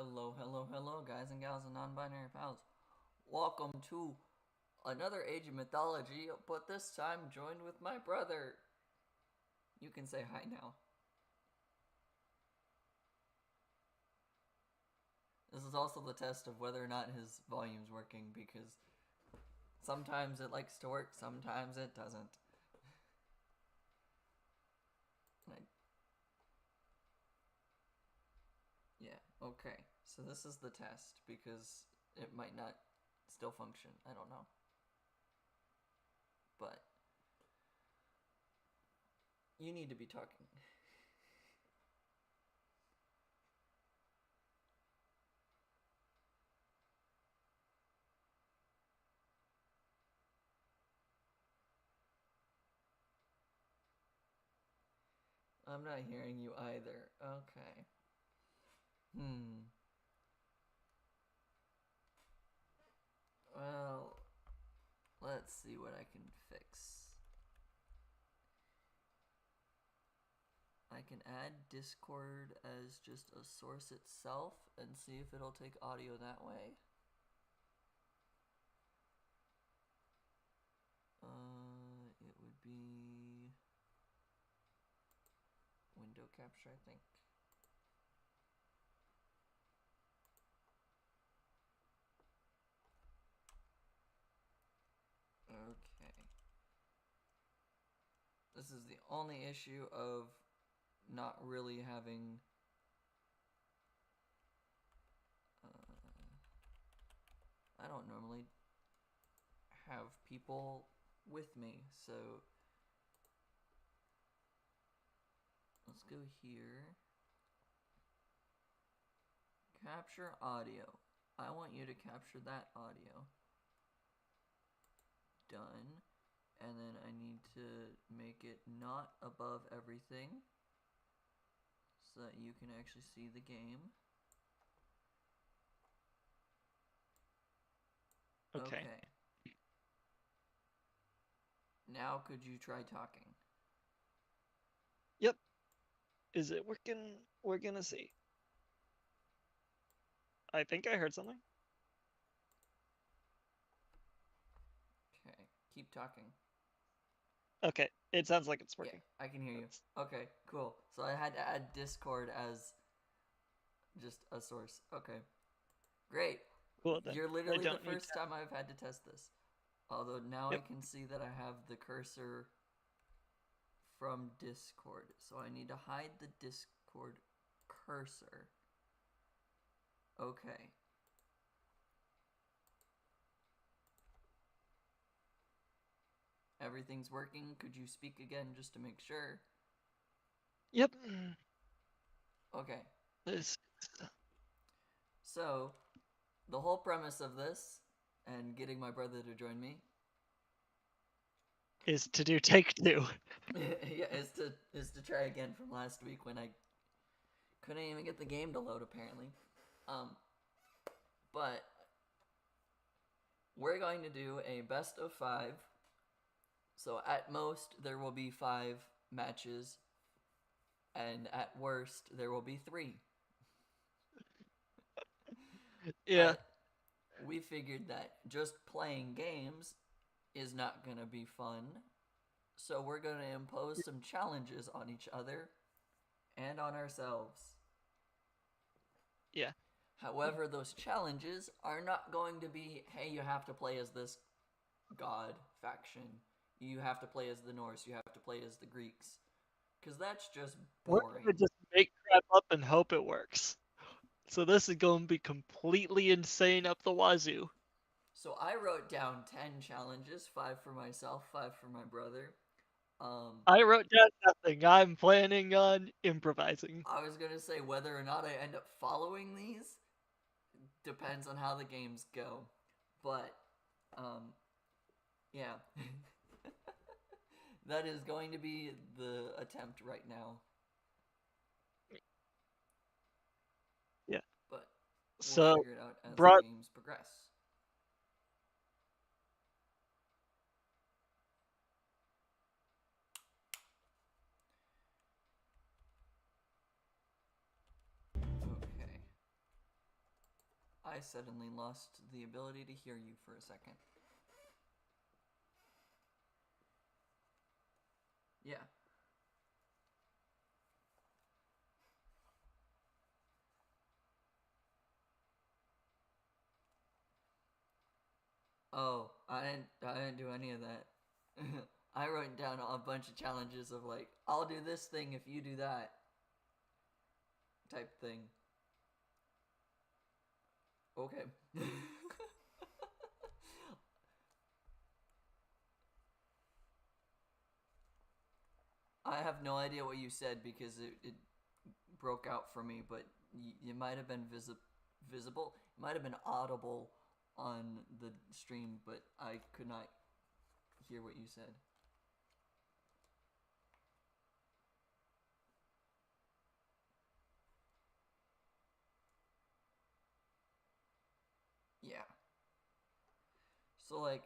Hello, hello, hello, guys and gals and non-binary pals. Welcome to another Age of Mythology, but this time joined with my brother. You can say hi now. This is also the test of whether or not his volume's working, because sometimes it likes to work, sometimes it doesn't. Yeah, okay. So this is the test, because it might not still function. I don't know. But you need to be talking. I'm not hearing you either. Okay. Well, let's see what I can fix. I can add Discord as just a source itself and see if it'll take audio that way. It would be window capture, I think. Okay. This is the only issue of not really having I don't normally have people with me, so let's go here. Capture audio. I want you to capture that audio. Done. And then I need to make it not above everything so that you can actually see the game. Okay. Now could you try talking? Yep. Is it working? We're gonna see. I think I heard something. Okay, keep talking. Okay, it sounds like it's working. Yeah, I can hear you. Okay, cool. So I had to add Discord as just a source. Okay, great. Cool, then. You're literally the I don't need first time I've had to test this. Although now Yep. I can see that I have the cursor from Discord. So I need to hide the Discord cursor. Okay. Everything's working. Could you speak again just to make sure? Yep. Okay. This. So, the whole premise of this, and getting my brother to join me, Is to do take two. yeah, is to try again from last week when I couldn't even get the game to load apparently. But we're going to do a best of 5. So at most there will be 5 matches, and at worst there will be 3. Yeah. But we figured that just playing games is not going to be fun. So we're going to impose some challenges on each other and on ourselves. Yeah. However, those challenges are not going to be, hey, you have to play as this god faction. You have to play as the Norse. You have to play as the Greeks. Because that's just We're boring. gonna just make crap up and hope it works. So this is going to be completely insane up the wazoo. So I wrote down 10 challenges, 5 for myself, 5 for my brother. I wrote down nothing. I'm planning on improvising. I was going to say whether or not I end up following these depends on how the games go. But, yeah. That is going to be the attempt right now. Yeah. But so we'll figure it out as the games progress. Okay. I suddenly lost the ability to hear you for a second. Yeah. Oh, I didn't do any of that. I wrote down a bunch of challenges of like, I'll do this thing if you do that type thing. Okay. I have no idea what you said because it broke out for me, but you might have been visible. It might have been audible on the stream, but I could not hear what you said. Yeah. So like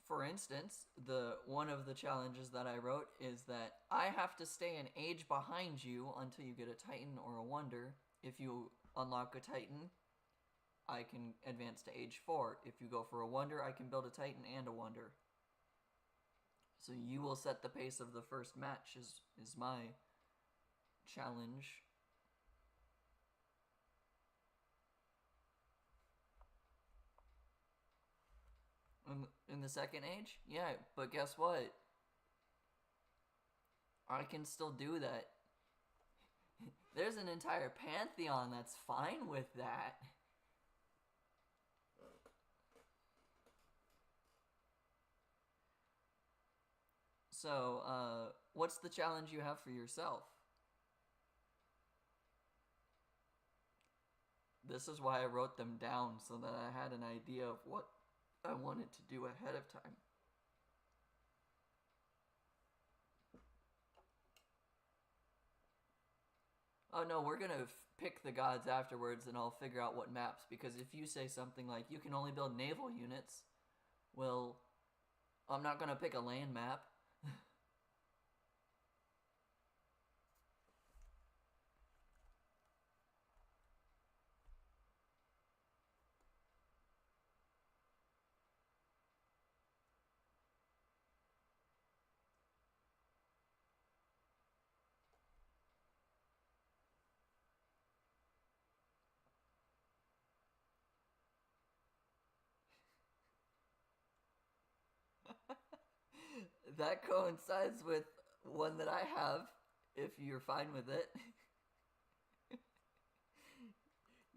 for instance, the one of the challenges that I wrote is that I have to stay an age behind you until you get a Titan or a Wonder. If you unlock a Titan, I can advance to age 4. If you go for a Wonder, I can build a Titan and a Wonder. So you will set the pace of the first match is my challenge. In the second age? Yeah, but guess what? I can still do that. There's an entire pantheon that's fine with that. So, what's the challenge you have for yourself? This is why I wrote them down, so that I had an idea of what I wanted to do ahead of time. Oh no, we're gonna pick the gods afterwards and I'll figure out what maps, because if you say something like, you can only build naval units, well, I'm not gonna pick a land map. That coincides with one that I have, if you're fine with it.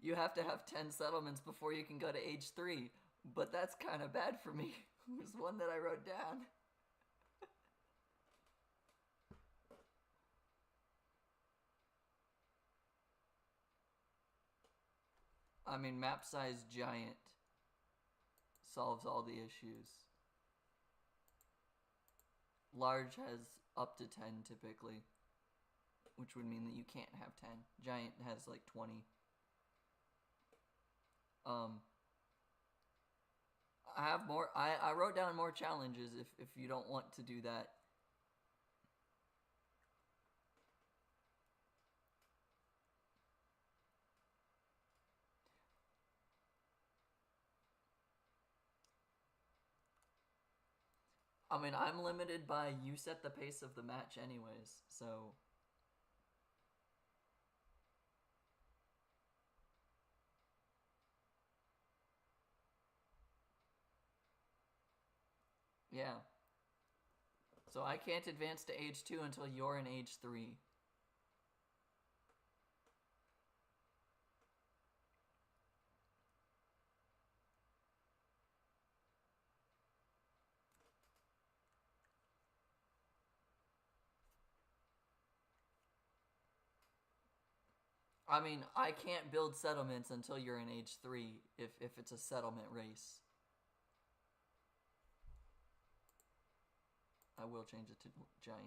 You have to have 10 settlements before you can go to age 3, but that's kind of bad for me. It was one that I wrote down. I mean, map size giant solves all the issues. Large has up to 10 typically, which would mean that you can't have 10. Giant has like 20. I have more. I wrote down more challenges if you don't want to do that. I mean, I'm limited by you set the pace of the match anyways, so. Yeah. So I can't advance to age 2 until you're in age 3. I mean, I can't build settlements until you're in age 3 if it's a settlement race. I will change it to giant.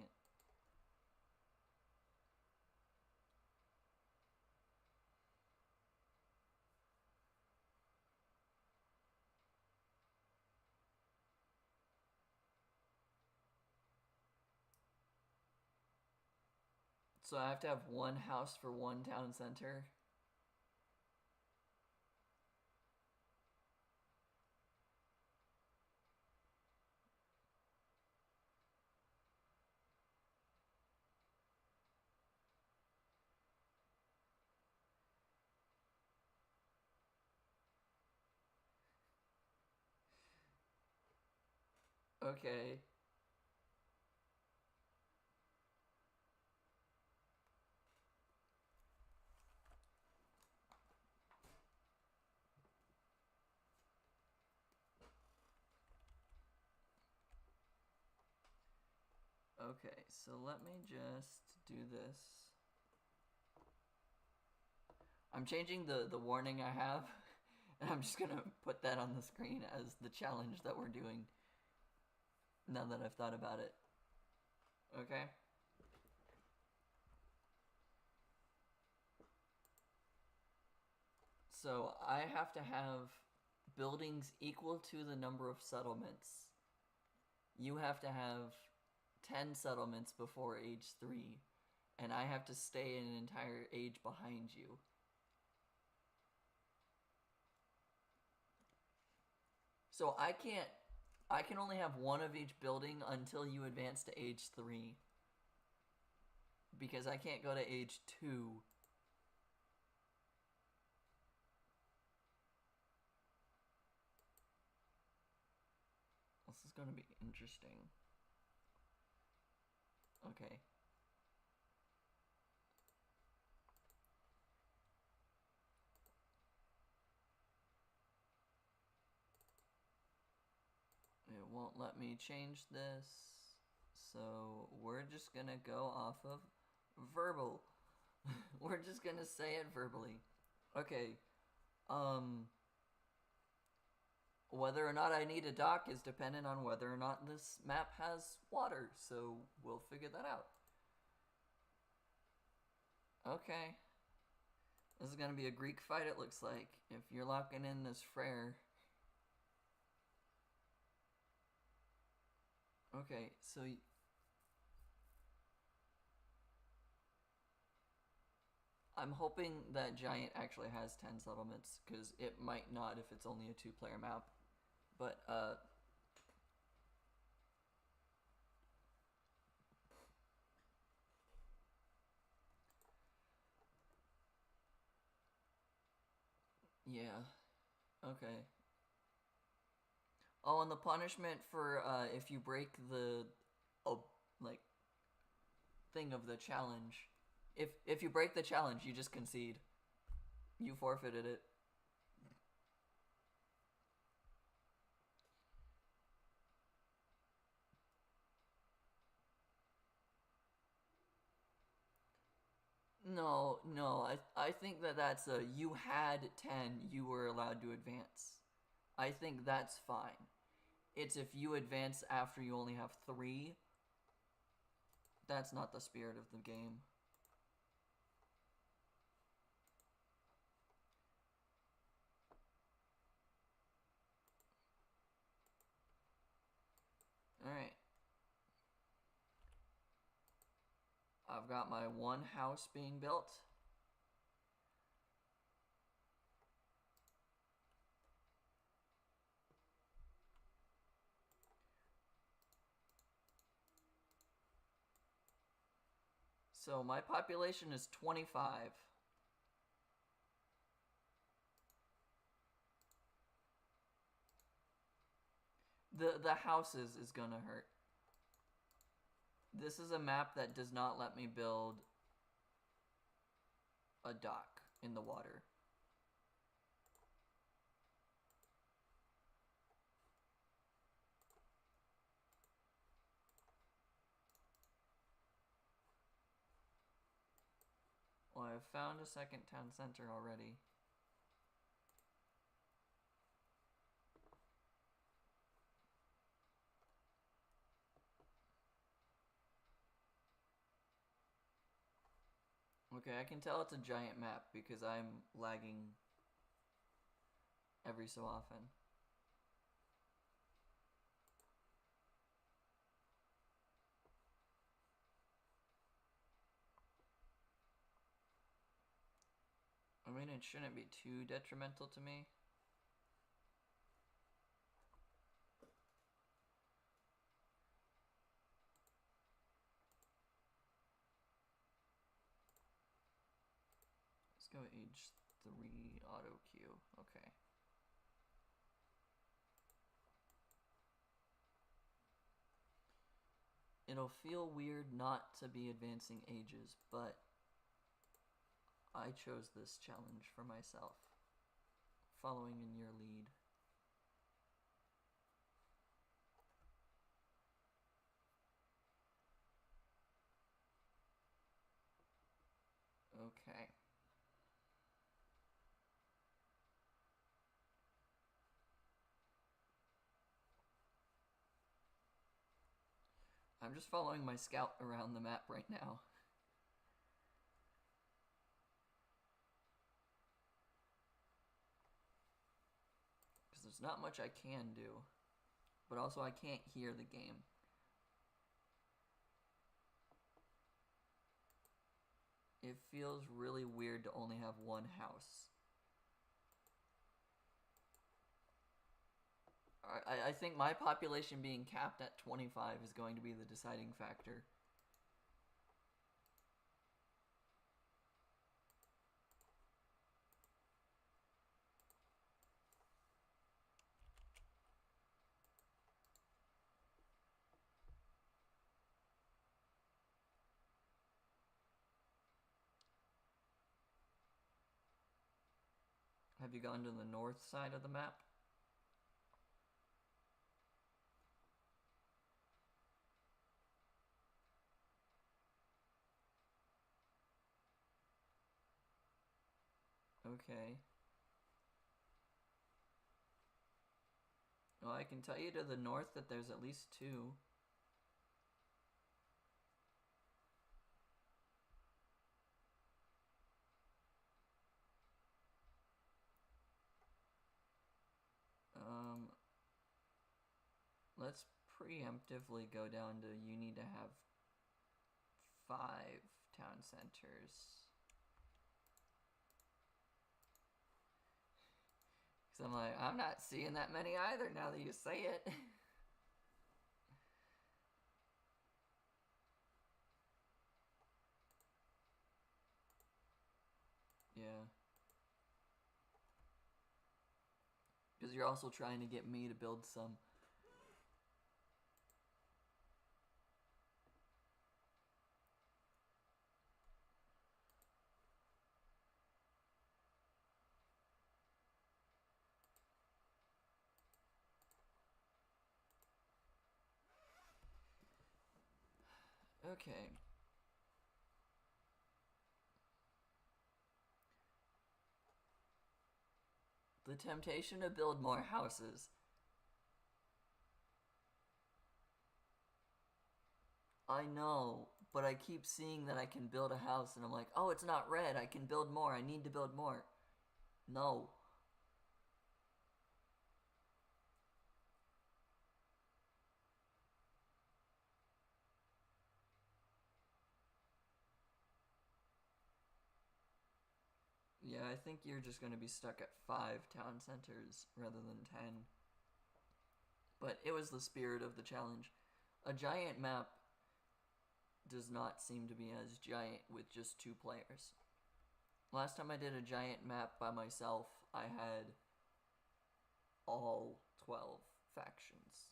So I have to have one house for one town center. Okay. Okay, so let me just do this. I'm changing the warning I have, and I'm just gonna put that on the screen as the challenge that we're doing, now that I've thought about it. Okay? So I have to have buildings equal to the number of settlements. You have to have 10 settlements before age 3, and I have to stay an entire age behind you. So I can only have one of each building until you advance to age 3. Because I can't go to age 2. This is going to be interesting. Okay. It won't let me change this. So we're just going to go off of verbal. We're just going to say it verbally. Okay. Whether or not I need a dock is dependent on whether or not this map has water, so we'll figure that out. Okay. This is gonna be a Greek fight, it looks like, if you're locking in this Frere. Okay, so I'm hoping that Giant actually has 10 settlements, because it might not if it's only a 2-player map. But, yeah. Okay. Oh, and the punishment for, if you break the, like, thing of the challenge. If you break the challenge, you just concede. You forfeited it. No, no. I think that's a you had 10, you were allowed to advance. I think that's fine. It's if you advance after you only have 3. That's not the spirit of the game. Alright. I've got my one house being built. So my population is 25. The houses is gonna hurt. This is a map that does not let me build a dock in the water. Well, I've found a second town center already. Okay, I can tell it's a giant map because I'm lagging every so often. I mean, it shouldn't be too detrimental to me. Let's go age 3 auto queue. Okay. It'll feel weird not to be advancing ages, but I chose this challenge for myself, following in your lead. Okay. I'm just following my scout around the map right now. Because there's not much I can do. But also I can't hear the game. It feels really weird to only have one house. I think my population being capped at 25 is going to be the deciding factor. Have you gone to the north side of the map? Okay. Well, I can tell you to the north that there's at least two. Let's preemptively go down to you need to have 5 town centers. Because I'm like, I'm not seeing that many either now that you say it. Yeah. Because you're also trying to get me to build some. Okay. The temptation to build more houses. I know, but I keep seeing that I can build a house and I'm like, oh, it's not red. I can build more. I need to build more. No. Yeah, I think you're just going to be stuck at 5 town centers rather than 10. But it was the spirit of the challenge. A giant map does not seem to be as giant with just 2 players. Last time I did a giant map by myself, I had all 12 factions.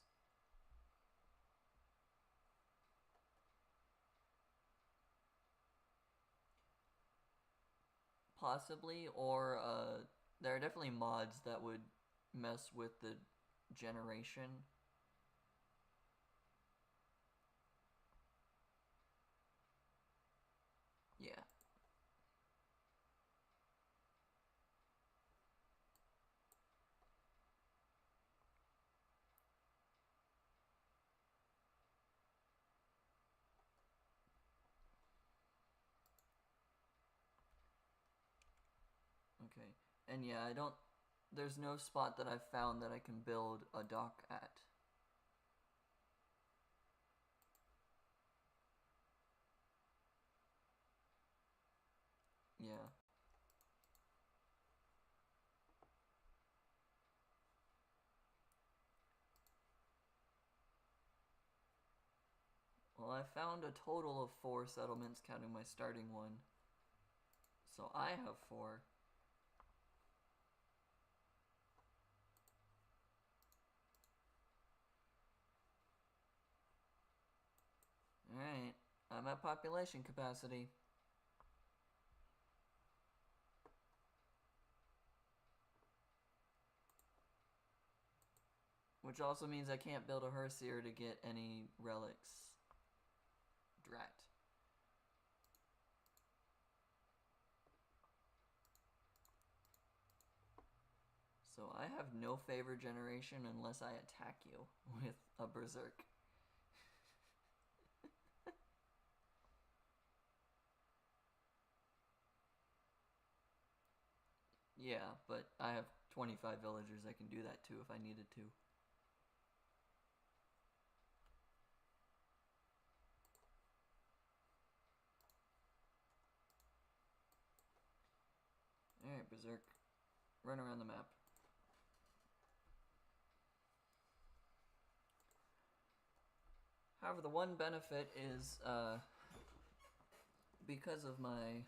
Possibly, or there are definitely mods that would mess with the generation. Yeah. Okay. And yeah, there's no spot that I've found that I can build a dock at. Yeah. Well, I found a total of 4 settlements counting my starting one. So I have 4. I'm at population capacity. Which also means I can't build a Herseer to get any relics. Drat. So I have no favor generation unless I attack you with a Berserk. Yeah, but I have 25 villagers. I can do that too if I needed to. Alright, Berserk. Run around the map. However, the one benefit is, because of my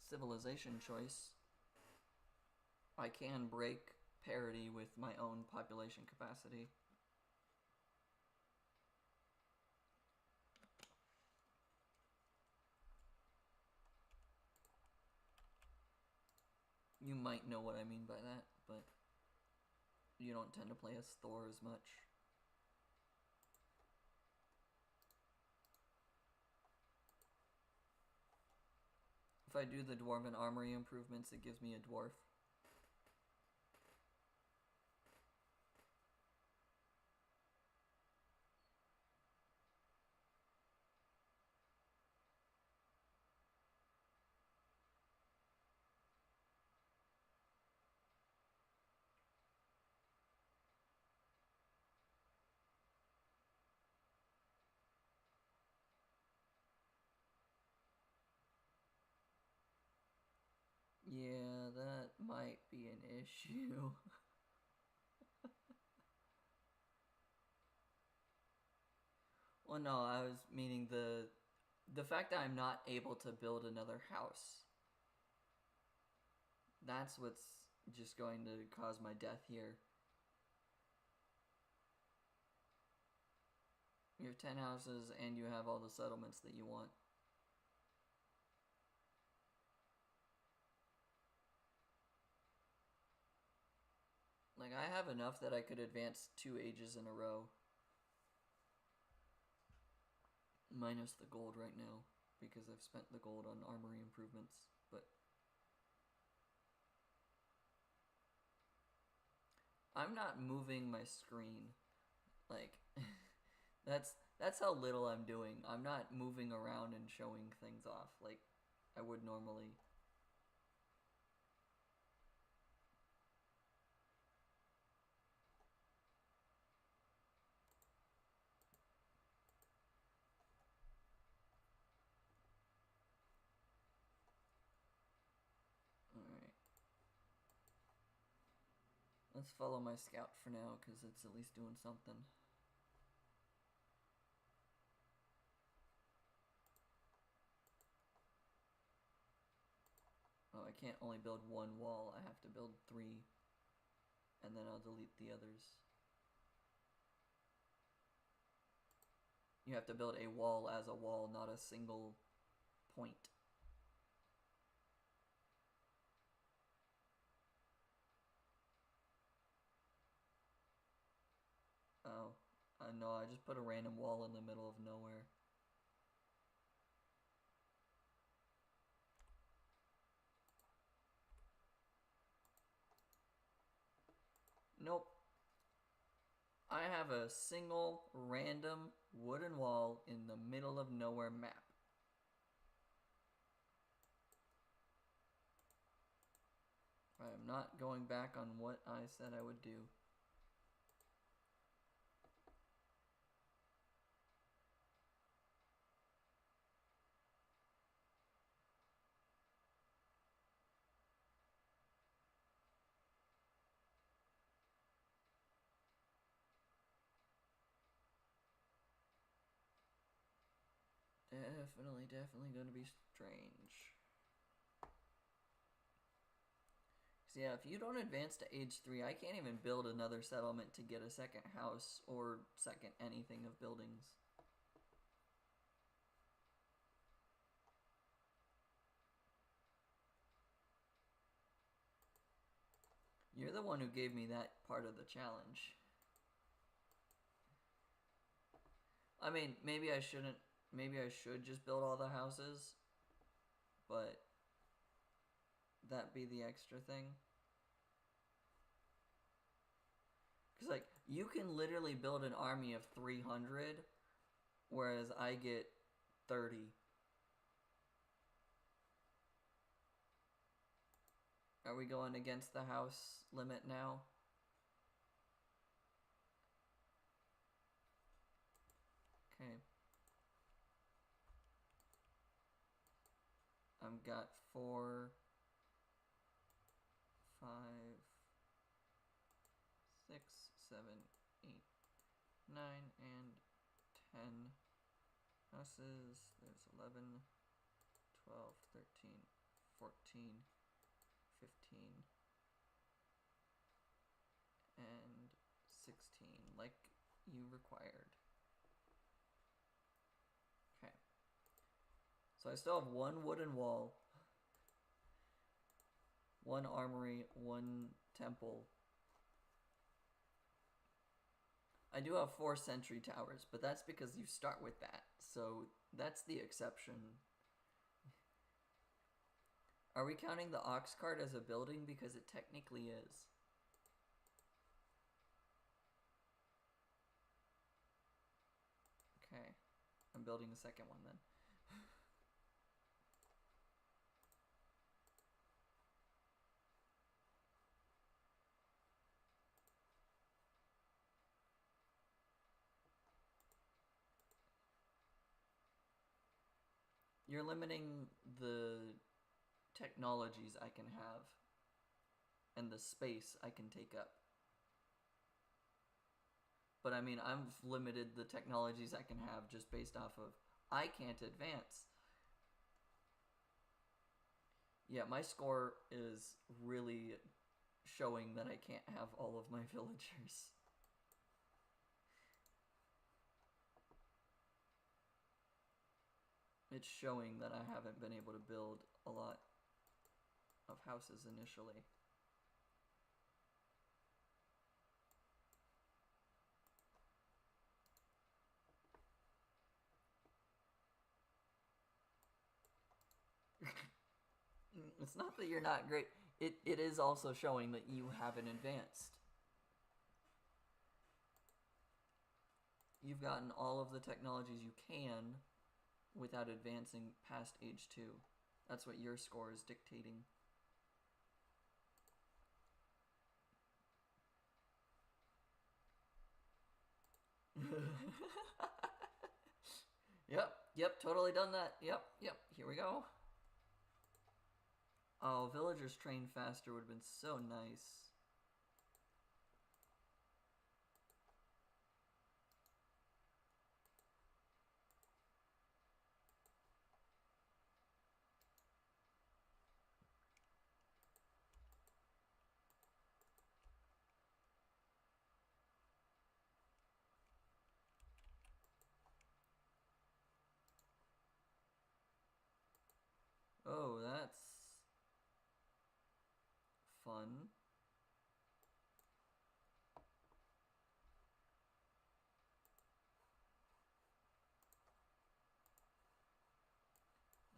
civilization choice, I can break parity with my own population capacity. You might know what I mean by that, but you don't tend to play as Thor as much. If I do the Dwarven Armory improvements, it gives me a dwarf. Yeah, that might be an issue. Well, no, I was meaning the fact that I'm not able to build another house. That's what's just going to cause my death here. You have 10 houses and you have all the settlements that you want. Like, I have enough that I could advance 2 ages in a row. Minus the gold right now, because I've spent the gold on armory improvements, but I'm not moving my screen. Like, that's how little I'm doing. I'm not moving around and showing things off like I would normally. Alright. Let's follow my scout for now, because it's at least doing something. Oh, I can't only build 1 wall, I have to build 3. And then I'll delete the others. You have to build a wall as a wall, not a single point. Oh, no, I just put a random wall in the middle of nowhere. Nope. I have a single random wooden wall in the middle of nowhere map. I am not going back on what I said I would do. Definitely going to be strange. So yeah, if you don't advance to age 3, I can't even build another settlement to get a second house or second anything of buildings. You're the one who gave me that part of the challenge. I mean, maybe I shouldn't. Maybe I should just build all the houses, but that be the extra thing. Because, like, you can literally build an army of 300, whereas I get 30. Are we going against the house limit now? Okay. I've got 4, 5, 6, 7, 8, 9, and 10 houses. There's 11, 12, 13, 14, 15, and 16, like you required. Okay. So I still have 1 wooden wall, 1 armory, 1 temple. I do have 4 sentry towers, but that's because you start with that, so that's the exception. Are we counting the ox cart as a building? Because it technically is. Okay, I'm building a second one then. You're limiting the technologies I can have and the space I can take up. But I mean, I've limited the technologies I can have just based off of I can't advance. Yeah, my score is really showing that I can't have all of my villagers. It's showing that I haven't been able to build a lot of houses initially. It's not that you're not great. It is also showing that you haven't advanced. You've gotten all of the technologies you can without advancing past age 2. That's what your score is dictating. Yep, totally done that. Yep, here we go. Oh, villagers trained faster would have been so nice. Oh, that's fun.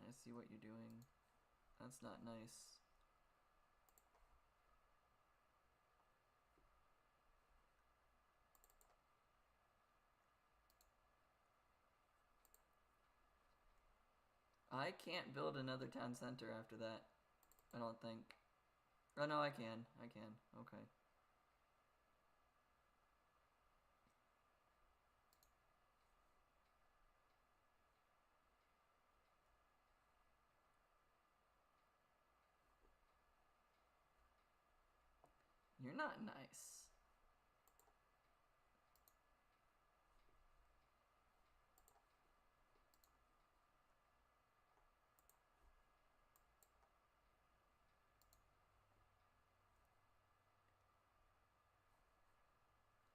I see what you're doing. That's not nice. I can't build another town center after that. I don't think. Oh no, I can. Okay. You're not nice.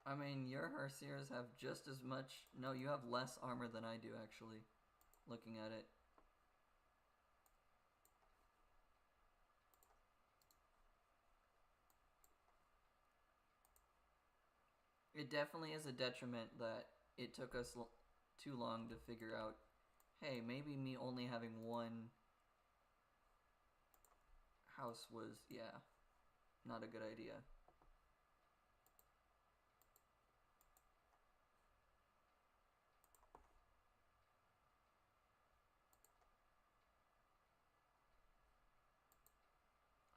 I mean, your Herseers have just as much... No, you have less armor than I do, actually. Looking at it. It definitely is a detriment that it took us too long to figure out, hey, maybe me only having one house was, yeah, not a good idea.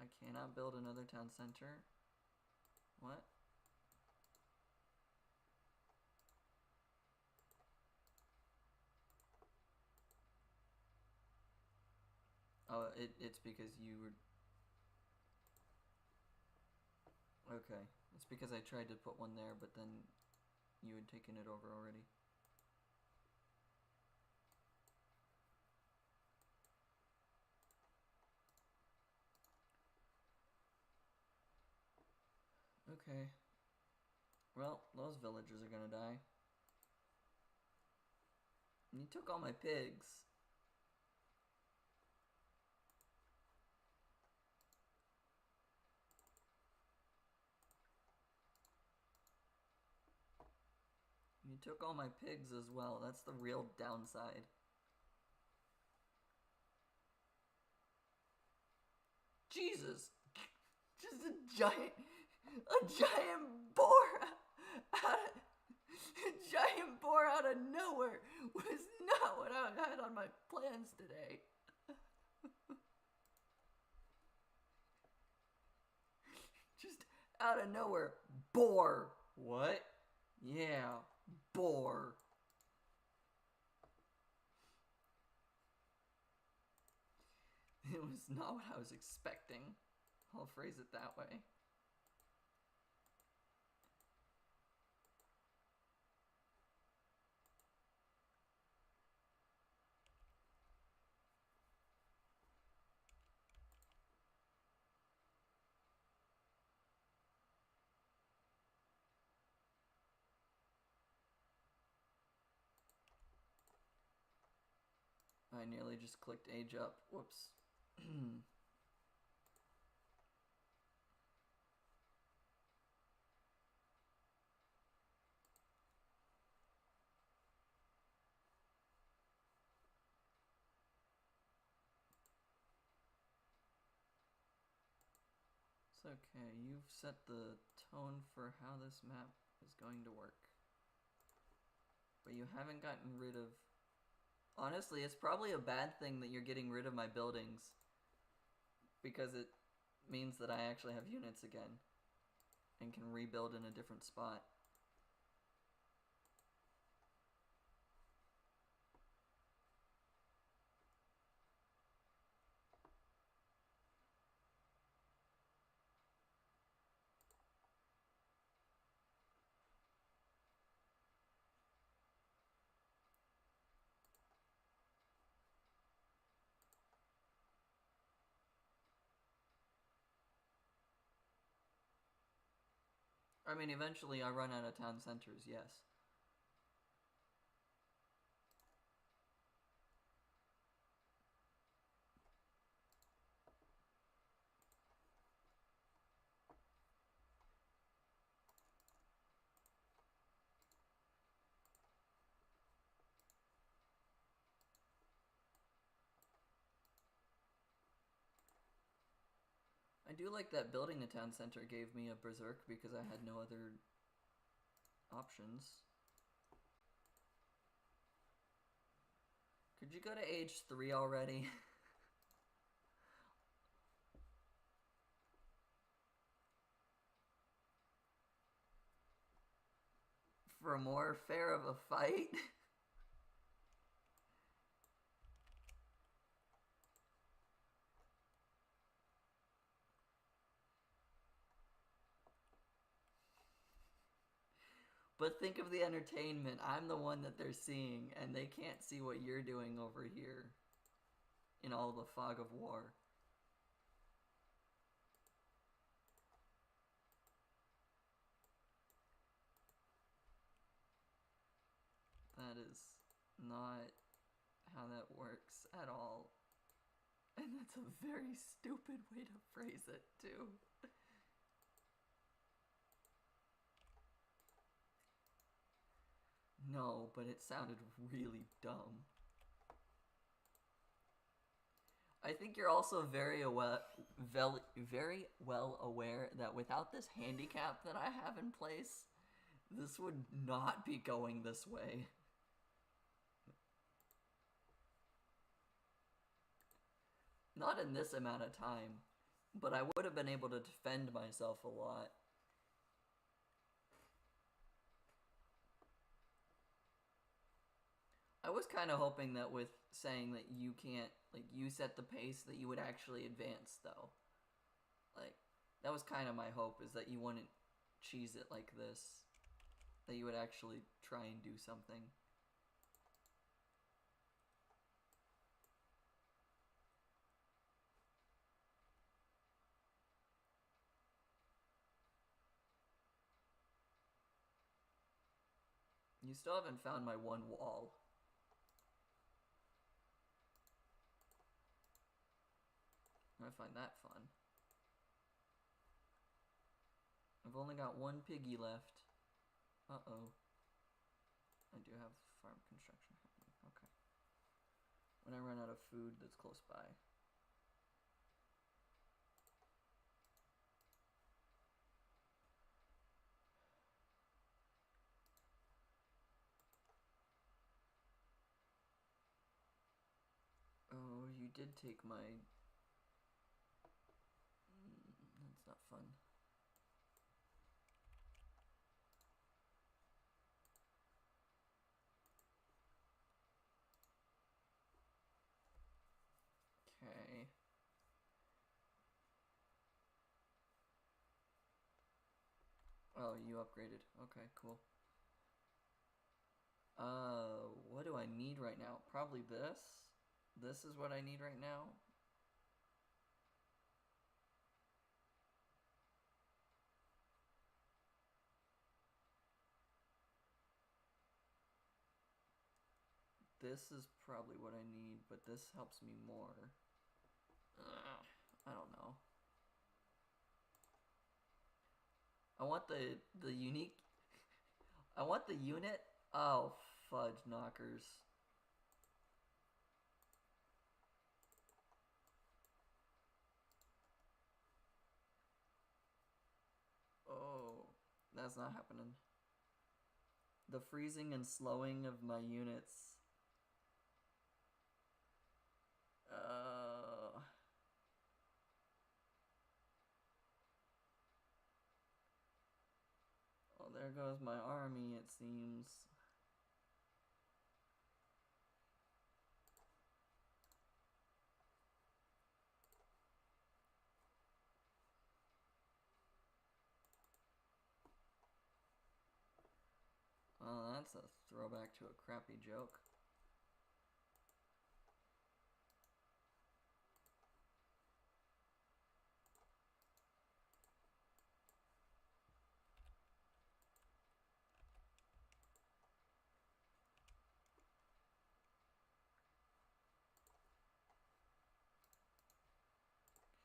I cannot build another town center. What? Oh, it's because you were... Okay. It's because I tried to put one there, but then you had taken it over already. Okay. Well, those villagers are gonna die. And you took all my pigs. You took all my pigs as well. That's the real downside. Jesus! Just a giant boar! A giant boar out of nowhere was not what I had on my plans today. Just out of nowhere, boar. What? Yeah, boar. It was not what I was expecting. I'll phrase it that way. I nearly just clicked age up. Whoops. It's okay. You've set the tone for how this map is going to work. But you haven't gotten rid of... Honestly, it's probably a bad thing that you're getting rid of my buildings. Because it means that I actually have units again. And can rebuild in a different spot. I mean, eventually I run out of town centers, yes. I do like that building a town center gave me a berserk because I had no other options. Could you go to age 3 already? For more fair of a fight? But think of the entertainment. I'm the one that they're seeing, and they can't see what you're doing over here in all the fog of war. That is not how that works at all. And that's a very stupid way to phrase it, too. No, but it sounded really dumb. I think you're also very well aware that without this handicap that I have in place, this would not be going this way. Not in this amount of time, but I would have been able to defend myself a lot. I was kind of hoping that with saying that you can't, like, you set the pace, that you would actually advance, though. Like, that was kind of my hope, is that you wouldn't cheese it like this. That you would actually try and do something. You still haven't found my one wall. I find that fun. I've only got one piggy left. Uh-oh. I do have farm construction happening. Okay. When I run out of food that's close by. Oh, you did take my... that's not fun. Okay. Oh, you upgraded. Okay, cool. What do I need right now? Probably this. This is what I need right now. This is probably what I need, but this helps me more. I don't know. I want the unique... I want the unit... Oh, fudge knockers. Oh, that's not happening. The freezing and slowing of my units. Oh, there goes my army, it seems. Oh, that's a throwback to a crappy joke.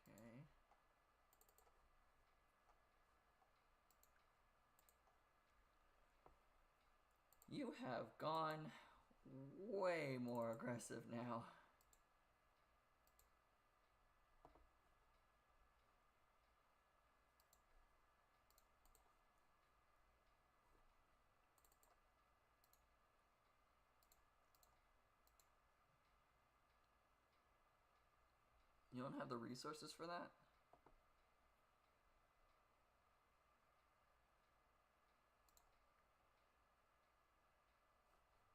Okay. You have gone way more aggressive now. You don't have the resources for that?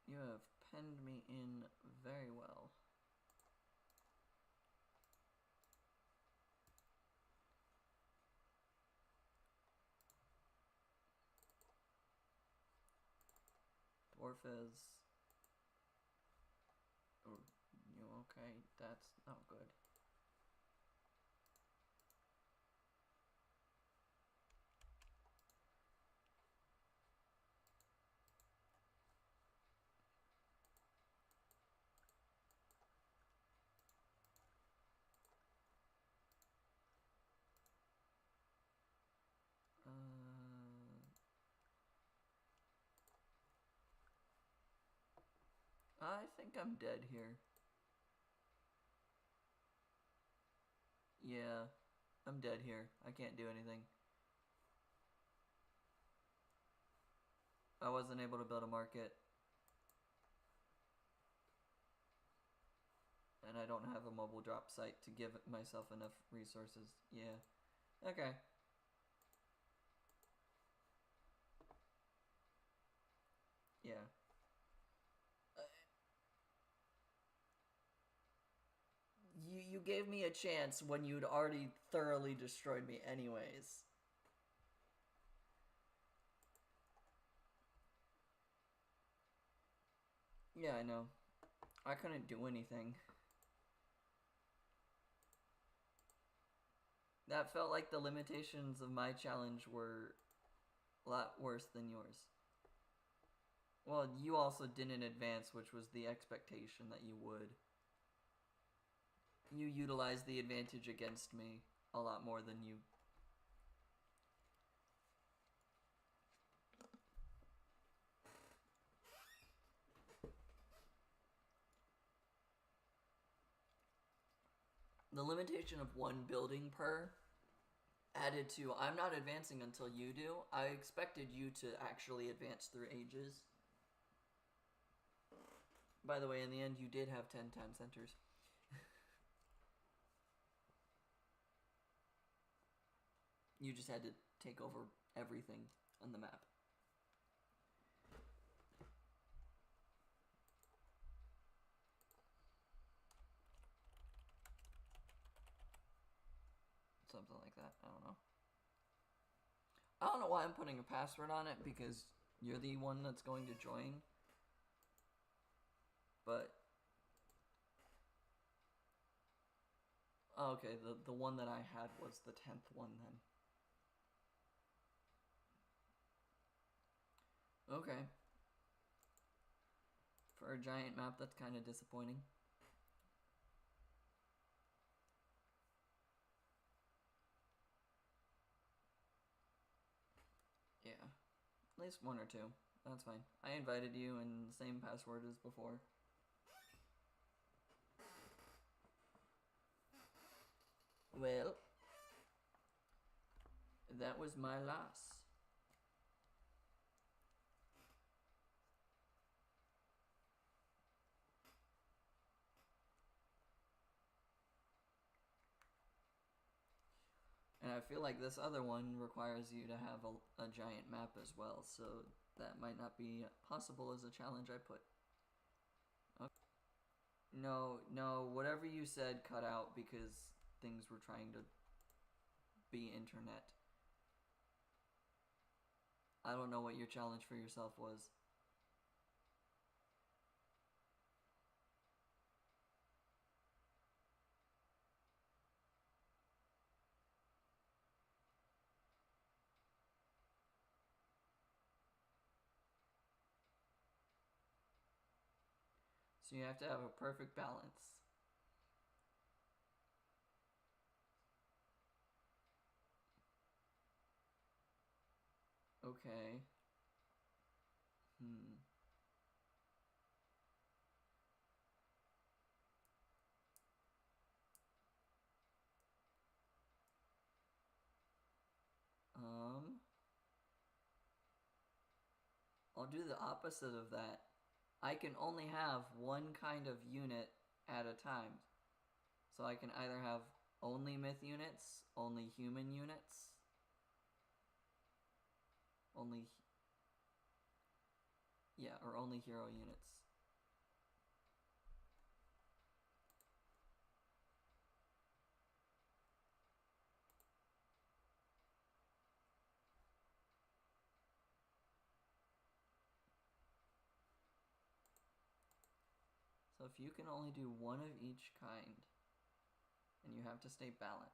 You have penned me in very well. Dwarfes. Oh, you okay? That's not good. I think I'm dead here. Yeah, I'm dead here. I can't do anything. I wasn't able to build a market. And I don't have a mobile drop site to give myself enough resources. Yeah. Okay. Yeah. You gave me a chance when you'd already thoroughly destroyed me anyways. Yeah, I know. I couldn't do anything. That felt like the limitations of my challenge were a lot worse than yours. Well, you also didn't advance, which was the expectation that you would. You utilized the advantage against me a lot more than you. The limitation of one building per added to I'm not advancing until you do. I expected you to actually advance through ages. By the way, in the end, you did have 10 town centers. You just had to take over everything on the map. Something like that. I don't know. I don't know why I'm putting a password on it because you're the one that's going to join. But oh, okay, the one that I had was the 10th one then. Okay. For a giant map, that's kind of disappointing. Yeah. At least one or two. That's fine. I invited you and the same password as before. Well, that was my loss. And I feel like this other one requires you to have a giant map as well, so that might not be possible as a challenge I put. Okay. No, whatever you said cut out because things were trying to be internet. I don't know what your challenge for yourself was. So you have to have a perfect balance. Okay. Hmm. Um, I'll do the opposite of that. I can only have one kind of unit at a time. So I can either have only myth units, only human units, only, yeah, or only hero units. So if you can only do one of each kind, and you have to stay balanced.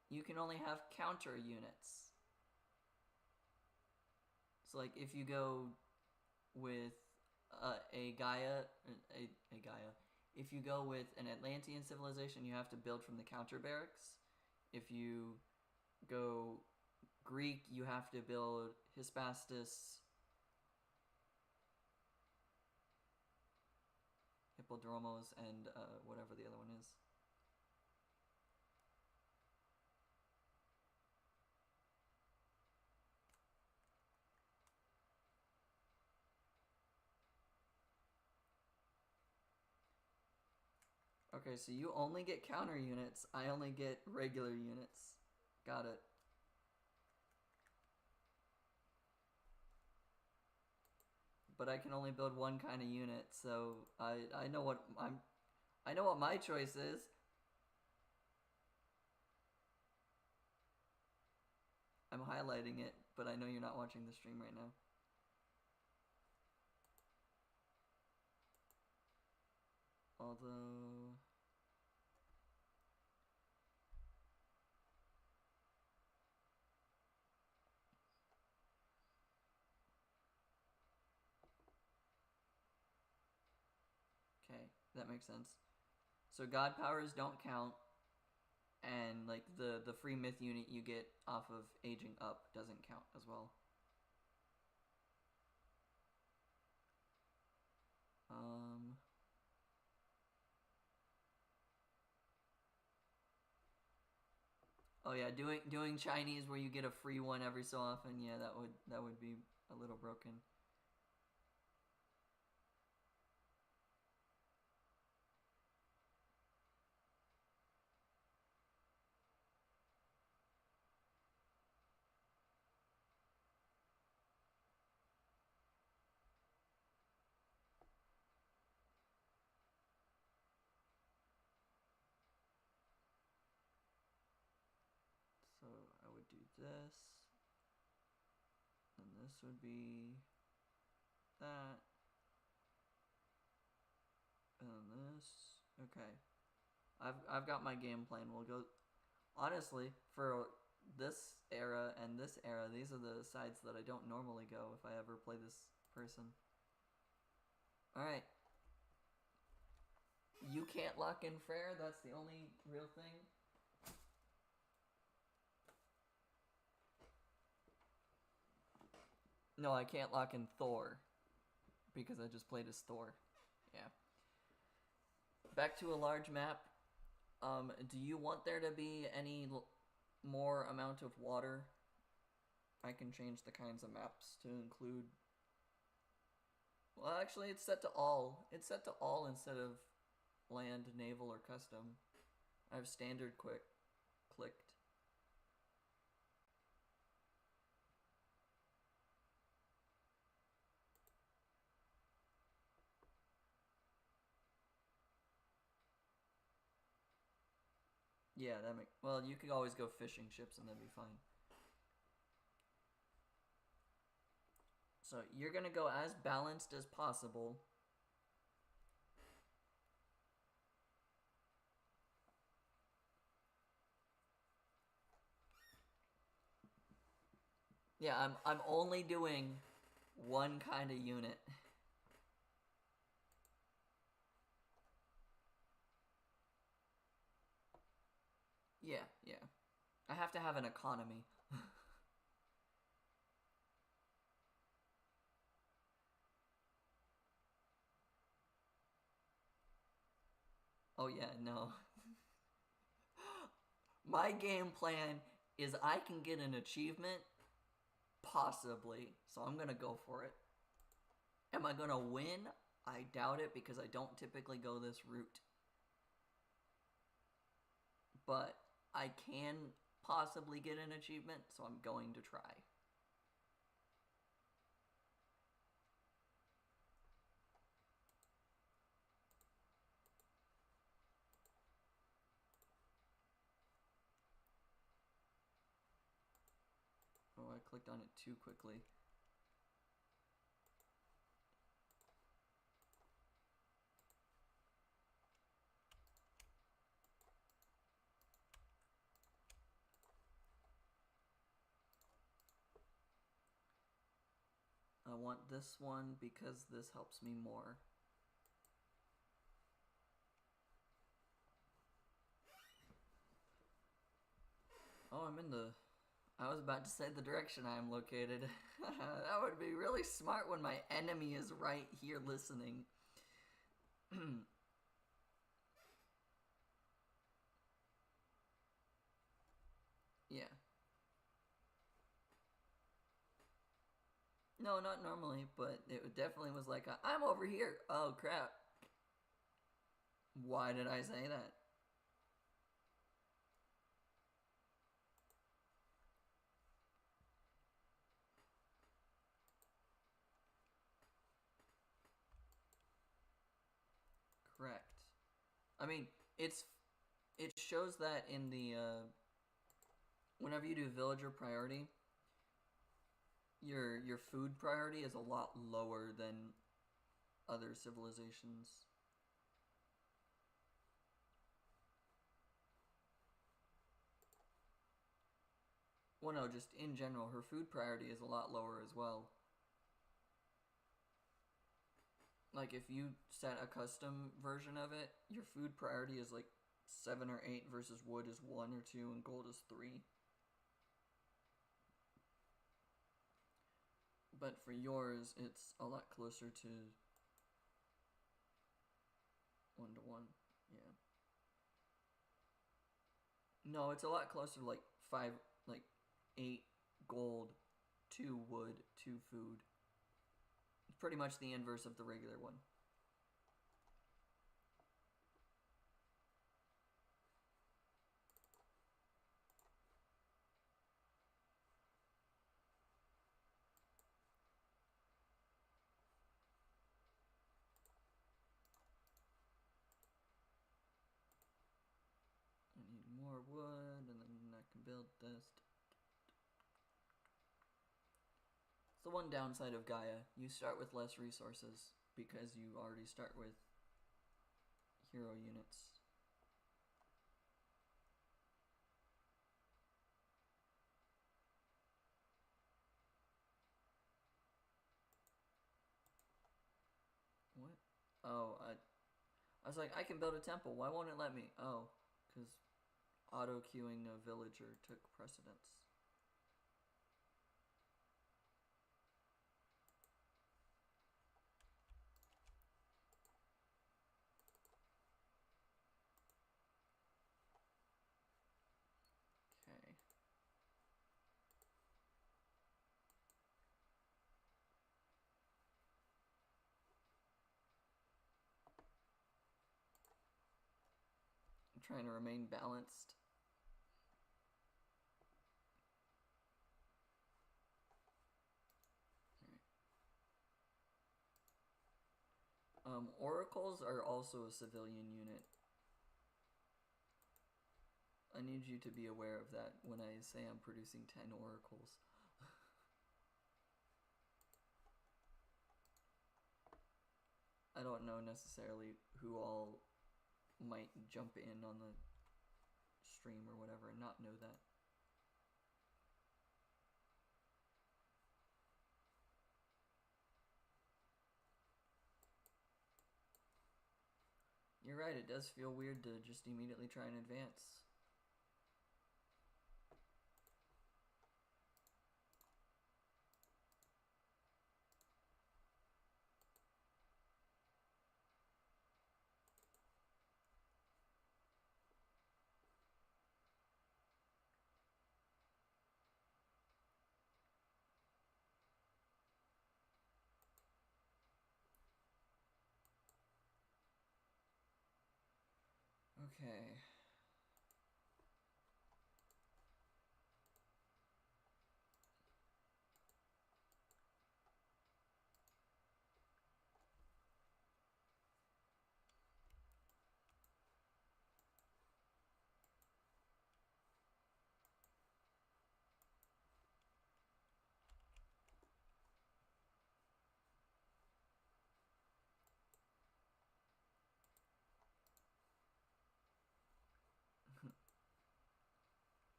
You can only have counter units. So like if you go with a Gaia, If you go with an Atlantean civilization, you have to build from the counter barracks. If you go Greek, you have to build Hyspastus, Hippodromos, and whatever the other one is. Okay, so you only get counter units. I only get regular units. Got it. But I can only build one kind of unit, so I know what I know what my choice is. I'm highlighting it, but I know you're not watching the stream right now. Although... Okay, that makes sense. So god powers don't count, and like the free myth unit you get off of aging up doesn't count as well. Oh yeah, doing Chinese where you get a free one every so often. Yeah, that would be a little broken. So I would do this, and this would be that, and this. Okay, I've got my game plan. We'll go. Honestly, for this era and this era, these are the sides that I don't normally go if I ever play this person. All right. You can't lock in Freyr. That's the only real thing. No, I can't lock in Thor because I just played as Thor. Yeah. Back to a large map. Do you want there to be any more amount of water? I can change the kinds of maps to include... Well, actually, it's set to all. It's set to all instead of land, naval, or custom. I have standard clicked. Yeah, that make well. You could always go fishing ships and that'd be fine. So you're gonna go as balanced as possible. Yeah, I'm only doing one kind of unit. Yeah, yeah. I have to have an economy. Oh yeah, no. My game plan is I can get an achievement, possibly, so I'm gonna go for it. Am I gonna win? I doubt it because I don't typically go this route. But I can possibly get an achievement, so I'm going to try. Oh, I clicked on it too quickly. I want this one because this helps me more. Oh, I'm in the. I was about to say the direction I am located. That would be really smart when my enemy is right here listening. Yeah. No, not normally, but it definitely was like, I'm over here. Oh, crap. Why did I say that? Correct. I mean, it shows that in the whenever you do villager priority, your food priority is a lot lower than other civilizations. Well, no, just in general, her food priority is a lot lower as well. Like if you set a custom version of it, your food priority is like 7 or 8 versus wood is 1 or 2 and gold is 3. But for yours, it's a lot closer to 1 to 1. Yeah. No, it's a lot closer to like 5, like 8 gold, 2 wood, 2 food. It's pretty much the inverse of the regular one. I need more wood, and then I can build this. It's the one downside of Gaia. You start with less resources because you already start with hero units. What? Oh, I was like, I can build a temple. Why won't it let me? Oh, because auto queuing a villager took precedence. Okay. I'm trying to remain balanced. Oracles are also a civilian unit. I need you to be aware of that when I say I'm producing 10 oracles. I don't know necessarily who all might jump in on the stream or whatever and not know that. You're right, it does feel weird to just immediately try and advance. Okay.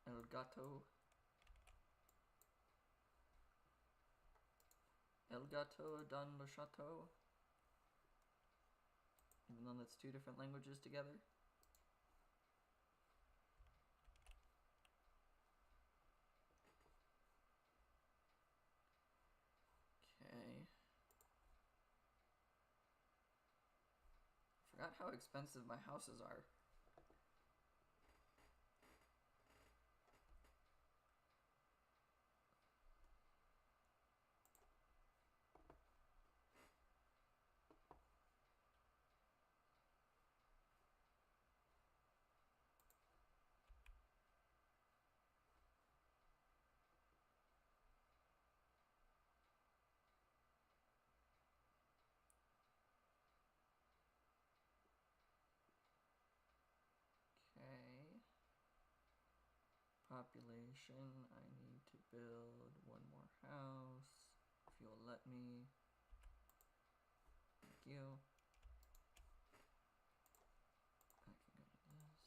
El gato. El gato dans le chateau. Even though that's 2 different languages together. forgot how expensive my houses are. Okay. Population, I need to build one more house. If you'll let me. Thank you. I can go to this.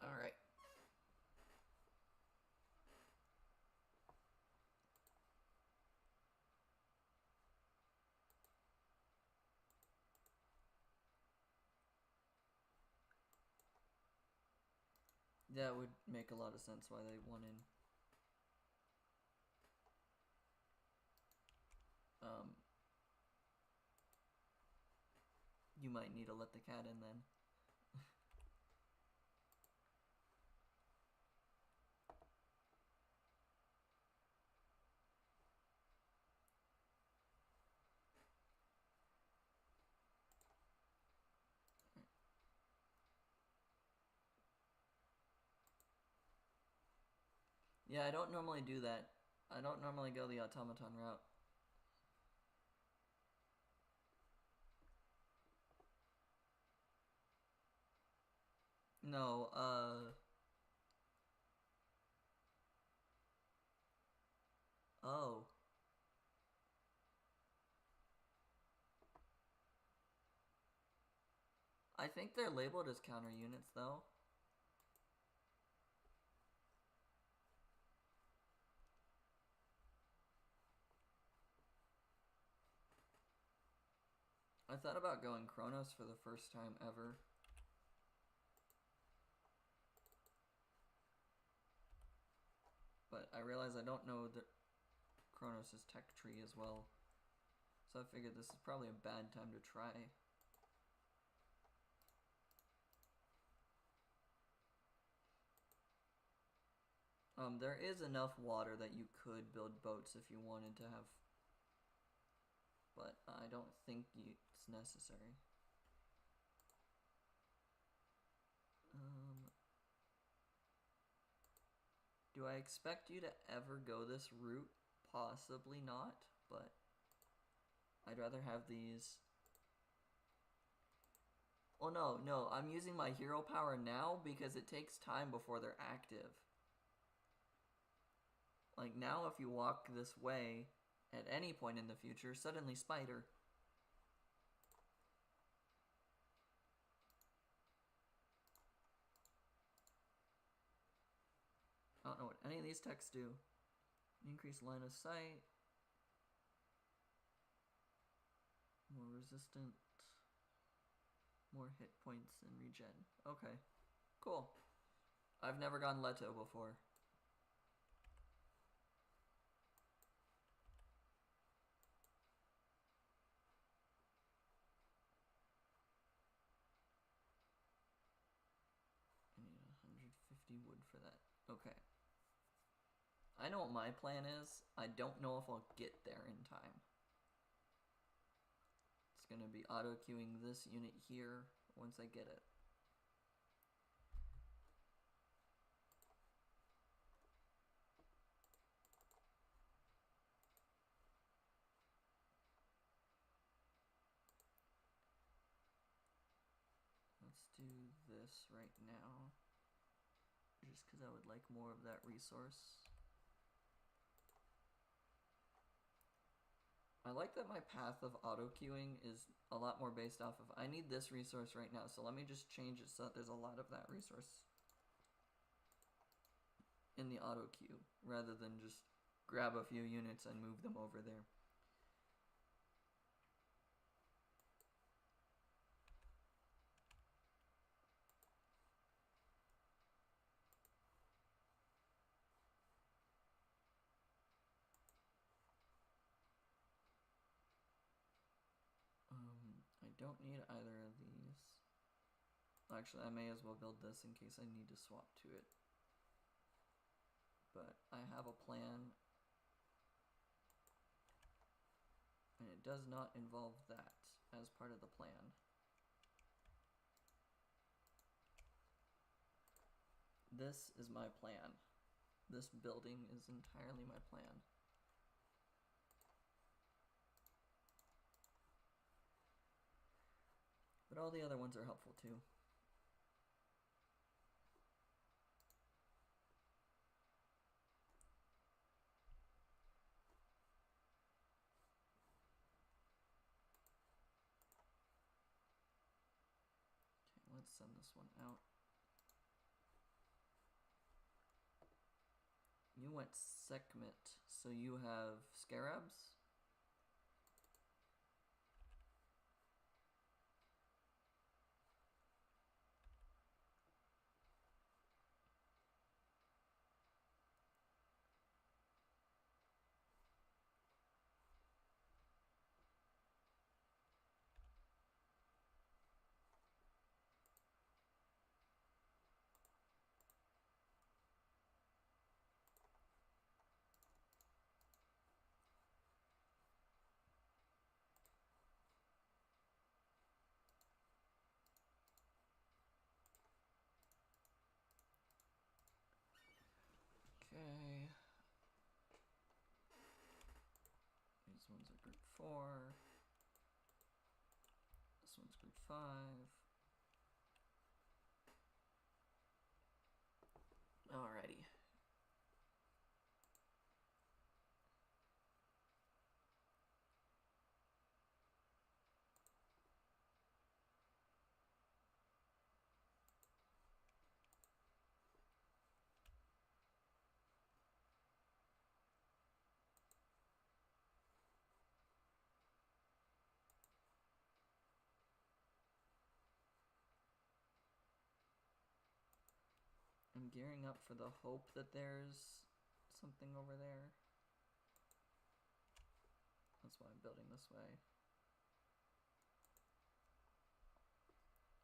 Alright. That would make a lot of sense why they wanted you might need to let the cat in then. Yeah, I don't normally do that. I don't normally go the automaton route. No, oh. I think they're labeled as counter units, though. I thought about going Chronos for the first time ever. But I realized I don't know the Chronos' tech tree as well. So I figured this is probably a bad time to try. There is enough water that you could build boats if you wanted to have, but I don't think it's necessary. Do I expect you to ever go this route? Possibly not, but I'd rather have these. Oh no, I'm using my hero power now because it takes time before they're active. Like now if you walk this way at any point in the future, suddenly spider. I don't know what any of these texts do. Increase line of sight. More resistant. More hit points and regen. Okay. Cool. I've never gone Leto before. I need 150 wood for that. Okay. I know what my plan is. I don't know if I'll get there in time. It's gonna be auto-queuing this unit here once I get it. Let's do this right now. Just because I would like more of that resource. I like that my path of auto-queuing is a lot more based off of, I need this resource right now, so let me just change it so that there's a lot of that resource in the auto-queue, rather than just grab a few units and move them over there. don't need either of these. Actually, I may as well build this in case I need to swap to it. But I have a plan, and it does not involve that as part of the plan. This is my plan. This building is entirely my plan. But all the other ones are helpful too. Okay, let's send this one out. You went Sekhmet, so you have scarabs? Okay. These ones are group 4. This one's group 5. Alrighty. I'm gearing up for the hope that there's something over there. That's why I'm building this way.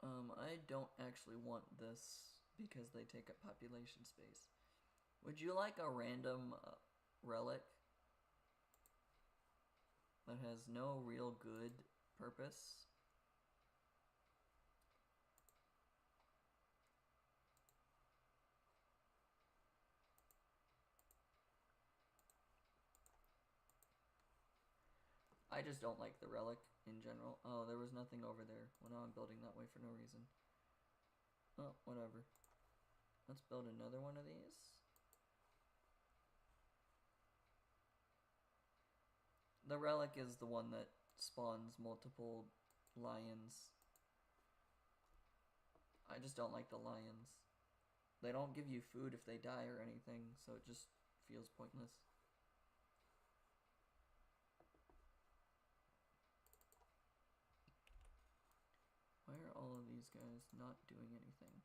I don't actually want this because they take up population space. Would you like a random relic that has no real good purpose? I just don't like the relic in general. Oh, there was nothing over there. Well, now I'm building that way for no reason. Oh, whatever. Let's build another one of these. The relic is the one that spawns multiple lions. I just don't like the lions. They don't give you food if they die or anything, so it just feels pointless. Why are all of these guys not doing anything?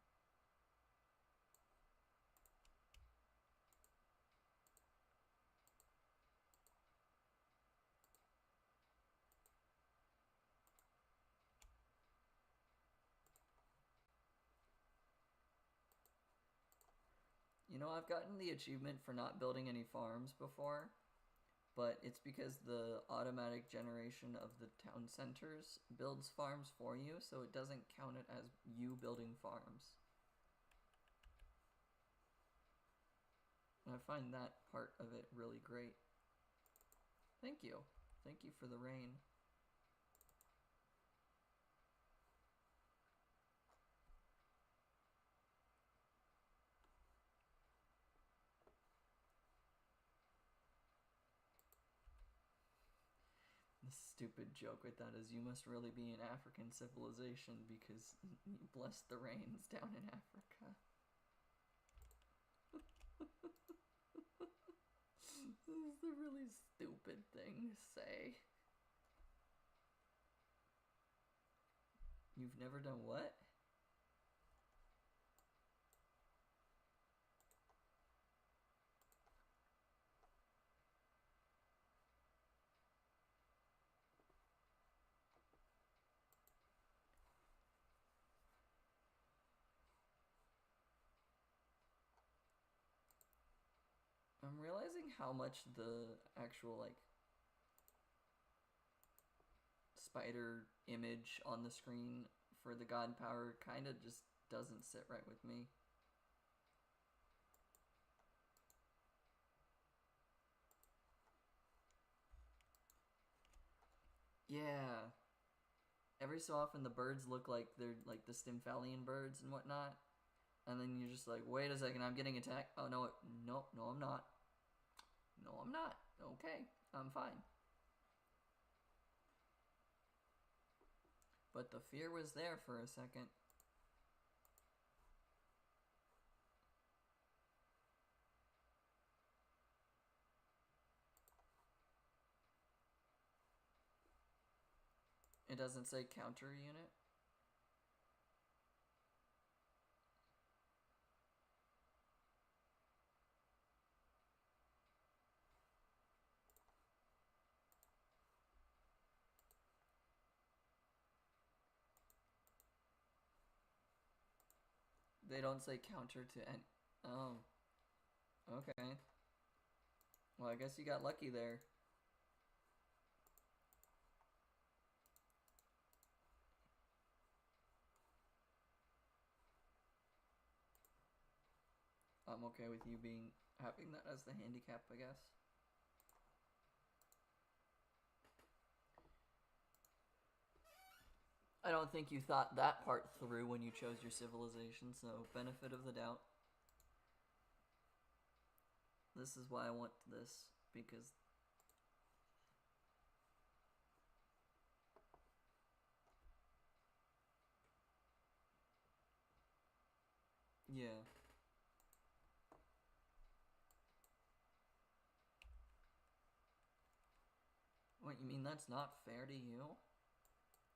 You know, I've gotten the achievement for not building any farms before, but it's because the automatic generation of the town centers builds farms for you, so it doesn't count it as you building farms. And I find that part of it really great. Thank you. Thank you for the rain. The stupid joke with that is you must really be an African civilization because you bless the rains down in Africa. This is a really stupid thing to say. You've never done what? I'm realizing how much the actual, like, spider image on the screen for the god power kind of just doesn't sit right with me. Yeah. Every so often the birds look like they're like the Stymphalian birds and whatnot. And then you're just like, wait a second, I'm getting attacked. Oh, no, no, no, I'm not. No, I'm not. Okay, I'm fine. But the fear was there for a second. It doesn't say counter unit. They don't say counter to any. Oh. Okay. Well, I guess you got lucky there. I'm okay with you having that as the handicap, I guess. I don't think you thought that part through when you chose your civilization, so benefit of the doubt. This is why I want this, because... Yeah. What, you mean that's not fair to you?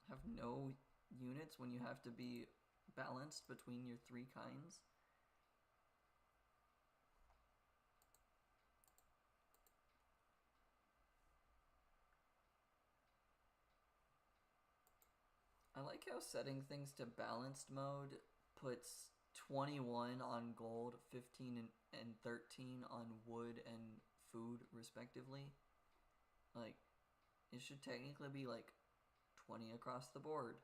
Have no units when you have to be balanced between your three kinds? I like how setting things to balanced mode puts 21 on gold, 15 and 13 on wood and food, respectively. Like, it should technically be like 20 across the board.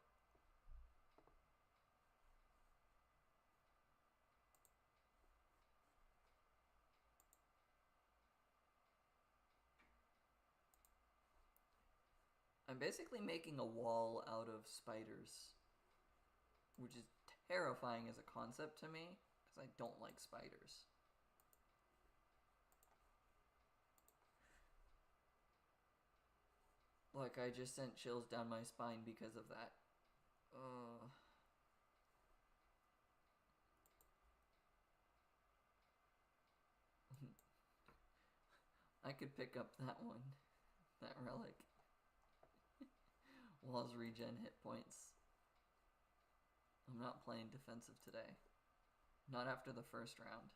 I'm basically making a wall out of spiders, which is terrifying as a concept to me, because I don't like spiders. Like, I just sent chills down my spine because of that. I could pick up that one. That relic. Walls regen hit points. I'm not playing defensive today. Not after the first round.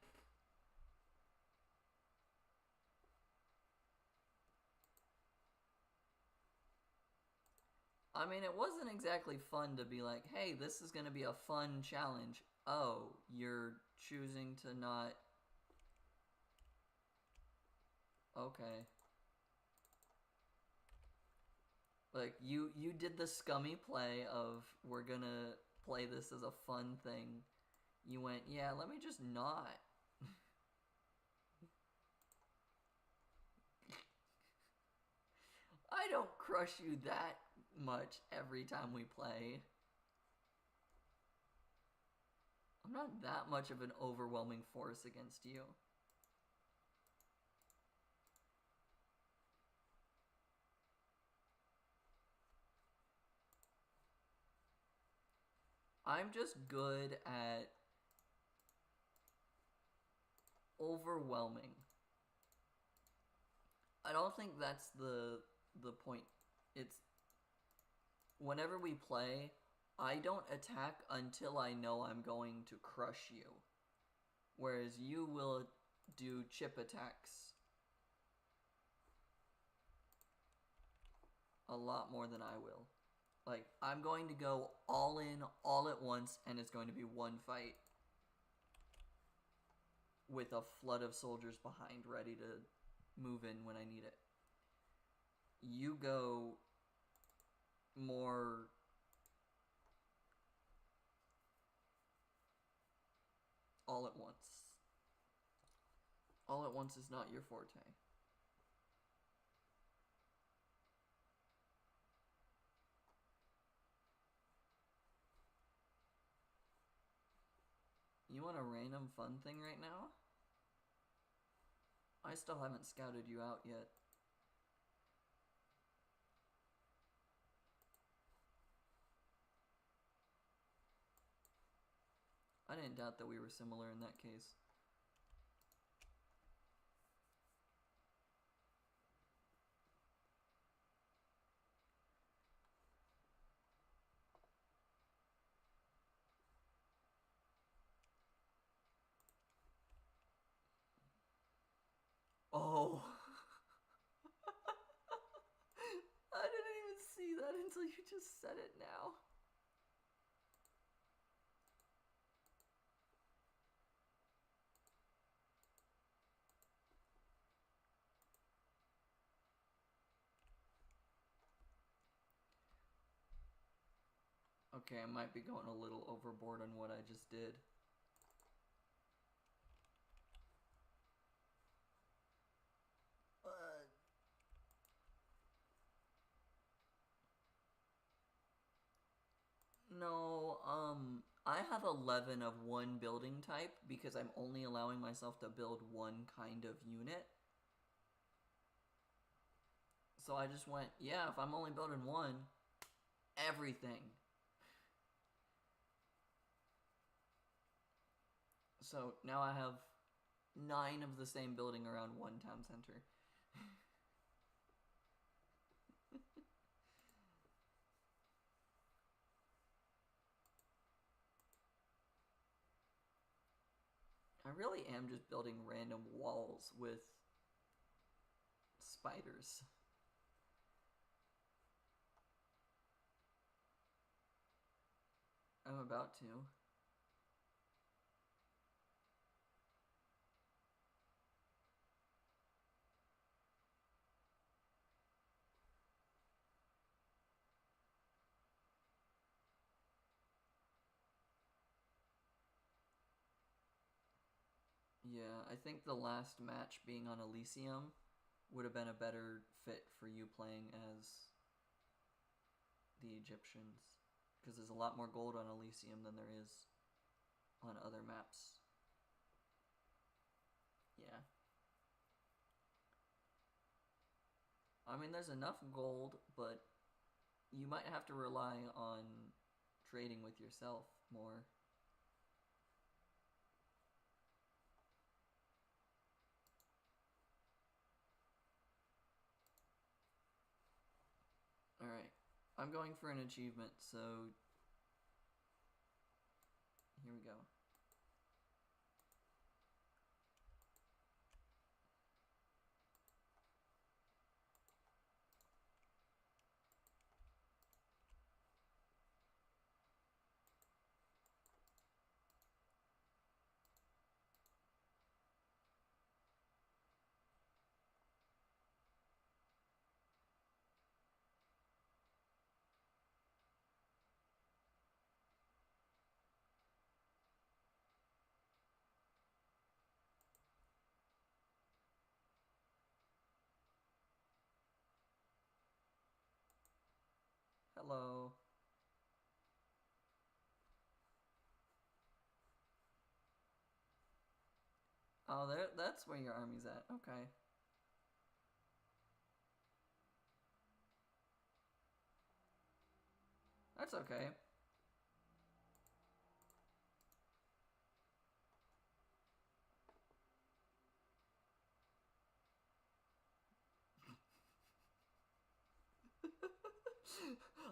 I mean, it wasn't exactly fun to be like, hey, this is going to be a fun challenge. Oh, you're choosing to not... Okay. Like, you did the scummy play of, we're gonna play this as a fun thing. You went, yeah, let me just not. I don't crush you that much every time we play. I'm not that much of an overwhelming force against you. I'm just good at overwhelming. I don't think that's the point. It's whenever we play, I don't attack until I know I'm going to crush you. Whereas you will do chip attacks a lot more than I will. Like, I'm going to go all in, all at once, and it's going to be one fight. with a flood of soldiers behind ready to move in when I need it. You go more all at once. All at once is not your forte. You want a random fun thing right now? I still haven't scouted you out yet. I didn't doubt that we were similar in that case. Oh. I didn't even see that until you just said it now. Okay, I might be going a little overboard on what I just did. No, I have 11 of one building type because I'm only allowing myself to build one kind of unit. So I just went, yeah, if I'm only building one, everything. So now I have 9 of the same building around one town center. I really am just building random walls with spiders. I'm about to. Yeah, I think the last match being on Elysium would have been a better fit for you playing as the Egyptians. Because there's a lot more gold on Elysium than there is on other maps. Yeah. I mean, there's enough gold, but you might have to rely on trading with yourself more. Alright, I'm going for an achievement, so here we go. Hello. Oh, that's where your army's at. Okay. That's okay.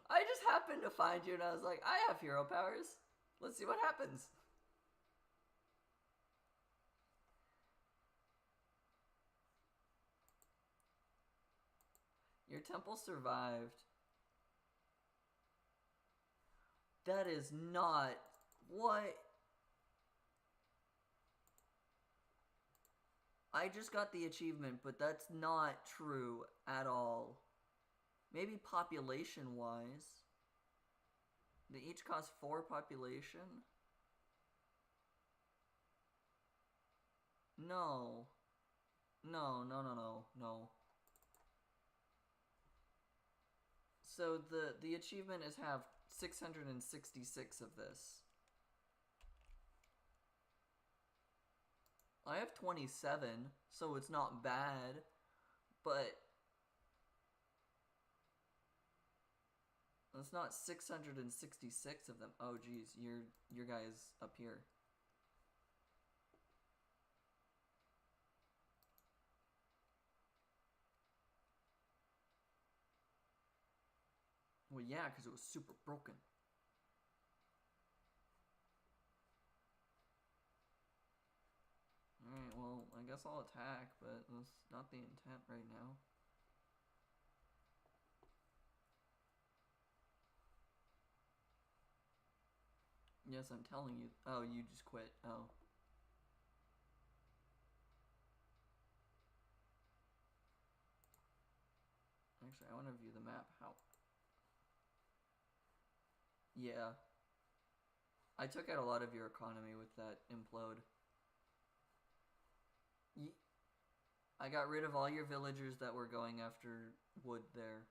I just happened to find you and I was like, I have hero powers. Let's see what happens. Your temple survived. That is not... What? I just got the achievement, but that's not true at all. Maybe population-wise. They each cost 4 population? No. No, no, no, no, no. So the achievement is have 666 of this. I have 27, so it's not bad, but it's not 666 of them. Oh geez, your guy is up here. Well, yeah, because it was super broken. Alright, well, I guess I'll attack, but that's not the intent right now. Yes, I'm telling you. Oh, you just quit. Oh. Actually, I want to view the map. How? Yeah. I took out a lot of your economy with that implode. I got rid of all your villagers that were going after wood there.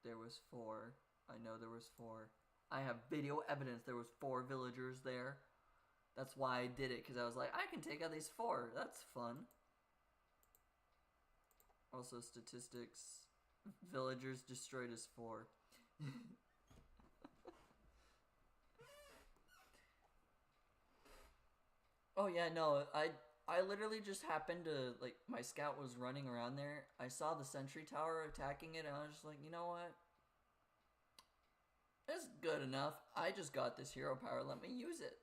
There was 4. I know there was 4. I have video evidence there was 4 villagers there. That's why I did it, because I was like, I can take out these 4. That's fun. Also, statistics. Villagers destroyed is 4. Oh yeah, no, I literally just happened to, like, my scout was running around there. I saw the sentry tower attacking it, and I was just like, you know what? It's good enough. I just got this hero power. Let me use it.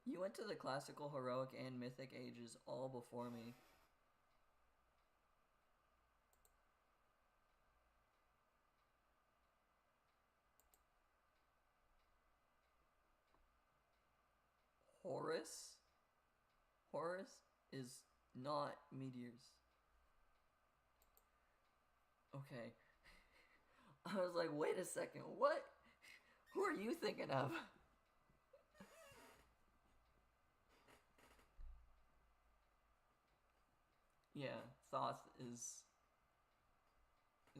You went to the classical, heroic, and mythic ages all before me. Horus? Horus is not meteors. Okay. I was like, wait a second, what? Who are you thinking of? Yeah, Thoth is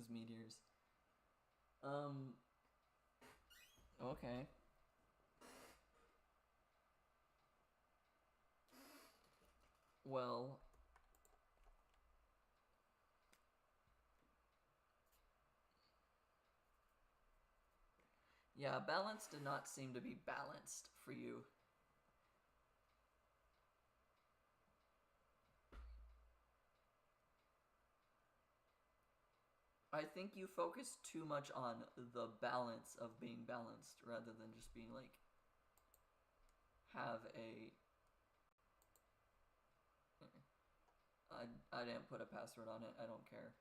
meteors. Okay. Well, yeah, balance did not seem to be balanced for you. I think you focus too much on the balance of being balanced rather than just being like, have a... I didn't put a password on it, I don't care.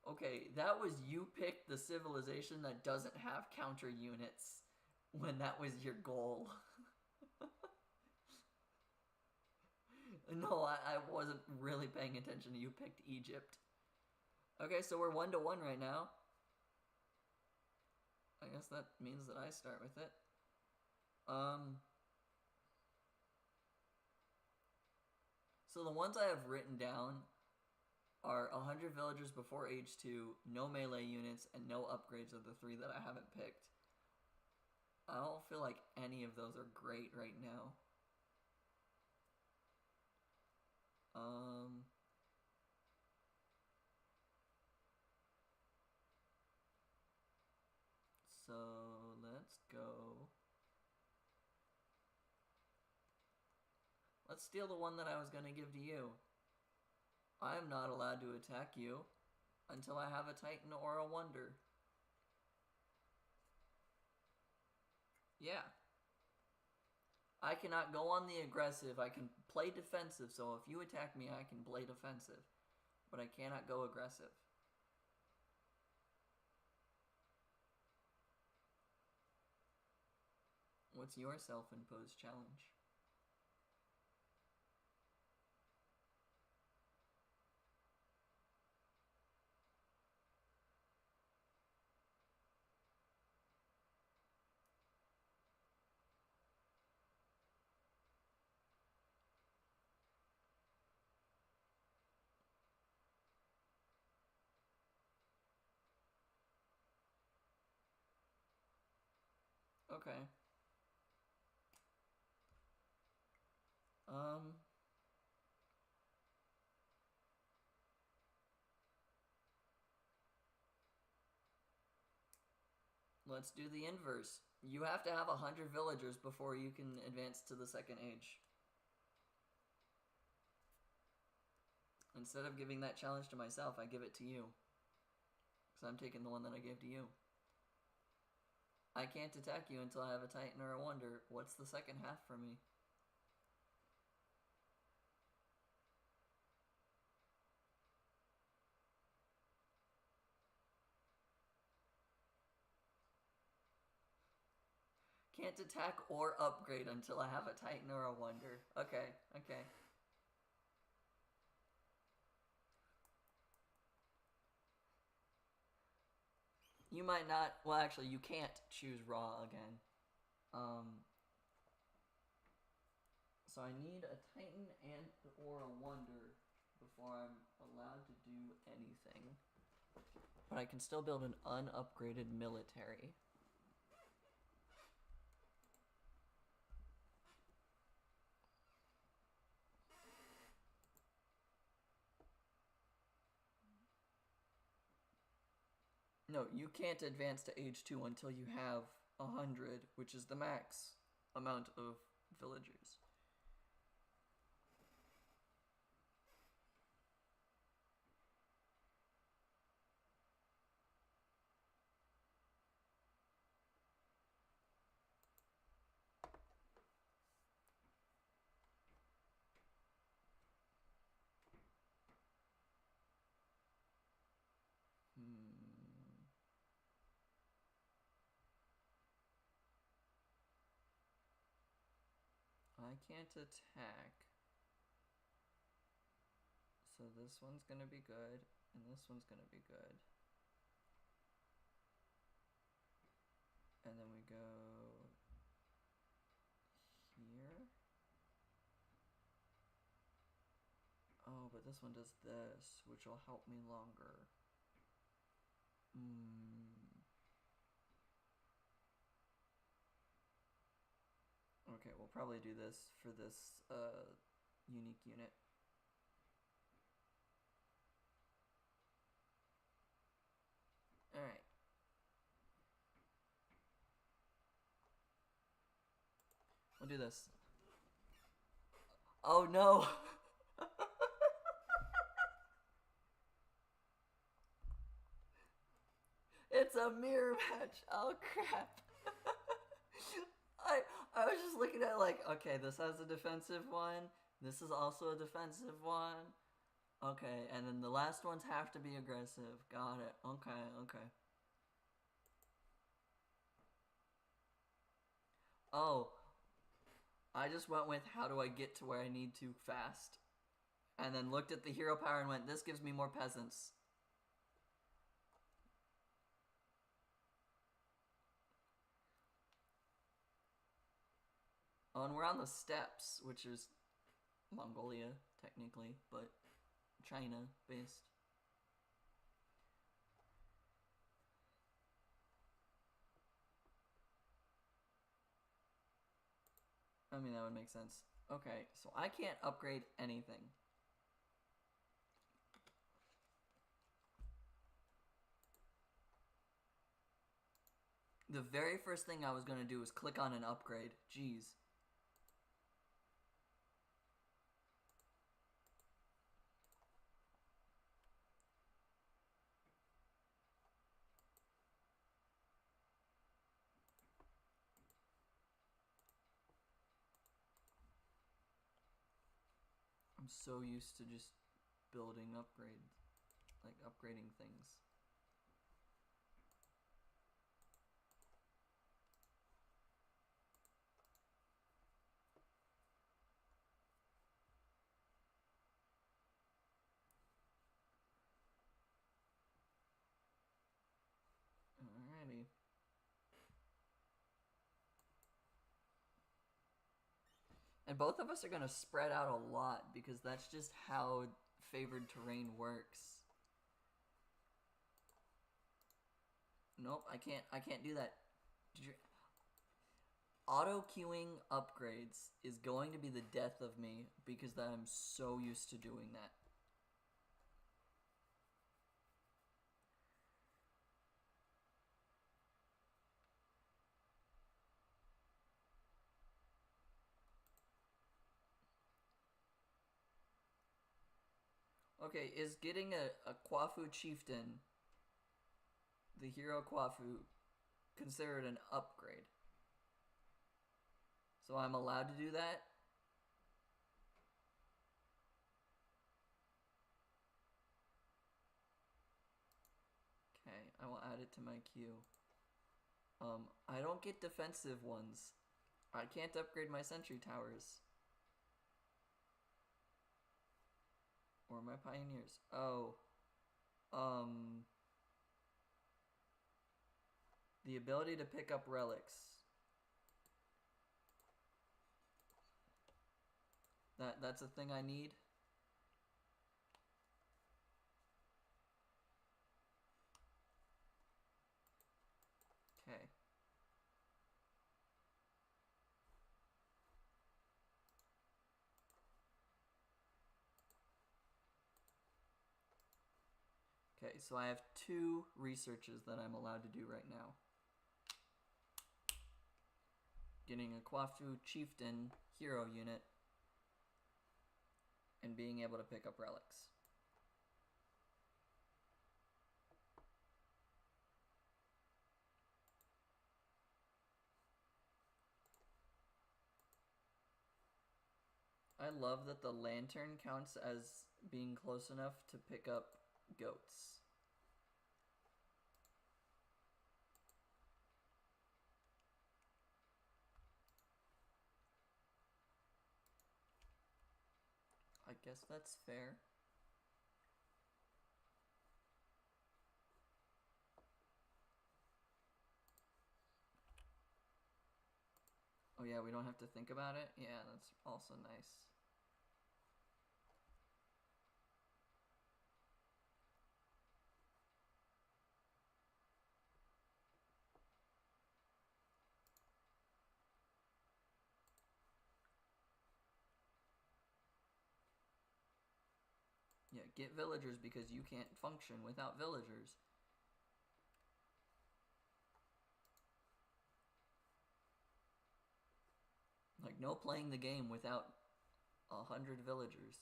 Okay, that was you picked the civilization that doesn't have counter units when that was your goal. No, I wasn't really paying attention. You picked Egypt. Okay, so we're 1-1 right now. I guess that means that I start with it. So the ones I have written down are 100 villagers before age 2, no melee units, and no upgrades of the 3 that I haven't picked. I don't feel like any of those are great right now. So let's go. Let's steal the one that I was going to give to you. I am not allowed to attack you until I have a Titan or a Wonder. Yeah. I cannot go on the aggressive. I can play defensive, so if you attack me, I can play defensive. But I cannot go aggressive. What's your self-imposed challenge? Okay. Let's do the inverse. You have to have 100 villagers before you can advance to the second age. Instead of giving that challenge to myself, I give it to you. Because I'm taking the one that I gave to you. I can't attack you until I have a Titan or a Wonder. What's the second half for me? Can't attack or upgrade until I have a Titan or a Wonder. Okay, okay. You might not... Well, actually, you can't choose Raw again. So I need a Titan and or a Wonder before I'm allowed to do anything. But I can still build an unupgraded military. No, you can't advance to age 2 until you have 100, which is the max amount of villagers. I can't attack. So this one's gonna be good, and this one's gonna be good. And then we go here. Oh, but this one does this, which will help me longer. Okay, we'll probably do this for this unique unit. Alright. We'll do this. Oh no! It's a mirror match! Oh crap! I was just looking at like, okay, this has a defensive one. This is also a defensive one. Okay, and then the last ones have to be aggressive. Got it. Okay, okay. Oh, I just went with how do I get to where I need to fast. And then looked at the hero power and went, this gives me more peasants. Oh, and we're on the steppes, which is Mongolia, technically, but China-based. I mean, that would make sense. Okay, so I can't upgrade anything. The very first thing I was going to do was click on an upgrade. Jeez. so used to just building upgrades, like upgrading things. Alrighty. And both of us are going to spread out a lot because that's just how favored terrain works. Nope, I can't do that. Auto queuing upgrades is going to be the death of me because I'm so used to doing that. Okay, is getting a Kwafu chieftain, the hero Kwafu, considered an upgrade? So I'm allowed to do that? Okay, I will add it to my queue. I don't get defensive ones. I can't upgrade my sentry towers. Or my pioneers. Oh. The ability to pick up relics. That's a thing I need. Okay. Okay, so I have 2 researches that I'm allowed to do right now. Getting a Kwafu chieftain hero unit and being able to pick up relics. I love that the lantern counts as being close enough to pick up goats. I guess that's fair. Oh yeah, we don't have to think about it? Yeah, that's also nice. Yeah, get villagers because you can't function without villagers. Like, no playing the game without 100 villagers.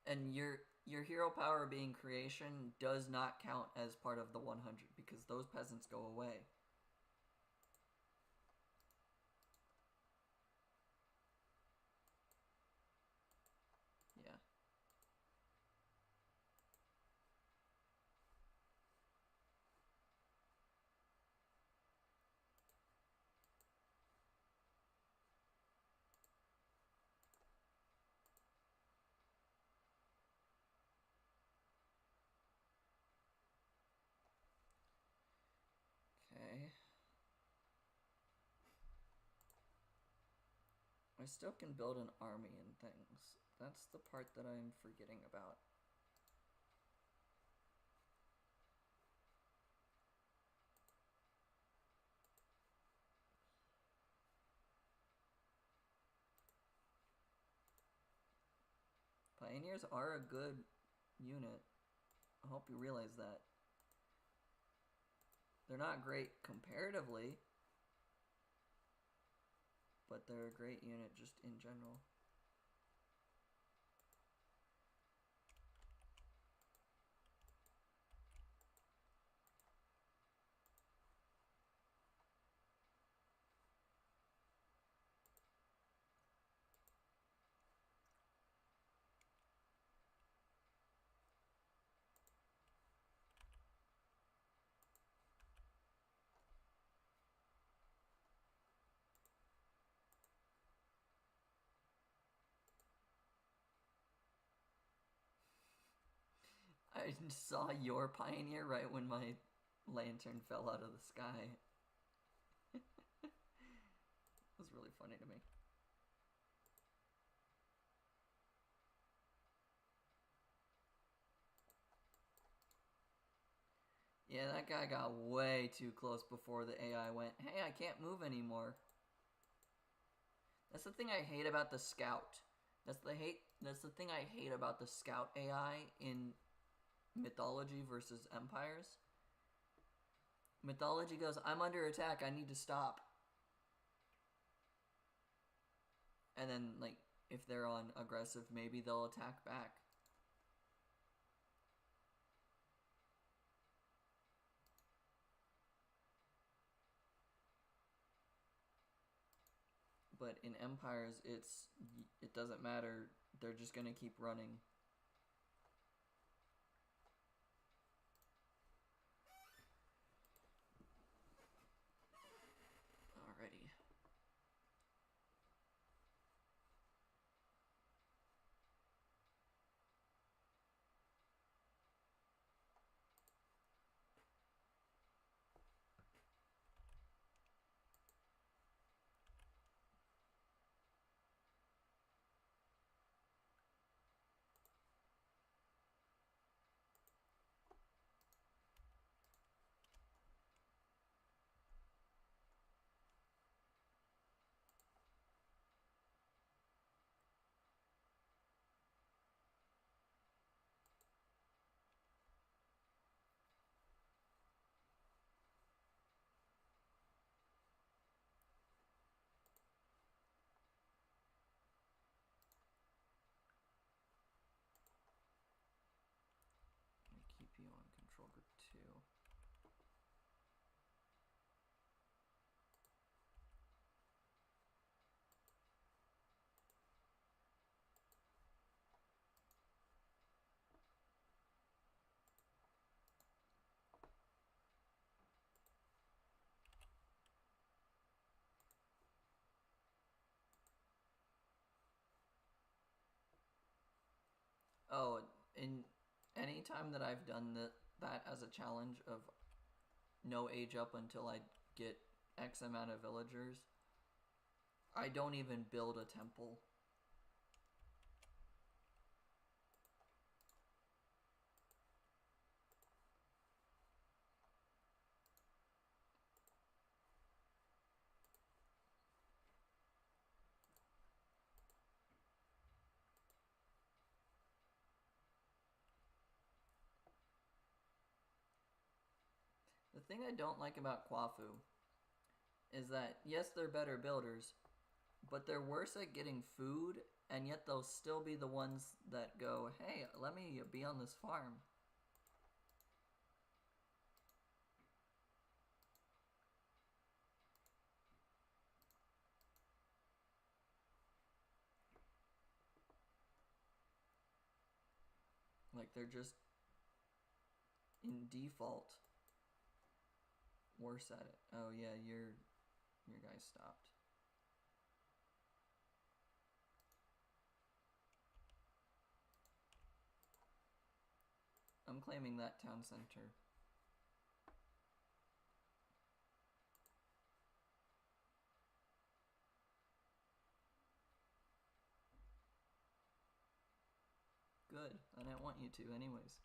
And your hero power being creation does not count as part of the 100 because those peasants go away. Yeah. Okay. I still can build an army and things. That's the part that I'm forgetting about. Pioneers are a good unit. I hope you realize that. They're not great comparatively, but they're a great unit just in general. I saw your pioneer right when my lantern fell out of the sky. It was really funny to me. Yeah, that guy got way too close before the AI went, hey, I can't move anymore. That's the thing I hate about the scout. That's the thing I hate about the scout AI in mythology versus empires. Mythology goes, I'm under attack, I need to stop. And then, like, if they're on aggressive, maybe they'll attack back. But in empires, it doesn't matter. They're just gonna keep running. Alrighty. Keep you on control group 2. Oh, in any time that I've done that as a challenge of no age up until I get X amount of villagers, I don't even build a temple. The thing I don't like about Kwafu is that, yes, they're better builders, but they're worse at getting food, and yet they'll still be the ones that go, hey, let me be on this farm. Like, they're just, in default, worse at it. Oh yeah, your guy stopped. I'm claiming that town center. Good. I didn't want you to anyways.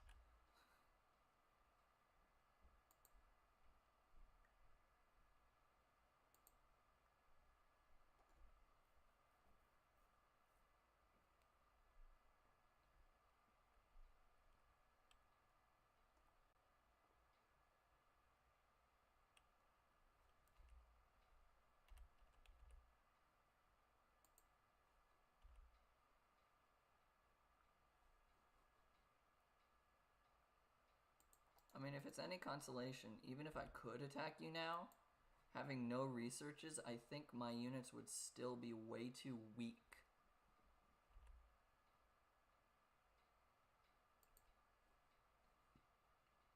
I mean, if it's any consolation, even if I could attack you now, having no researches, I think my units would still be way too weak.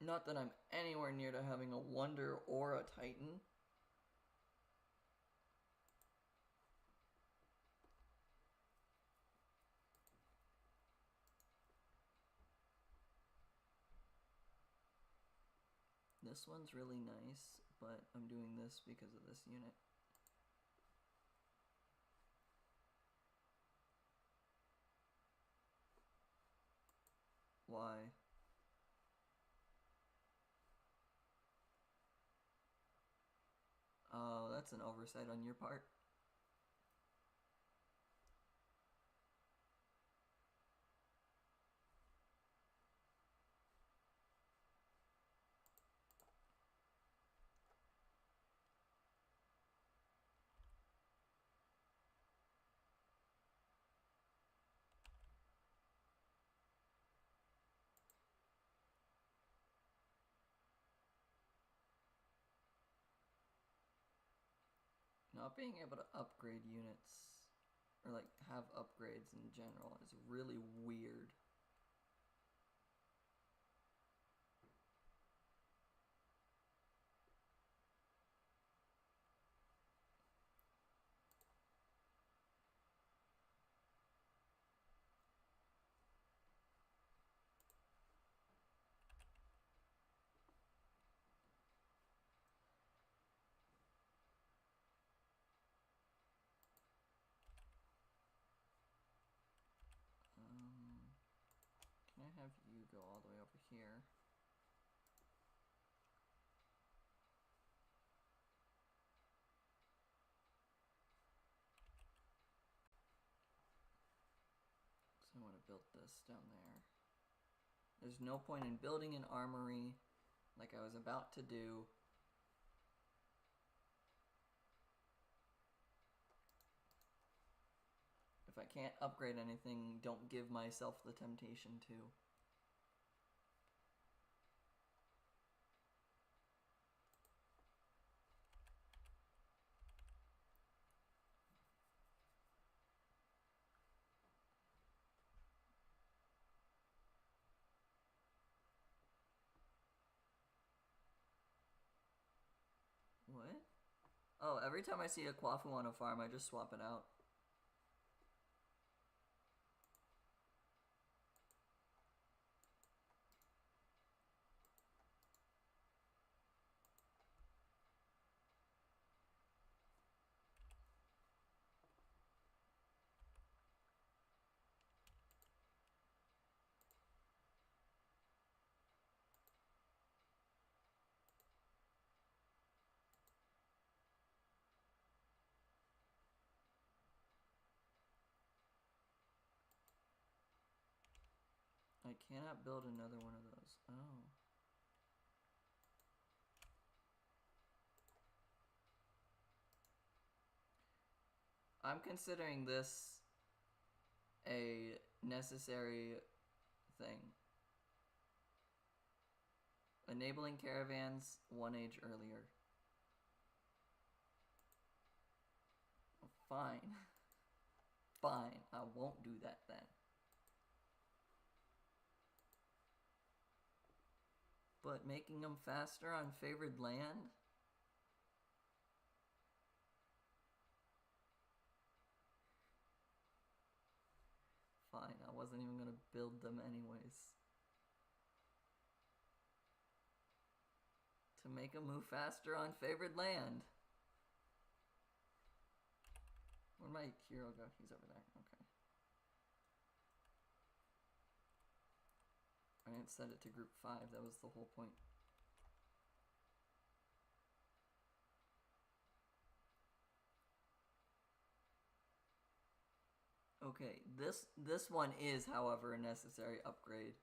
Not that I'm anywhere near to having a Wonder or a Titan. this one's really nice, but I'm doing this because of this unit. Why? Oh, that's an oversight on your part. Not being able to upgrade units, or like have upgrades in general, is really weird. Can I have you go all the way over here? So I want to build this down there. There's no point in building an armory like I was about to do. If I can't upgrade anything, don't give myself the temptation to. What? Oh, every time I see a Quafu on a farm, I just swap it out. I cannot build another one of those. Oh. I'm considering this a necessary thing. Enabling caravans 1 age earlier. Fine. Fine, I won't do that then. But making them faster on favored land? Fine, I wasn't even gonna build them anyways. To make them move faster on favored land. Where'd my hero go? He's over there. Okay. I didn't set it to group 5. That was the whole point. Okay, this one is, however, a necessary upgrade.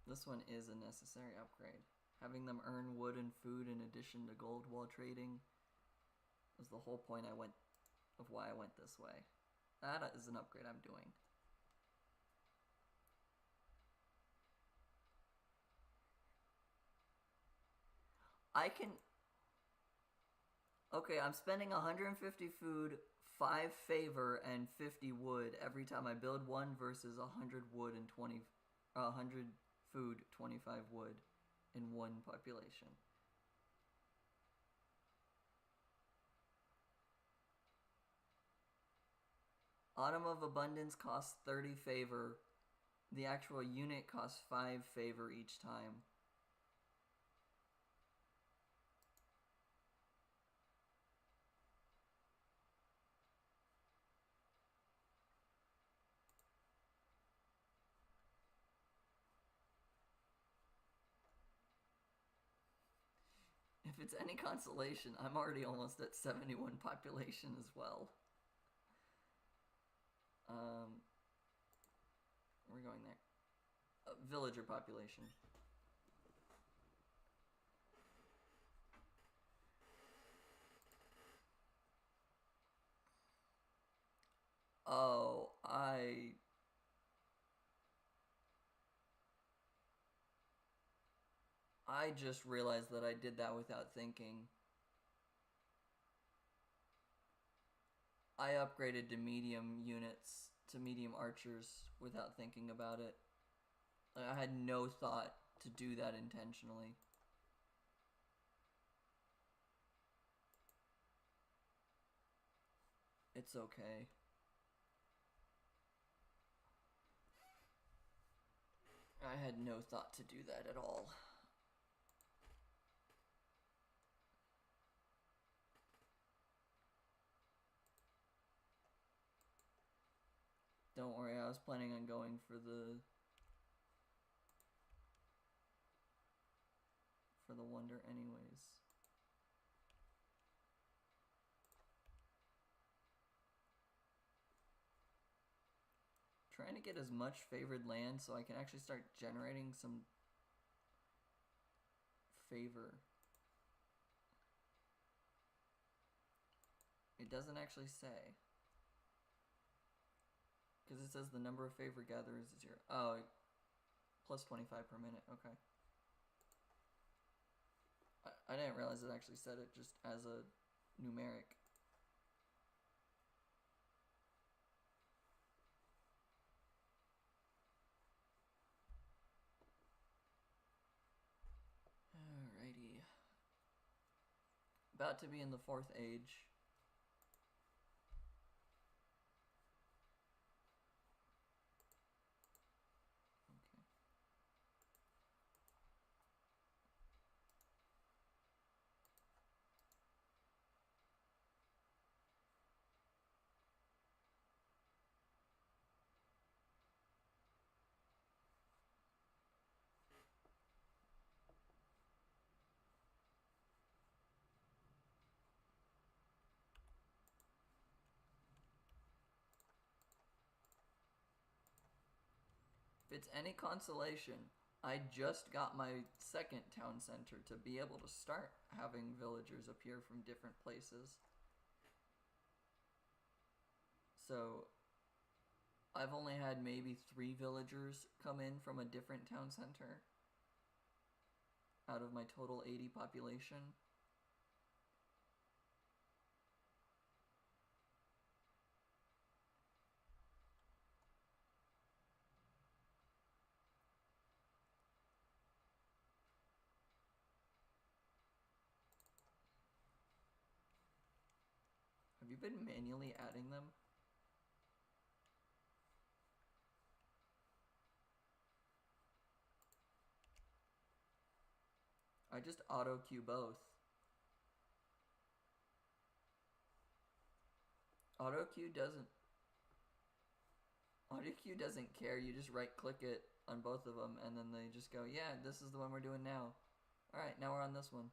This one is a necessary upgrade. Having them earn wood and food in addition to gold while trading was the whole point of why I went this way. That is an upgrade I'm doing. I can... Okay, I'm spending 150 food, 5 favor, and 50 wood every time I build one versus 100 wood and 100 food, 25 wood in one population. Autumn of Abundance costs 30 favor. The actual unit costs 5 favor each time. If it's any consolation, I'm already almost at 71 population as well. We're going there. Villager population. Oh, I just realized that I did that without thinking. I upgraded to medium units, to medium archers, without thinking about it. I had no thought to do that intentionally. It's okay. I had no thought to do that at all. Don't worry, I was planning on going for the wonder anyways. Trying to get as much favored land so I can actually start generating some favor. It doesn't actually say. Because it says the number of favor gatherers is 0. Oh, plus 25 per minute. Okay. I didn't realize it actually said it just as a numeric. Alrighty. About to be in the 4th age. If it's any consolation, I just got my 2nd town center to be able to start having villagers appear from different places. So I've only had maybe 3 villagers come in from a different town center out of my total 80 population. Have you been manually adding them? I just auto queue both. Auto queue doesn't care. You just right click it on both of them and then they just go, yeah, this is the one we're doing now. Alright, now we're on this one.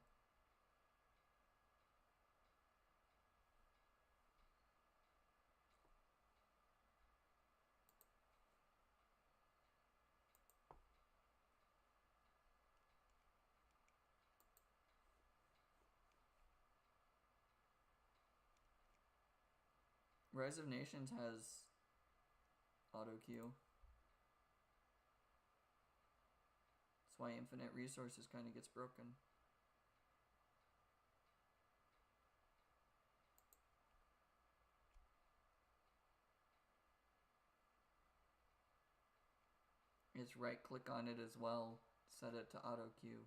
Rise of Nations has auto queue. That's why Infinite Resources kind of gets broken. Just right click on it as well, set it to auto queue.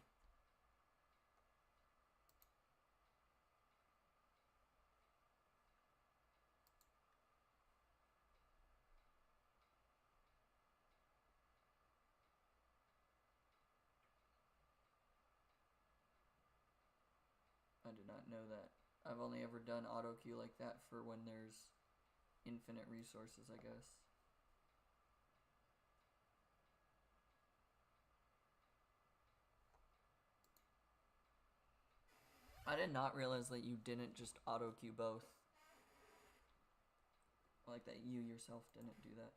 not know that. I've only ever done auto queue like that for when there's infinite resources, I guess. I did not realize that you didn't just auto queue both. Like that you yourself didn't do that.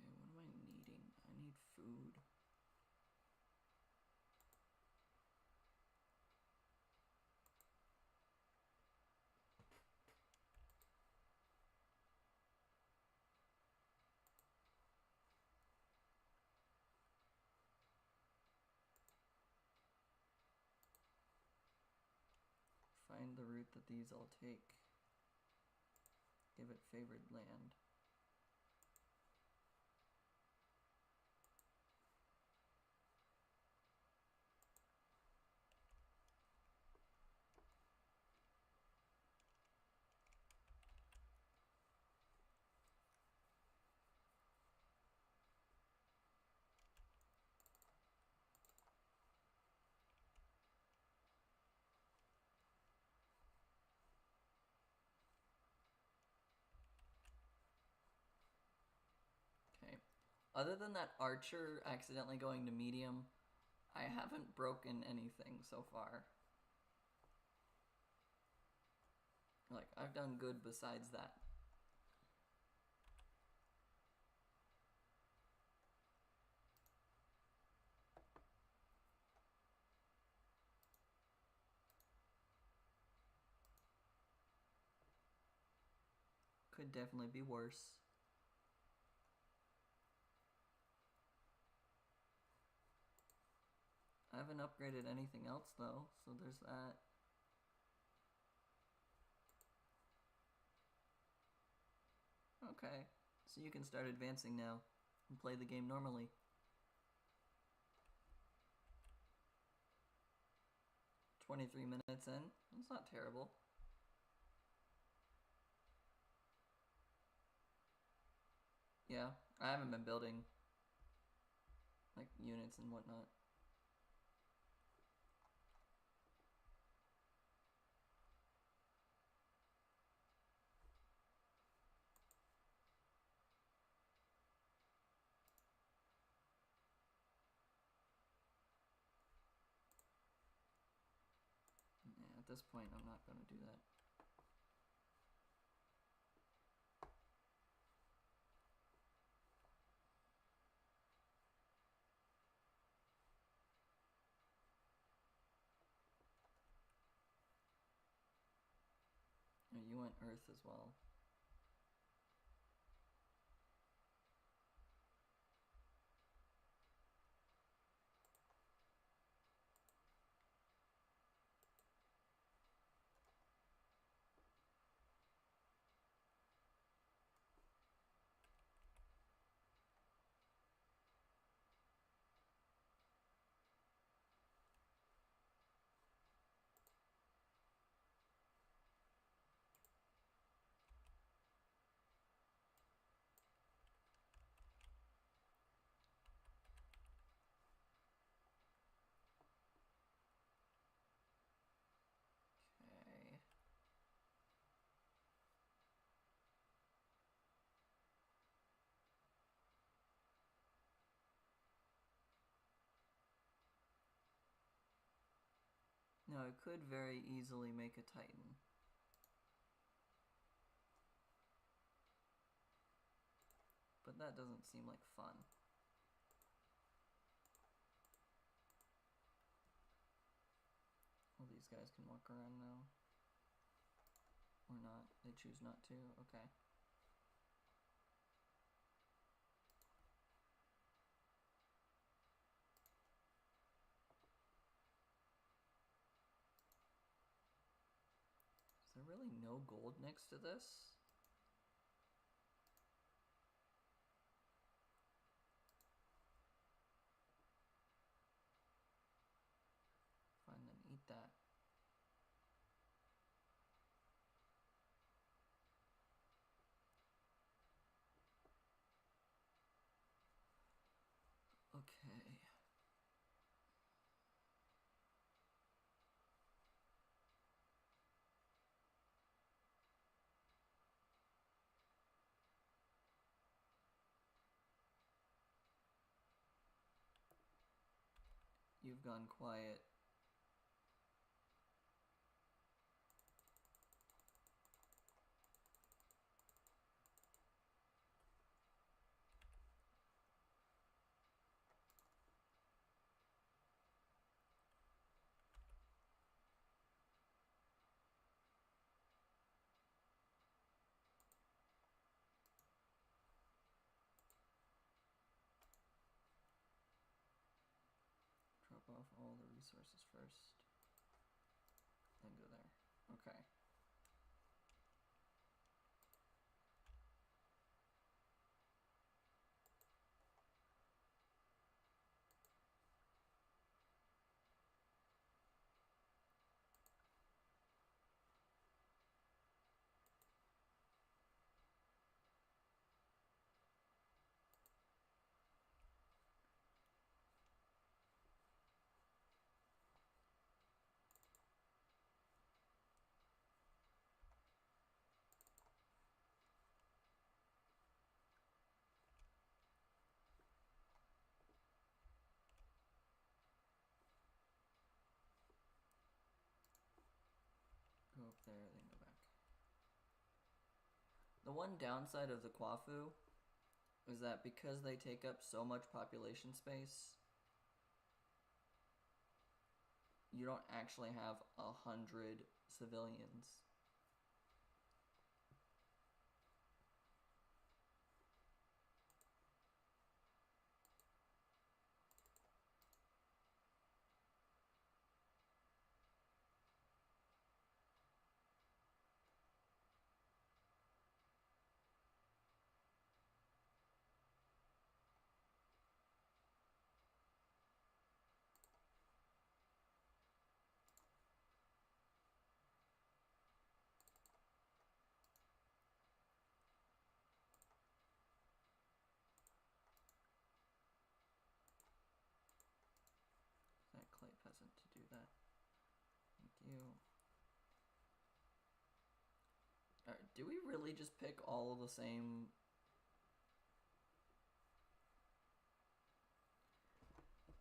Okay, what am I needing? I need food. Find the route that these all take. Give it favored land. Okay. Other than that archer accidentally going to medium, I haven't broken anything so far. Like, I've done good besides that. Could definitely be worse. I haven't upgraded anything else though, so there's that. Okay, so you can start advancing now and play the game normally. "23 minutes in, that's not terrible. Yeah, I haven't been building like units and whatnot. Yeah, at this point I'm not going to do that. Oh, you went Earth as well. Okay. Now I could very easily make a Titan. But that doesn't seem like fun. All these guys can walk around now. Or not. They choose not to. Okay. Is there really no gold next to this? Fine, then eat that. Okay. You've gone quiet. Drop off all the resources first. Then go there. Okay. Go up there, then go back. The one downside of the Quafu is that because they take up so much population space, you don't actually have 100 civilians. That clay peasant to do that. Thank you. Alright, do we really just pick all of the same?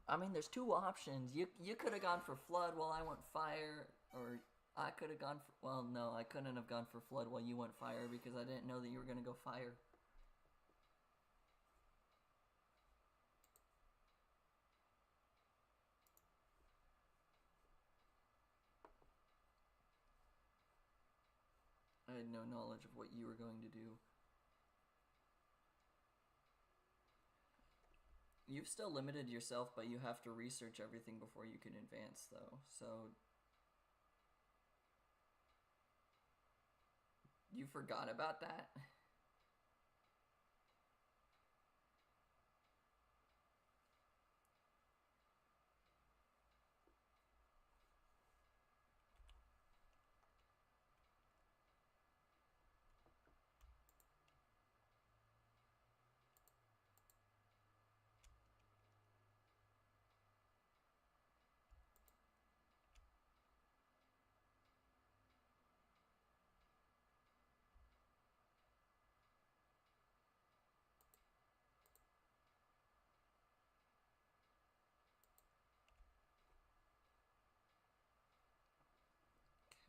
I mean, there's two options. You could have gone for flood while I went fire, or I could have gone for... Well, no, I couldn't have gone for flood while you went fire because I didn't know that you were going to go fire. I had no knowledge of what you were going to do. You've still limited yourself, but you have to research everything before you can advance, though. So... You forgot about that?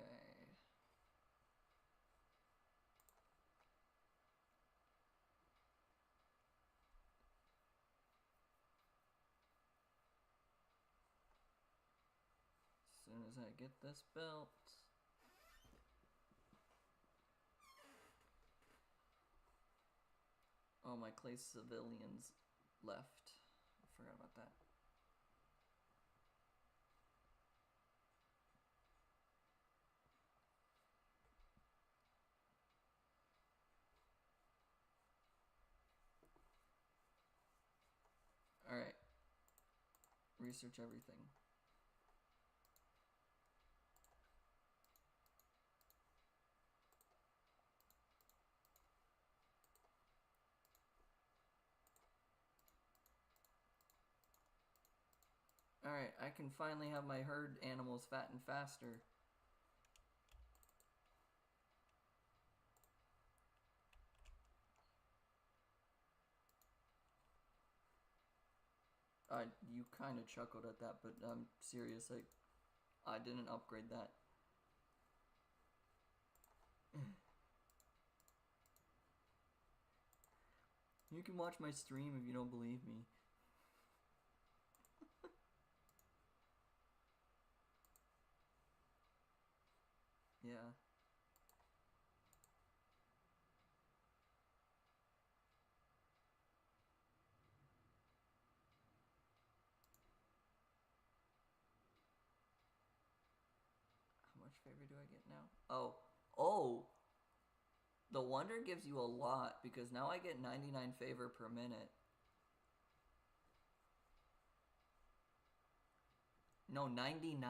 Okay. As soon as I get this built... Oh, my clay civilians left. I forgot about that. Alright. Research everything. Alright, I can finally have my herd animals fatten faster. You kind of chuckled at that, but I'm serious. I didn't upgrade that. You can watch my stream if you don't believe me. Yeah. How much favor do I get now? Oh. Oh! The wonder gives you a lot, because now I get 99 favor per minute. No, 99.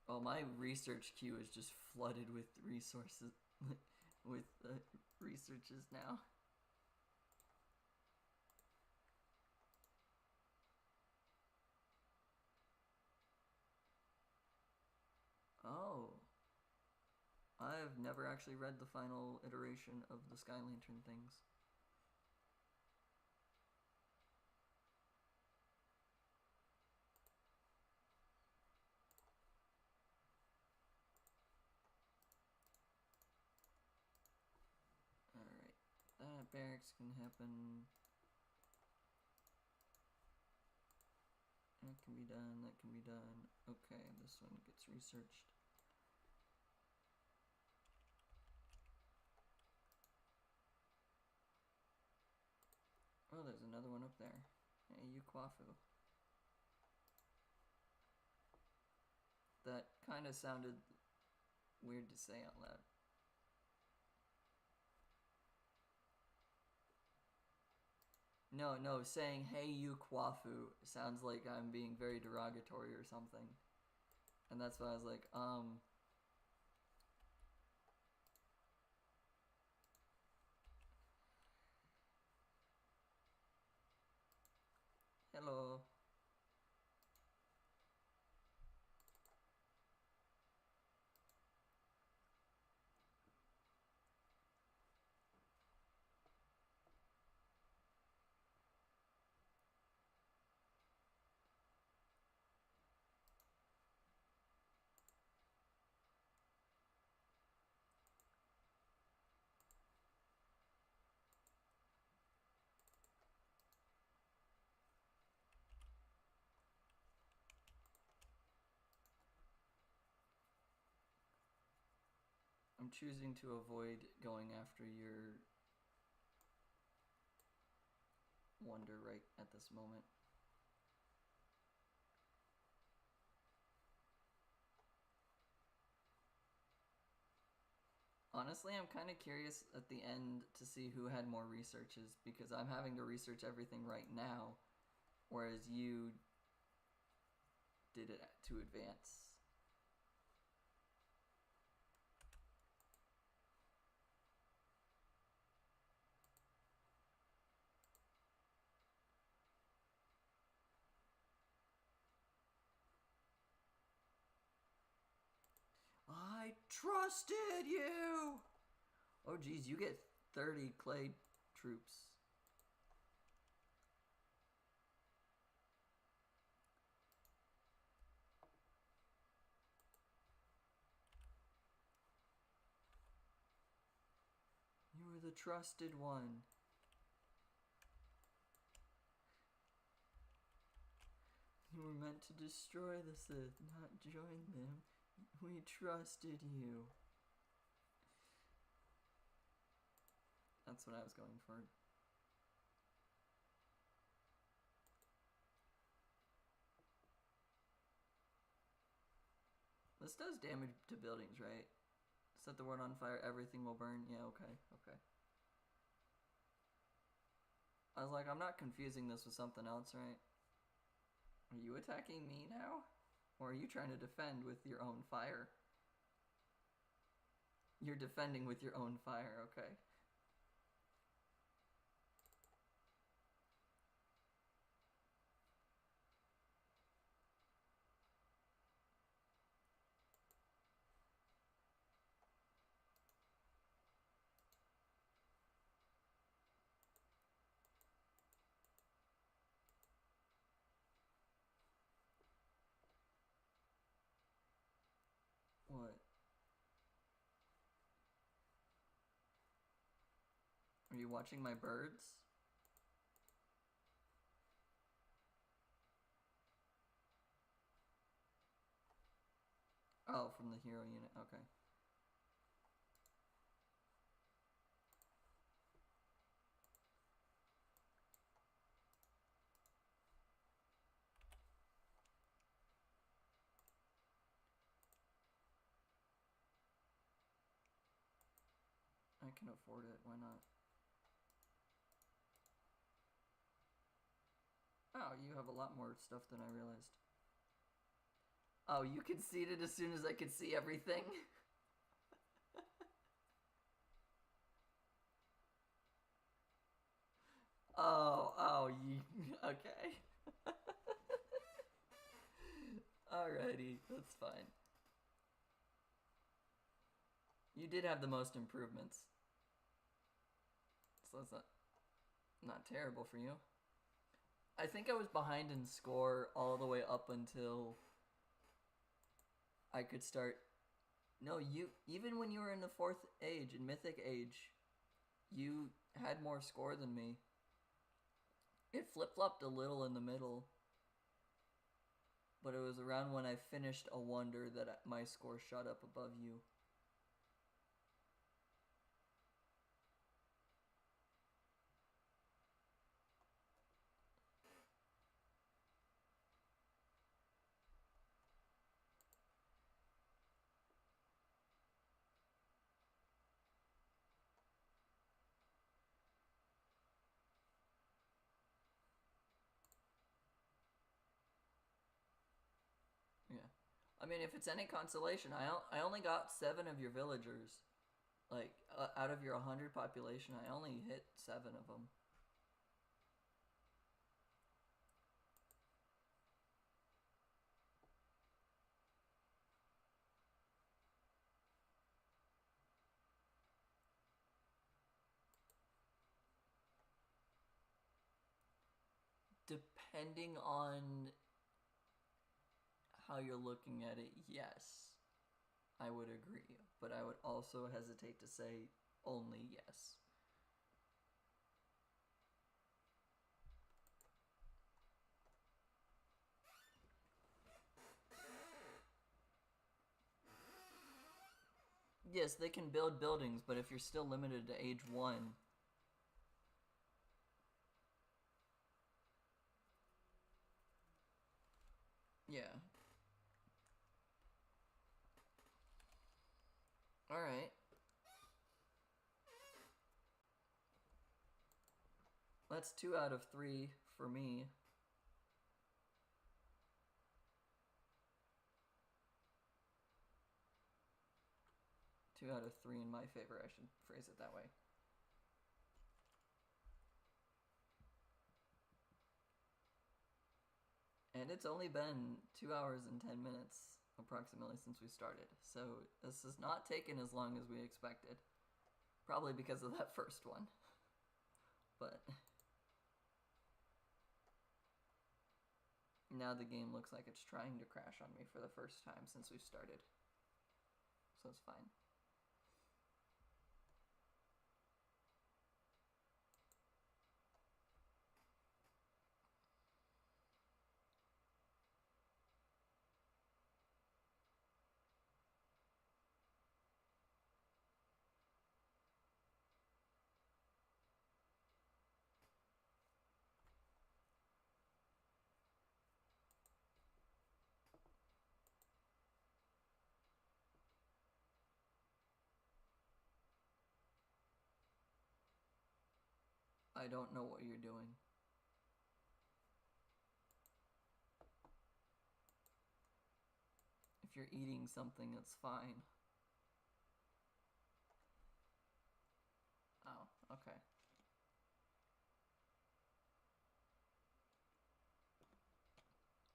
Oh, my research queue is just flooded with resources, with researches now. Oh. I've never actually read the final iteration of the Sky Lantern things. Alright. That barracks can happen. That can be done, that can be done. Okay, this one gets researched. Oh, there's another one up there. Hey, you Kwafu. That kind of sounded weird to say out loud. No, saying hey you Kwafu sounds like I'm being very derogatory or something. And that's why I was like, hello. I'm choosing to avoid going after your wonder right at this moment. Honestly, I'm kind of curious at the end to see who had more researches, because I'm having to research everything right now, whereas you did it to advance. I trusted you! Oh geez, you get 30 clay troops. You were the trusted one. You were meant to destroy the Sith, not join them. We trusted you. That's what I was going for. This does damage to buildings, right? Set the world on fire, everything will burn. Yeah, okay. I was like, I'm not confusing this with something else, right? Are you attacking me now? Or are you trying to defend with your own fire? You're defending with your own fire, okay. you watching my birds? Oh, from the hero unit. Okay. I can afford it. Why not? Oh, you have a lot more stuff than I realized. Oh, you conceded as soon as I could see everything? Oh, you... Okay. Alrighty, that's fine. You did have the most improvements. So that's not terrible for you. I think I was behind in score all the way up until I could start... No, you... Even when you were in the 4th age, in Mythic Age, you had more score than me. It flip-flopped a little in the middle. But it was around when I finished a wonder that my score shot up above you. Yeah. I mean, if it's any consolation, I only got 7 of your villagers. Like, out of your 100 population, I only hit 7 of them. Depending on how you're looking at it, yes, I would agree. But I would also hesitate to say only yes. Yes, they can build buildings, but if you're still limited to age 1... Yeah. Alright. That's 2 out of 3 for me. Two out of 3 in my favor, I should phrase it that way. And it's only been 2 hours and 10 minutes, approximately, since we started. So this has not taken as long as we expected. Probably because of that first one. But now the game looks like it's trying to crash on me for the first time since we've started. So it's fine. I don't know what you're doing. If you're eating something, it's fine. Oh, okay.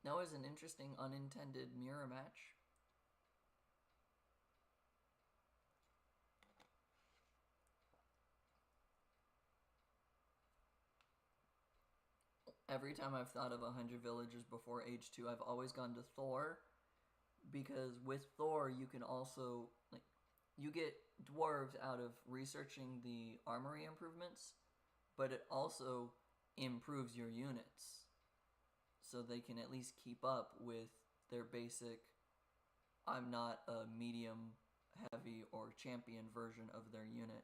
That was an interesting unintended mirror match. Every time I've thought of 100 villagers before age 2, I've always gone to Thor. Because with Thor, you can also, like, you get dwarves out of researching the armory improvements, but it also improves your units so they can at least keep up with their basic I'm not a medium heavy or champion version of their unit.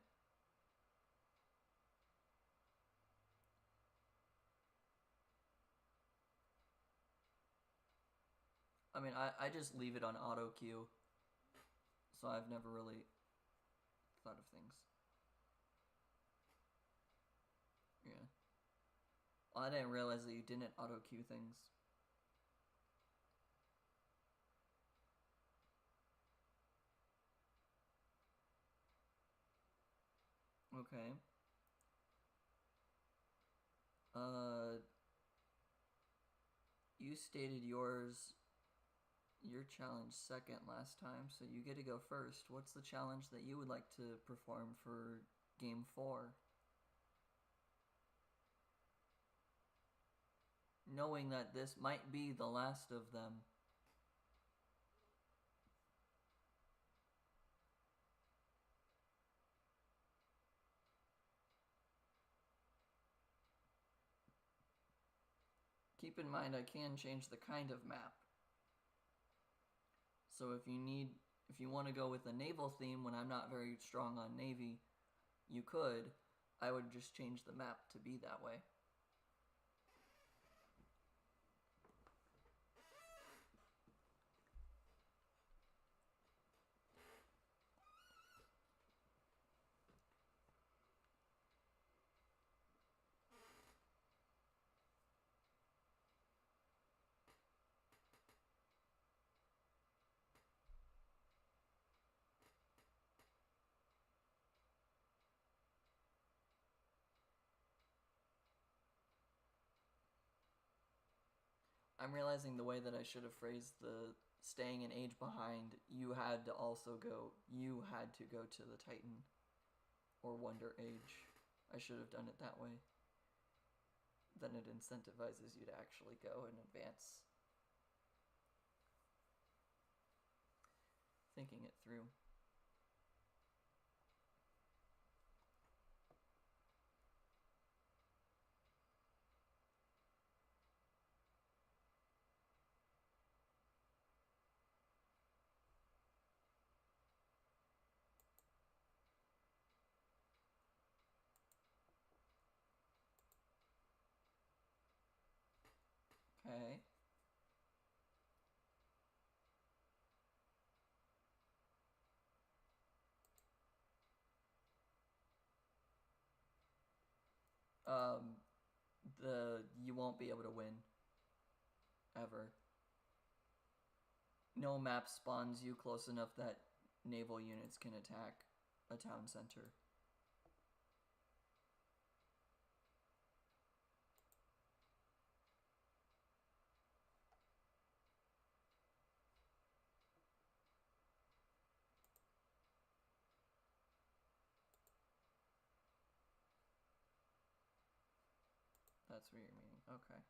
I mean, I just leave it on auto queue, so I've never really thought of things. Yeah. Well, I didn't realize that you didn't auto queue things. Okay. You stated your challenge second last time, so you get to go first. What's the challenge that you would like to perform for game 4? Knowing that this might be the last of them. Keep in mind I can change the kind of map. So if you want to go with a naval theme when I'm not very strong on navy, you could. I would just change the map to be that way. I'm realizing the way that I should have phrased the staying an age behind, you had to go to the Titan or Wonder Age. I should have done it that way. Then it incentivizes you to actually go in advance. Thinking it through. Okay. Um, you won't be able to win. Ever. No map spawns you close enough that naval units can attack a town center. That's what you're meaning. Okay.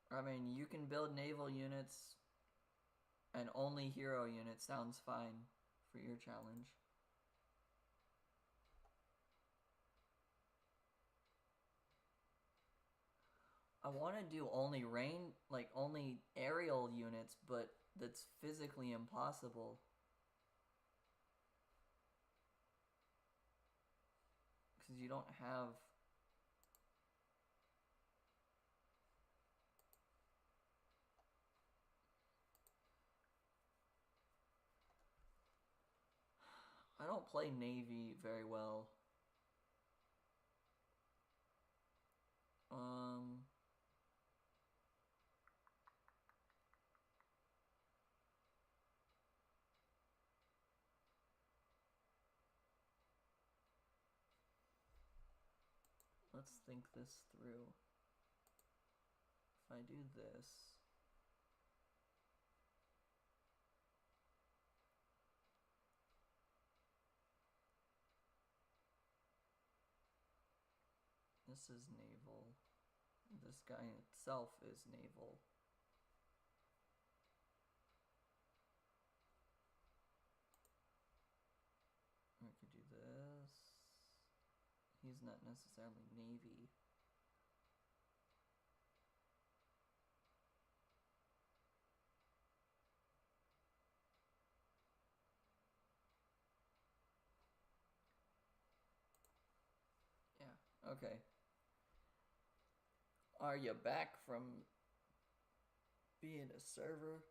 I mean, you can build naval units and only hero units. Sounds fine for your challenge. I want to do only only aerial units, but that's physically impossible. Because you don't have... I don't play Navy very well. Let's think this through. If I do this... This is naval. This guy itself is naval. I could do this. He's not necessarily navy. Yeah, okay. Are you back from being a server?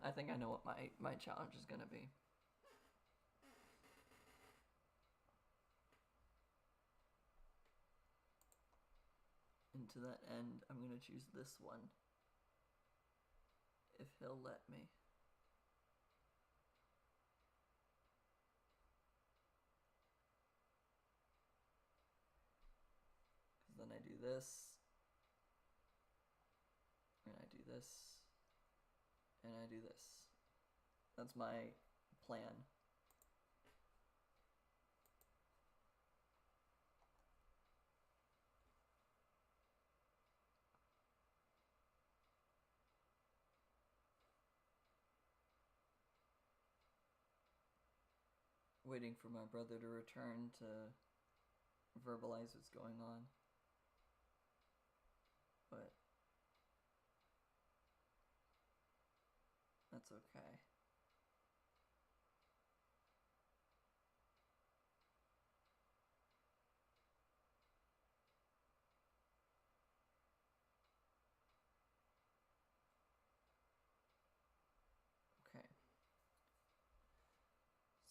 I think I know what my challenge is gonna be. And to that end, I'm gonna choose this one. If he'll let me. Because then I do this. And I do this. And I do this. That's my plan. Waiting for my brother to return to verbalize what's going on. But that's okay. Okay.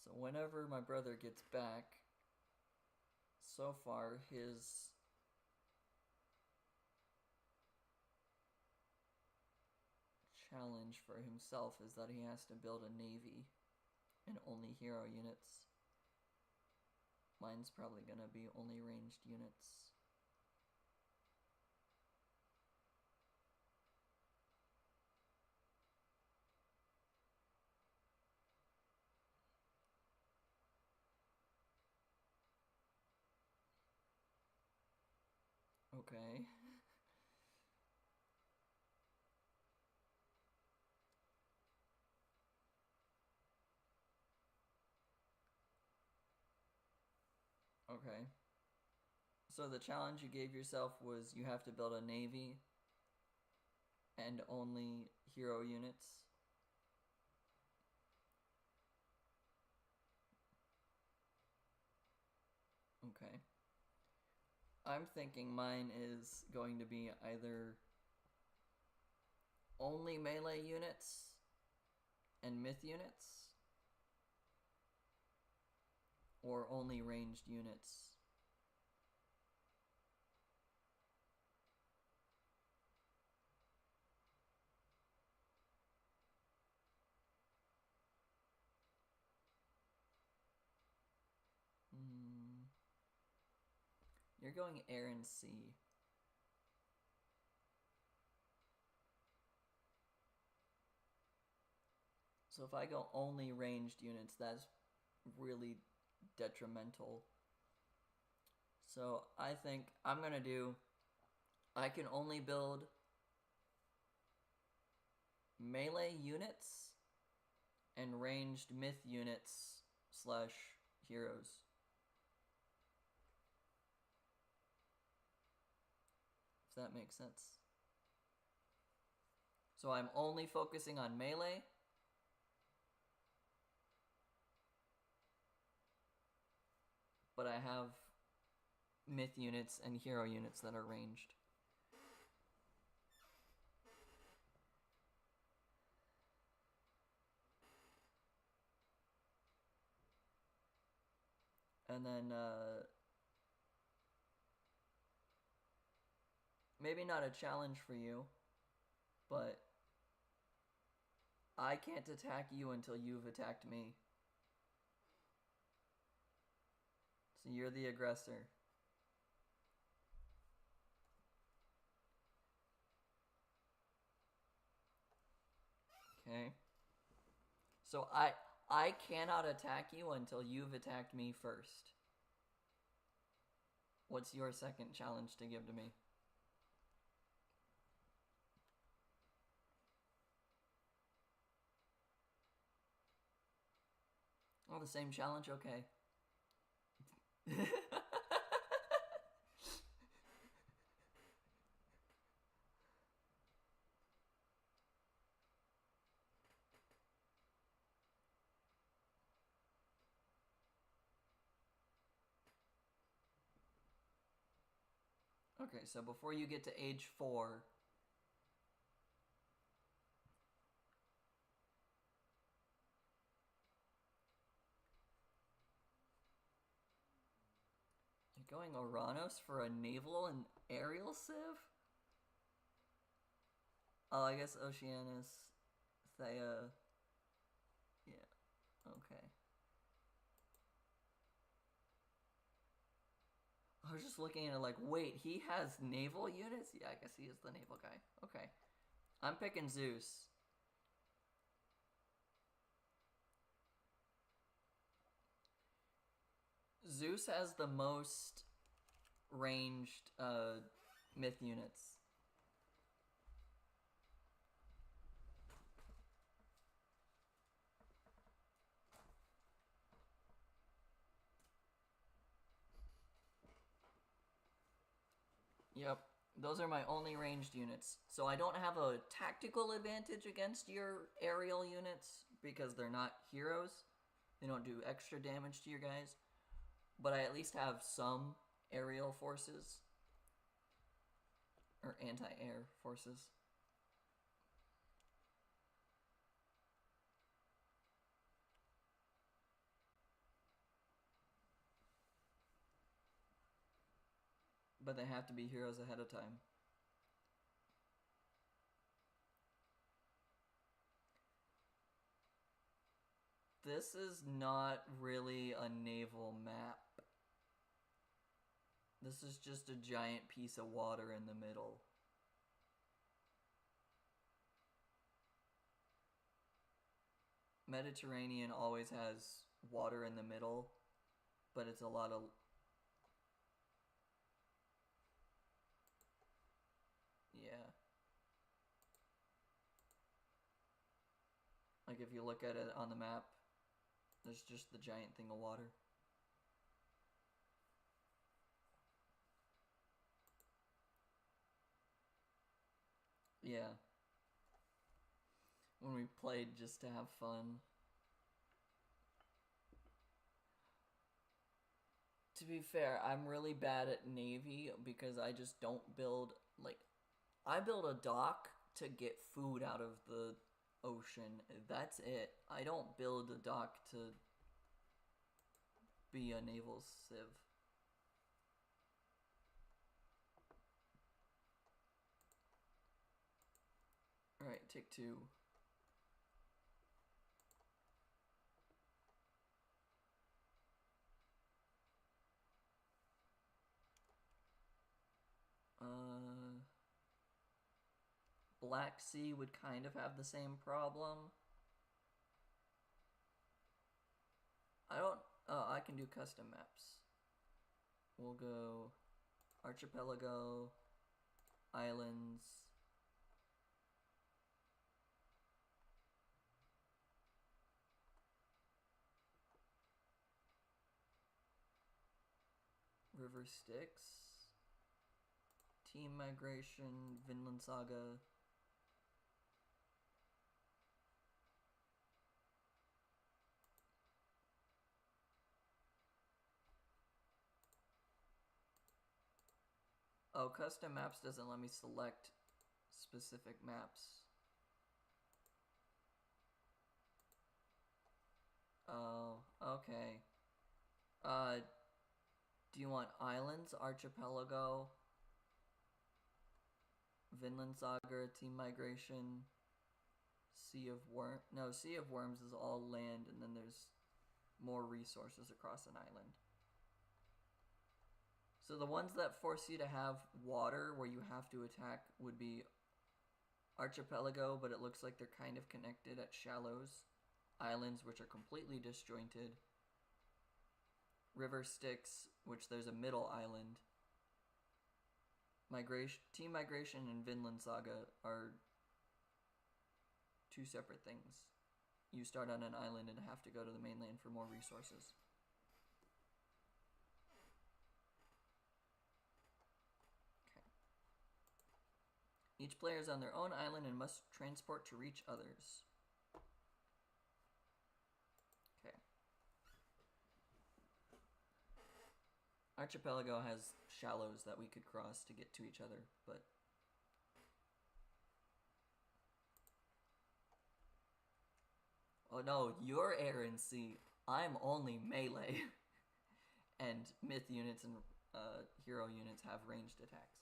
So whenever my brother gets back, so far his challenge for himself is that he has to build a navy and only hero units. Mine's probably gonna be only ranged units. Okay. Okay. So the challenge you gave yourself was you have to build a navy and only hero units. Okay. I'm thinking mine is going to be either only melee units and myth units, or only ranged units. You're going air and sea. So if I go only ranged units, that's really detrimental. So I think I'm gonna do, I can only build melee units and ranged myth units slash heroes. If that makes sense. So I'm only focusing on melee. But I have myth units and hero units that are ranged. And then, maybe not a challenge for you, but I can't attack you until you've attacked me. So you're the aggressor. Okay. So I cannot attack you until you've attacked me first. What's your second challenge to give to me? Oh, the same challenge? Okay. Okay, so before you get to age 4, you're going Oranos for a naval and aerial civ? Oh, I guess Oceanus, Thea. Yeah, okay. I was just looking at it like, wait, he has naval units? Yeah, I guess he is the naval guy. Okay. I'm picking Zeus. Zeus has the most ranged myth units. Yep, those are my only ranged units. So I don't have a tactical advantage against your aerial units because they're not heroes. They don't do extra damage to your guys. But I at least have some aerial forces. Or anti-air forces. But they have to be heroes ahead of time. This is not really a naval map. This is just a giant piece of water in the middle. Mediterranean always has water in the middle, but it's a lot of... Yeah. Like if you look at it on the map, there's just the giant thing of water. Yeah. When we played just to have fun. To be fair, I'm really bad at Navy because I just don't build, like, I build a dock to get food out of the ocean. That's it. I don't build a dock to be a naval civ. Alright, take 2. Black Sea would kind of have the same problem. I don't... Oh, I can do custom maps. We'll go archipelago, islands. River Styx. Team Migration, Vinland Saga. Oh, custom maps doesn't let me select specific maps. Oh, okay. Do you want islands, archipelago, Vinland Saga, Team Migration, Sea of Worms? No, Sea of Worms is all land, and then there's more resources across an island. So the ones that force you to have water where you have to attack would be Archipelago, but it looks like they're kind of connected at Shallows, islands, which are completely disjointed. River Styx, which there's a middle island. Team Migration and Vinland Saga are two separate things. You start on an island and have to go to the mainland for more resources. Okay. Each player is on their own island and must transport to reach others. Okay. Archipelago has shallows that we could cross to get to each other, but oh no, you're air and sea. I'm only melee. And myth units and hero units have ranged attacks.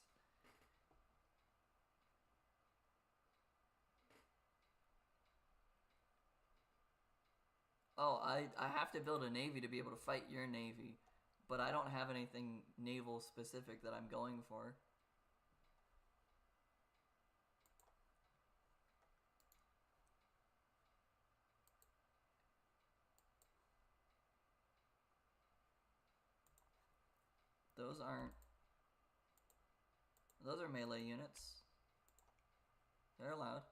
Oh, I have to build a navy to be able to fight your navy, but I don't have anything naval specific that I'm going for. Those are melee units. They're allowed.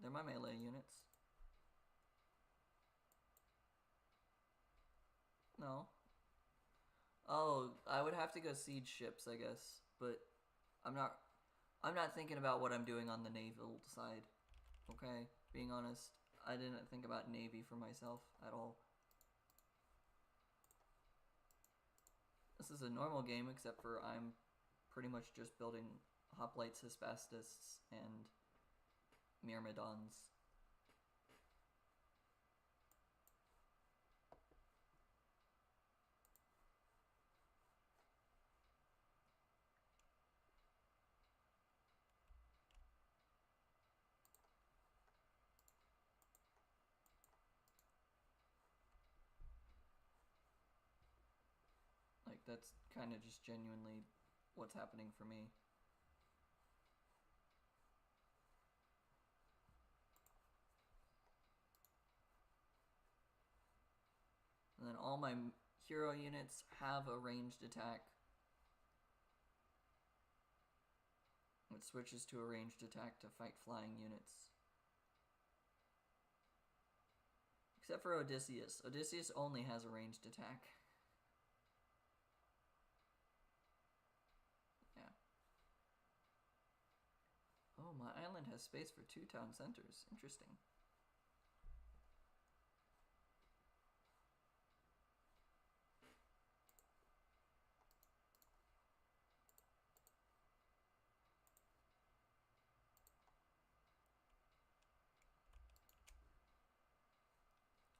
They're my melee units. No. Oh, I would have to go siege ships, I guess, but I'm not thinking about what I'm doing on the naval side. Okay, being honest, I didn't think about navy for myself at all. This is a normal game, except for I'm pretty much just building hoplites, Hespastists, and Myrmidons. Like, that's kind of just genuinely what's happening for me. And then all my hero units have a ranged attack. It switches to a ranged attack to fight flying units. Except for Odysseus. Odysseus only has a ranged attack. Yeah. Oh, my island has space for 2 town centers. Interesting.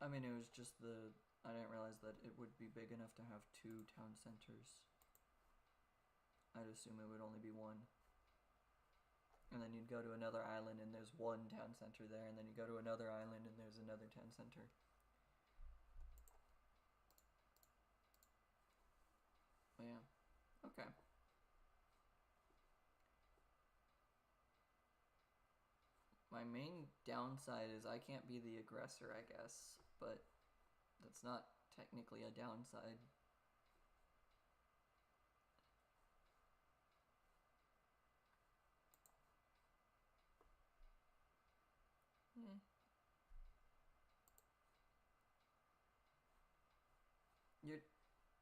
I mean, it was just I didn't realize that it would be big enough to have 2 town centers. I'd assume it would only be 1. And then you'd go to another island and there's 1 town center there, and then you go to another island and there's another town center. But yeah. Okay. My main downside is I can't be the aggressor, I guess, but that's not technically a downside.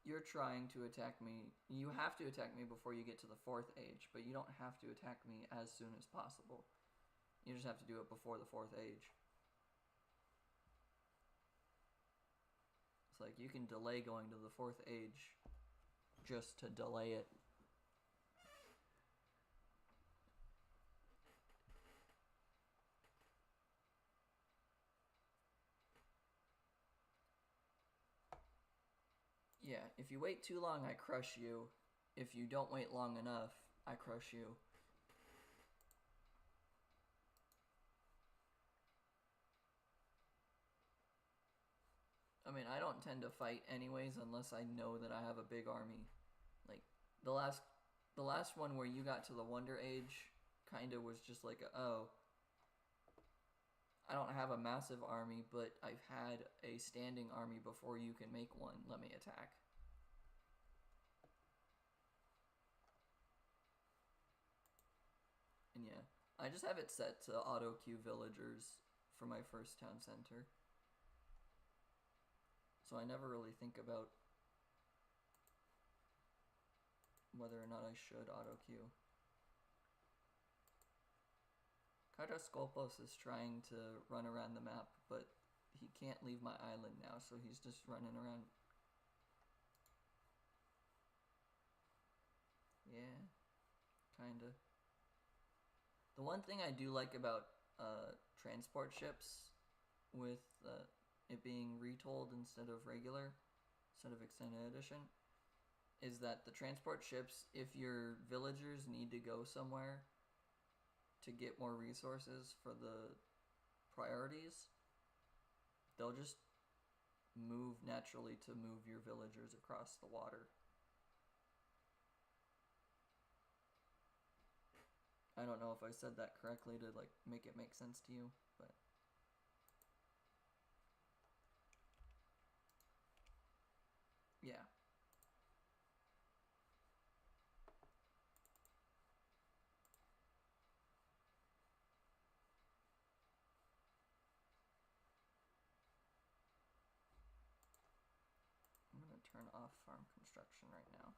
You're trying to attack me. You have to attack me before you get to the 4th age, but you don't have to attack me as soon as possible. You just have to do it before the 4th age. It's like you can delay going to the 4th age just to delay it. Yeah, if you wait too long, I crush you. If you don't wait long enough, I crush you. I mean, I don't tend to fight anyways unless I know that I have a big army. Like, the last one where you got to the Wonder Age kind of was just like, oh, I don't have a massive army, but I've had a standing army before you can make one. Let me attack. And yeah, I just have it set to auto queue villagers for my first town center. So I never really think about whether or not I should auto queue. Kaitos is trying to run around the map, but he can't leave my island now, so he's just running around. Yeah, kinda. The one thing I do like about transport ships, with it being retold instead of regular, instead of extended edition, is that the transport ships, if your villagers need to go somewhere to get more resources for the priorities, they'll just move naturally to move your villagers across the water. I don't know if I said that correctly to like make it make sense to you, but yeah. I'm gonna turn off farm construction right now.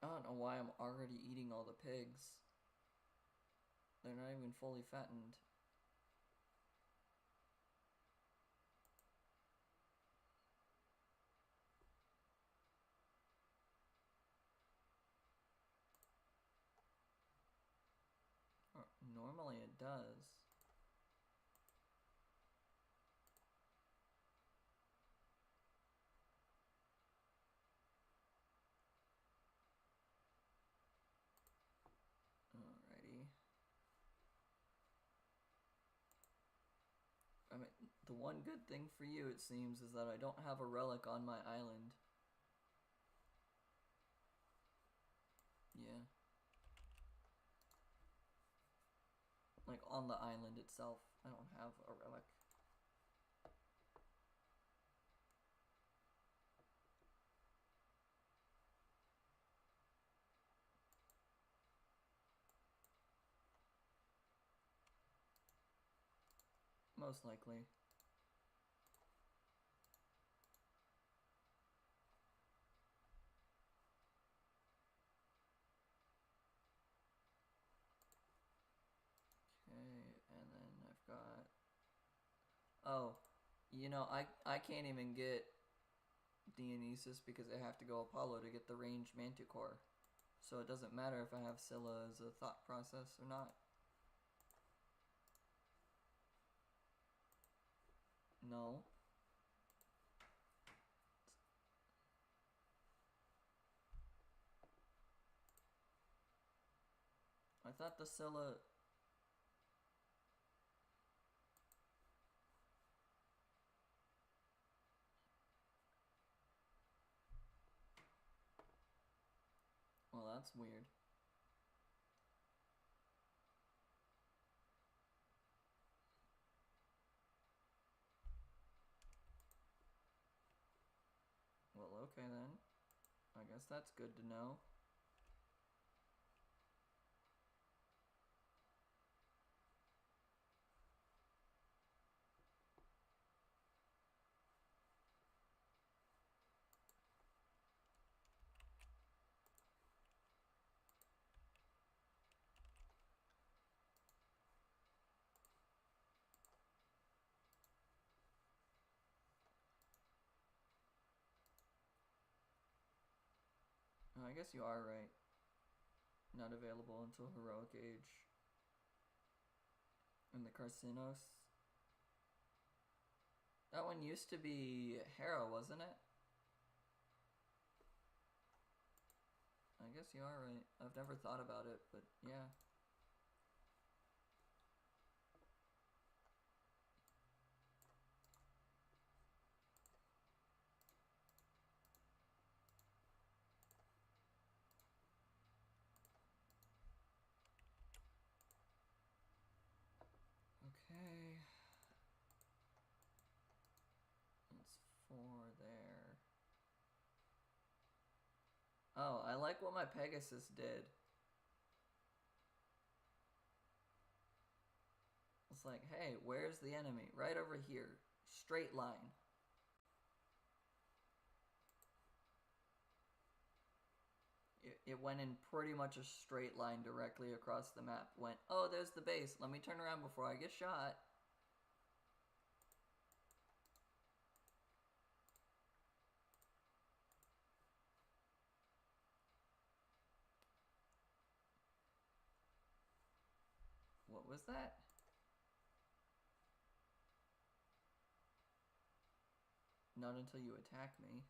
I don't know why I'm already eating all the pigs. They're not even fully fattened. Or normally it does. Alrighty. I mean, the one good thing for you, it seems, is that I don't have a relic on my island. Yeah. Like, on the island itself, I don't have a relic. Most likely. Okay, and then I've got... Oh, you know, I can't even get Dionysus because I have to go Apollo to get the ranged Manticore. So it doesn't matter if I have Scylla as a thought process or not. No. I thought the Scylla... Well, that's weird. Well, okay then. I guess that's good to know. Oh, I guess you are right. Not available until Heroic Age. And the Carcinos. That one used to be Hera, wasn't it? I guess you are right. I've never thought about it, but yeah. 4 there. Oh, I like what my Pegasus did. It's like, hey, where's the enemy? Right over here. Straight line. It went in pretty much a straight line directly across the map. Went, oh, there's the base. Let me turn around before I get shot. What was that? Not until you attack me.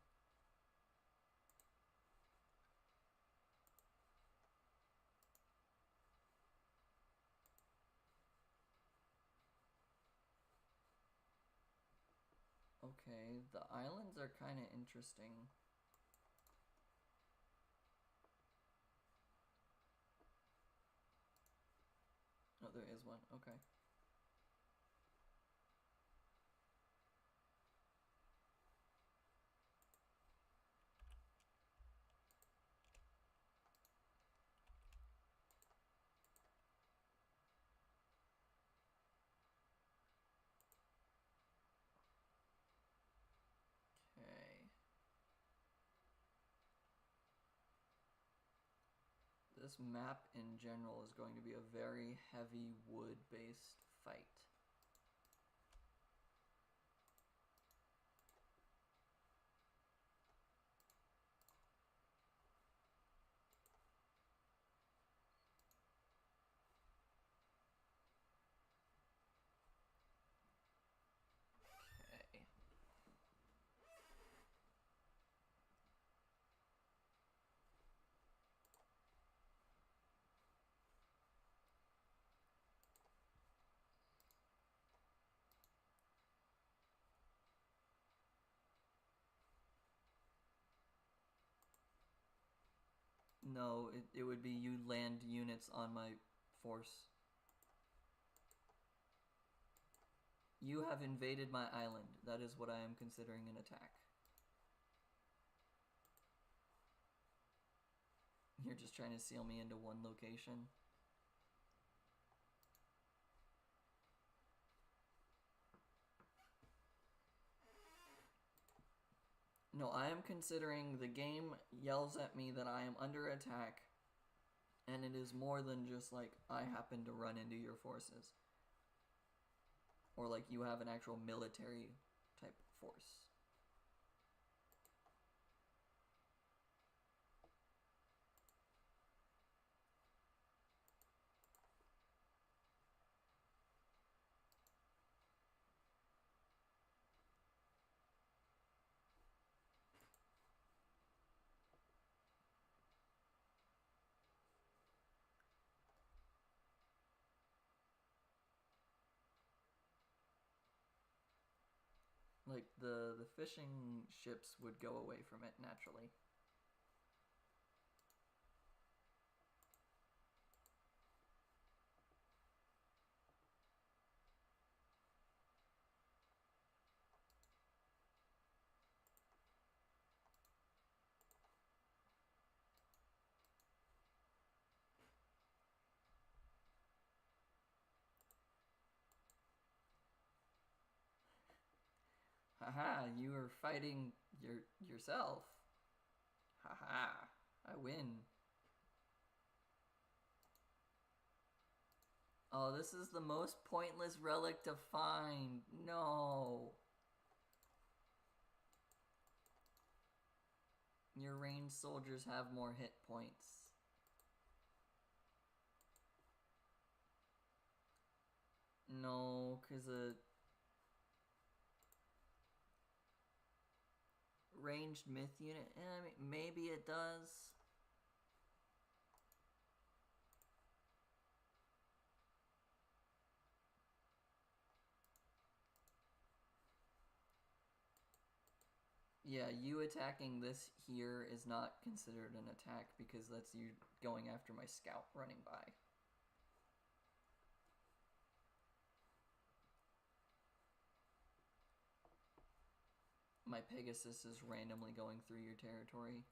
Okay, the islands are kind of interesting. Oh, there is one. Okay. Okay. This map in general is going to be a very heavy wood-based fight. Okay. No, it would be you land units on my force. You have invaded my island. That is what I am considering an attack. You're just trying to seal me into one location. No, I am considering the game yells at me that I am under attack, and it is more than just like I happen to run into your forces. Or like you have an actual military type force. Like the fishing ships would go away from it naturally. Haha, you are fighting yourself. Haha, I win. Oh, this is the most pointless relic to find. No. Your ranged soldiers have more hit points. No, because a ranged myth unit, I mean, maybe it does. Yeah, you attacking this here is not considered an attack because that's you going after my scout running by. my Pegasus is randomly going through your territory.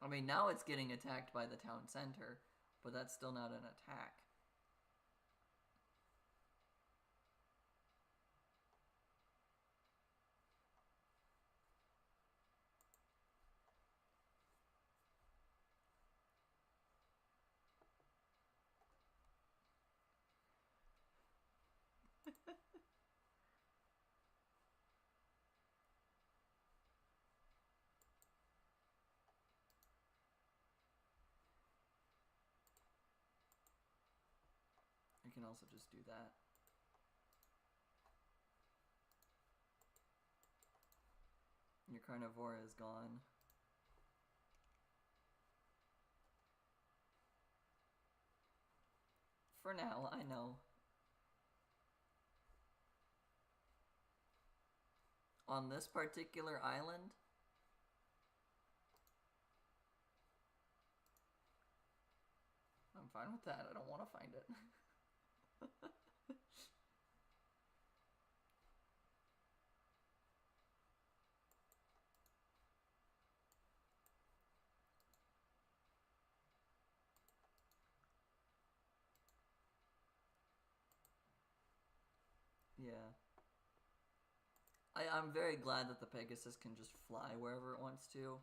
I mean, now it's getting attacked by the town center, but that's still not an attack. I can also just do that. Your Carnivora is gone. For now, I know. On this particular island, I'm fine with that. I don't want to find it. Yeah. I'm very glad that the Pegasus can just fly wherever it wants to.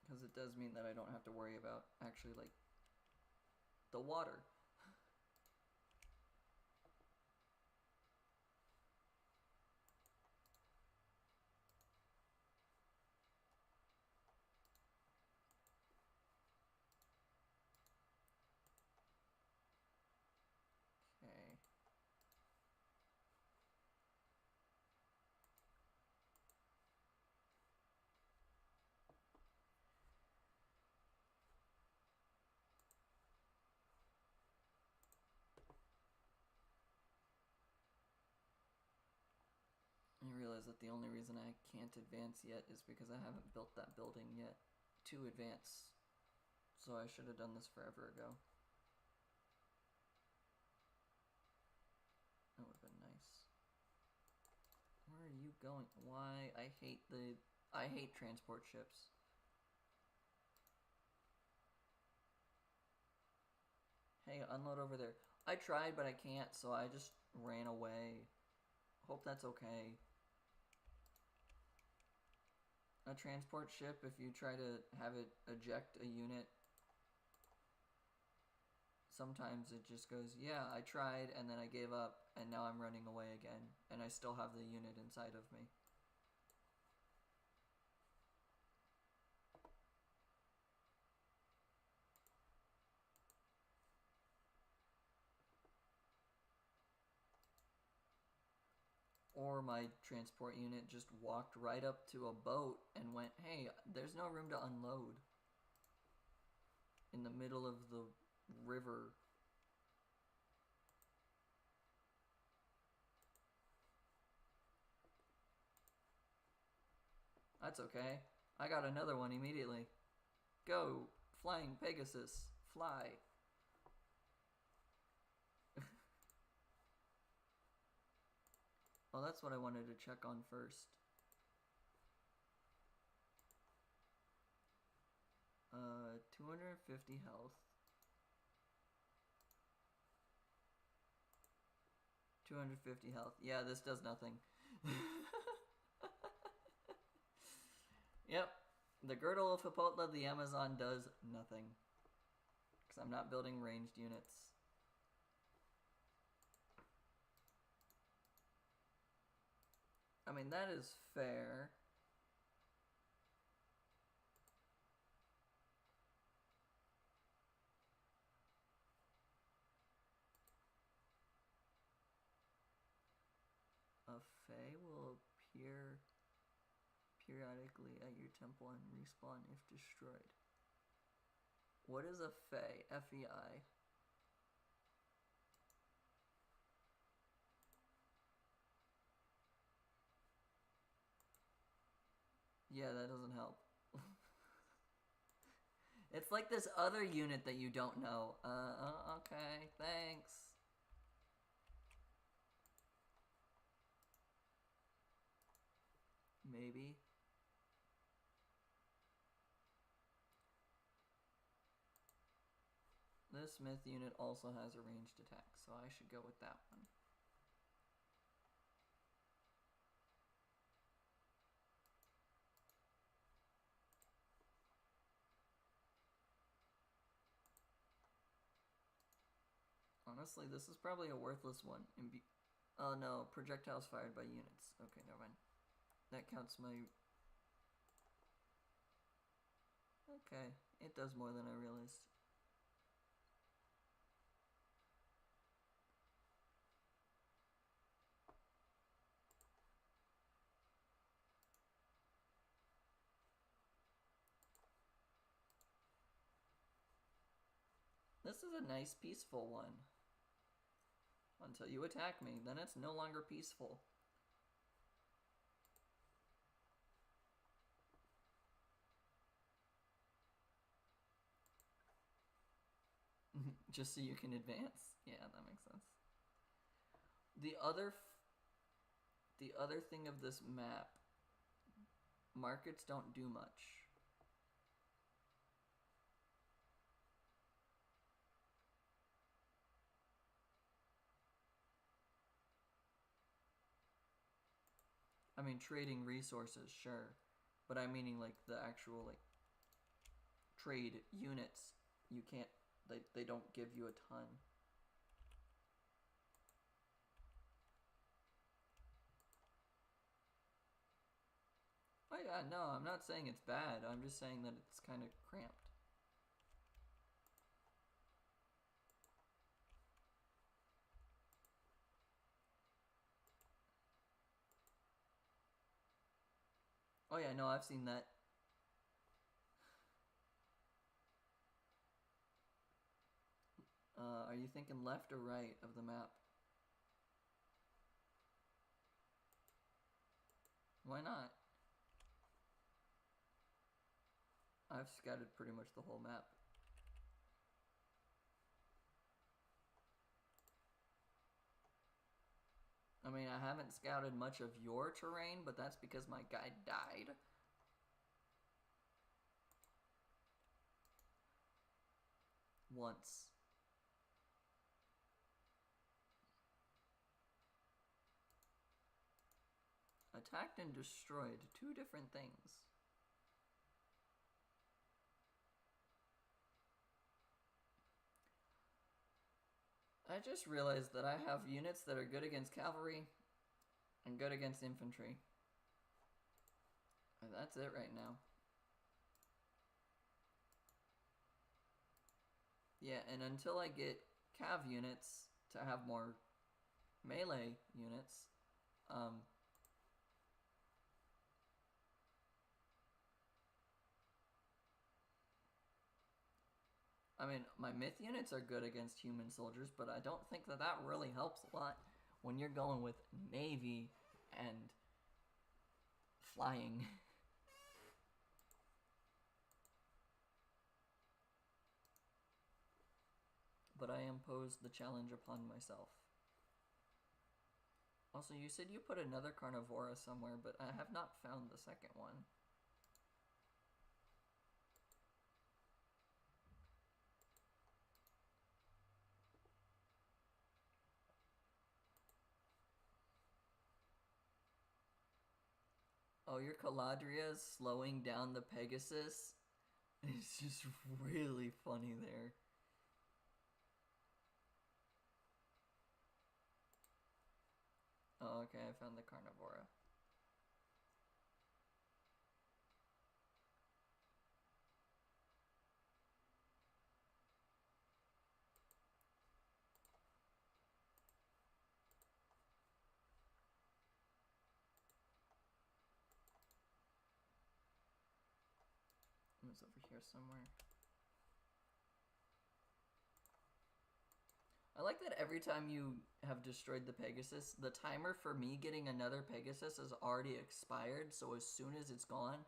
Because it does mean that I don't have to worry about actually, like, the water. Okay. I realize that the only reason I can't advance yet is because I haven't built that building yet to advance. So I should have done this forever ago. That would have been nice. Where are you going? Why? I hate transport ships. Hey, unload over there. I tried, but I can't, so I just ran away. Hope that's okay. A transport ship, if you try to have it eject a unit, sometimes it just goes, yeah, I tried, and then I gave up, and now I'm running away again, and I still have the unit inside of me. Or my transport unit just walked right up to a boat and went, hey, there's no room to unload. In the middle of the river. That's okay. I got another one immediately. Go, flying Pegasus, fly. Oh, that's what I wanted to check on first. 250 health. 250 health. Yeah, this does nothing. Yep. The Girdle of Hippolyta, the Amazon, does nothing. Because I'm not building ranged units. I mean, that is fair. A Fae will appear periodically at your temple and respawn if destroyed. What is a Fae? F-E-I. Yeah, that doesn't help. It's like this other unit that you don't know. Okay, thanks. Maybe. This myth unit also has a ranged attack, so I should go with that one. Honestly, this is probably a worthless one. Oh no, projectiles fired by units. Okay, never mind. That counts my... Okay, it does more than I realized. This is a nice peaceful one. Until you attack me, then it's no longer peaceful. Just so you can advance. Yeah, that makes sense. The other thing of this map, markets don't do much. I mean, trading resources, sure. But I'm meaning like the actual like trade units. You can't, they don't give you a ton. Oh yeah, no, I'm not saying it's bad. I'm just saying that it's kind of cramped. Oh yeah, no, I've seen that. Are you thinking left or right of the map? Why not? I've scouted pretty much the whole map. I mean, I haven't scouted much of your terrain, but that's because my guy died. Once. Attacked and destroyed, two different things. I just realized that I have units that are good against cavalry and good against infantry. And that's it right now. Yeah, and until I get cav units to have more melee units, I mean, my myth units are good against human soldiers, but I don't think that that really helps a lot when you're going with navy and flying. But I imposed the challenge upon myself. Also, you said you put another Carnivora somewhere, but I have not found the second one. Oh, your Caladria is slowing down the Pegasus? It's just really funny there. Oh, okay, I found the Carnivora. It was over here somewhere. I like that every time you have destroyed the Pegasus, the timer for me getting another Pegasus has already expired, so as soon as it's gone,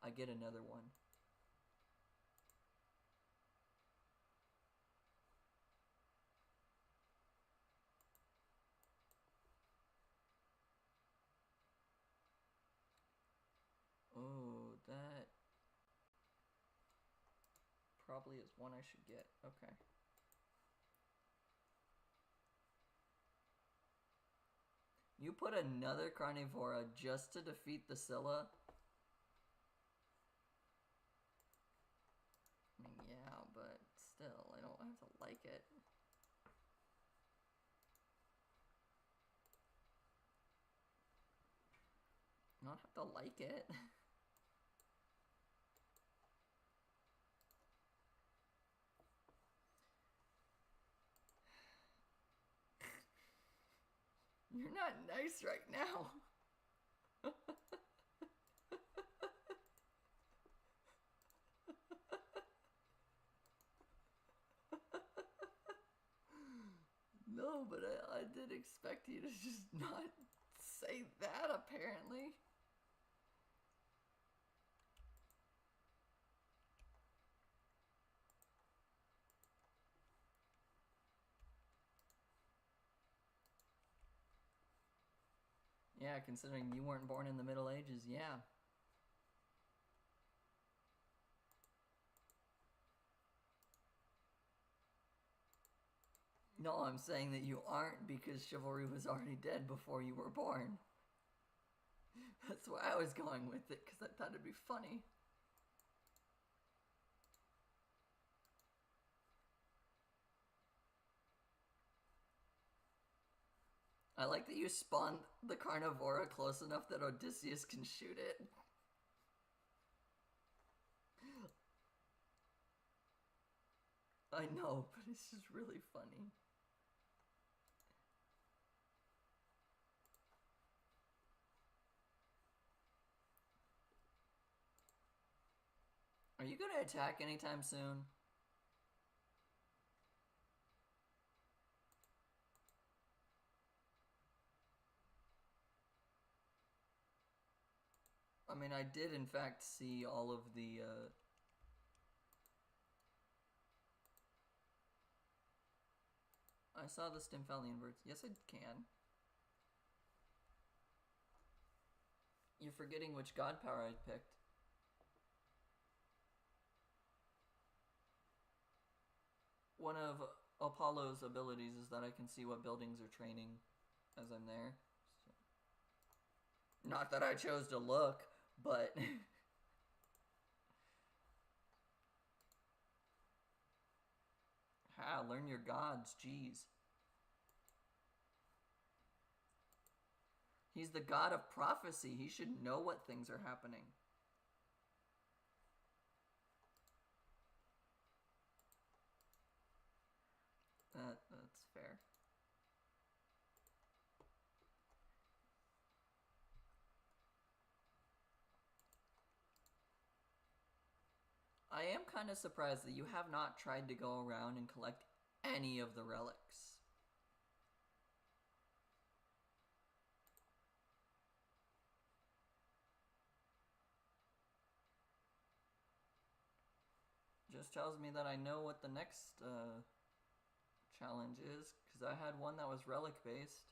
I get another one. probably is one I should get. Okay. You put another Carnivora just to defeat the Scylla? I mean, yeah, but still, I don't have to like it. I don't have to like it. You're not nice right now. No, but I did expect you to just not say that, apparently. Yeah, considering you weren't born in the Middle Ages, yeah. No, I'm saying that you aren't because chivalry was already dead before you were born. That's why I was going with it, because I thought it'd be funny. I like that you spawned the Carnivora close enough that Odysseus can shoot it. I know, but it's just really funny. Are you gonna attack anytime soon? I mean, I did in fact see all of the, I saw the Stymphalian birds. Yes, I can. You're forgetting which god power I picked. One of Apollo's abilities is that I can see what buildings are training as I'm there. So. Not that I chose to look, but... learn your gods, jeez. He's the god of prophecy. He should know what things are happening. That's fair. I am kind of surprised that you have not tried to go around and collect any of the relics. Just tells me that I know what the next challenge is, because I had one that was relic based.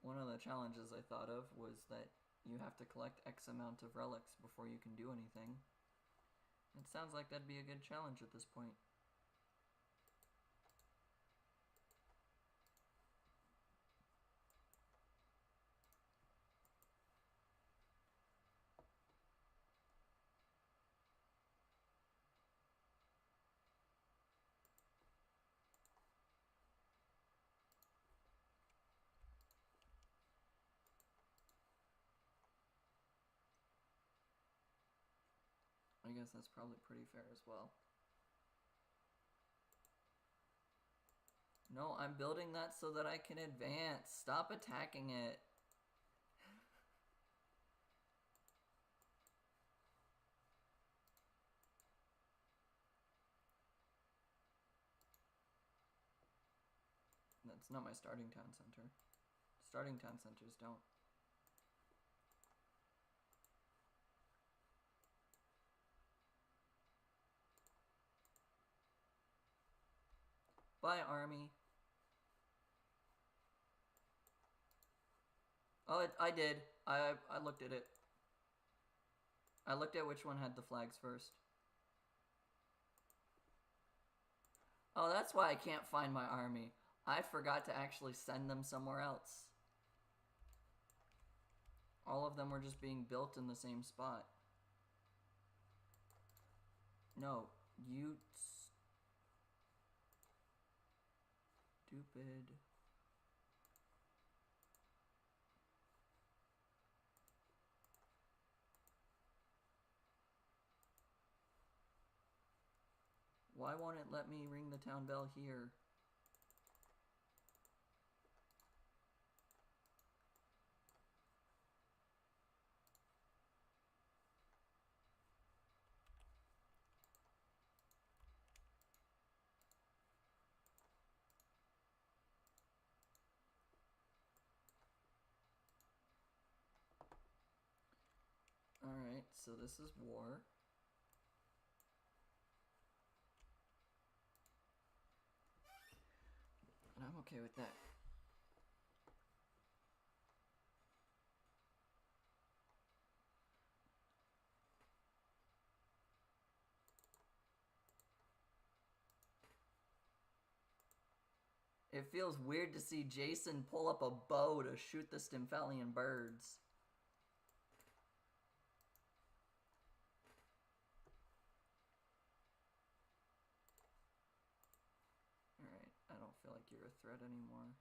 One of the challenges I thought of was that you have to collect X amount of relics before you can do anything. It sounds like that'd be a good challenge at this point. I guess that's probably pretty fair as well. No, I'm building that so that I can advance. Stop attacking it. That's not my starting town center. Starting town centers don't. Bye, army. Oh, I did. I looked at it. I looked at which one had the flags first. Oh, that's why I can't find my army. I forgot to actually send them somewhere else. All of them were just being built in the same spot. No, you stupid. Why won't it let me ring the town bell here? Alright, so this is war. And I'm okay with that. It feels weird to see Jason pull up a bow to shoot the Stymphalian birds. Alright, I don't feel like you're a threat anymore.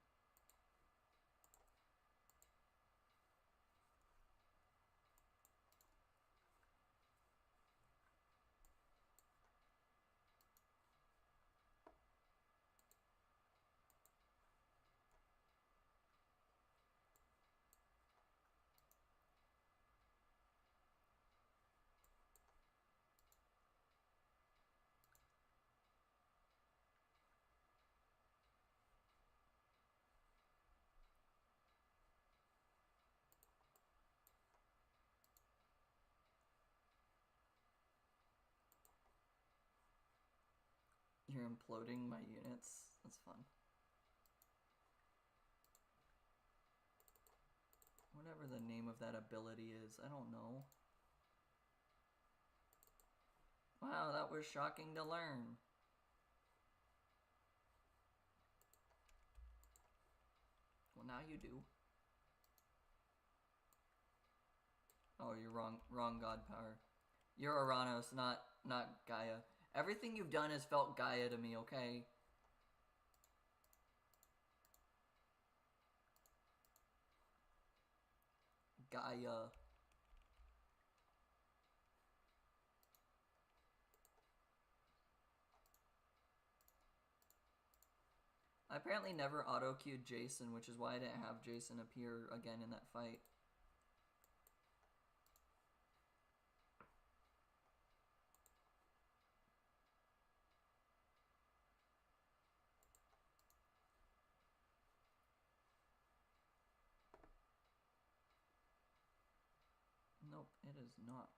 You're imploding my units. That's fun. Whatever the name of that ability is, I don't know. Wow, that was shocking to learn. Well, now you do. Oh, you're wrong. Wrong god power. You're Uranus, not Gaia. Everything you've done has felt Gaia to me, okay? Gaia. I apparently never auto-queued Jason, which is why I didn't have Jason appear again in that fight. Nope, it is not.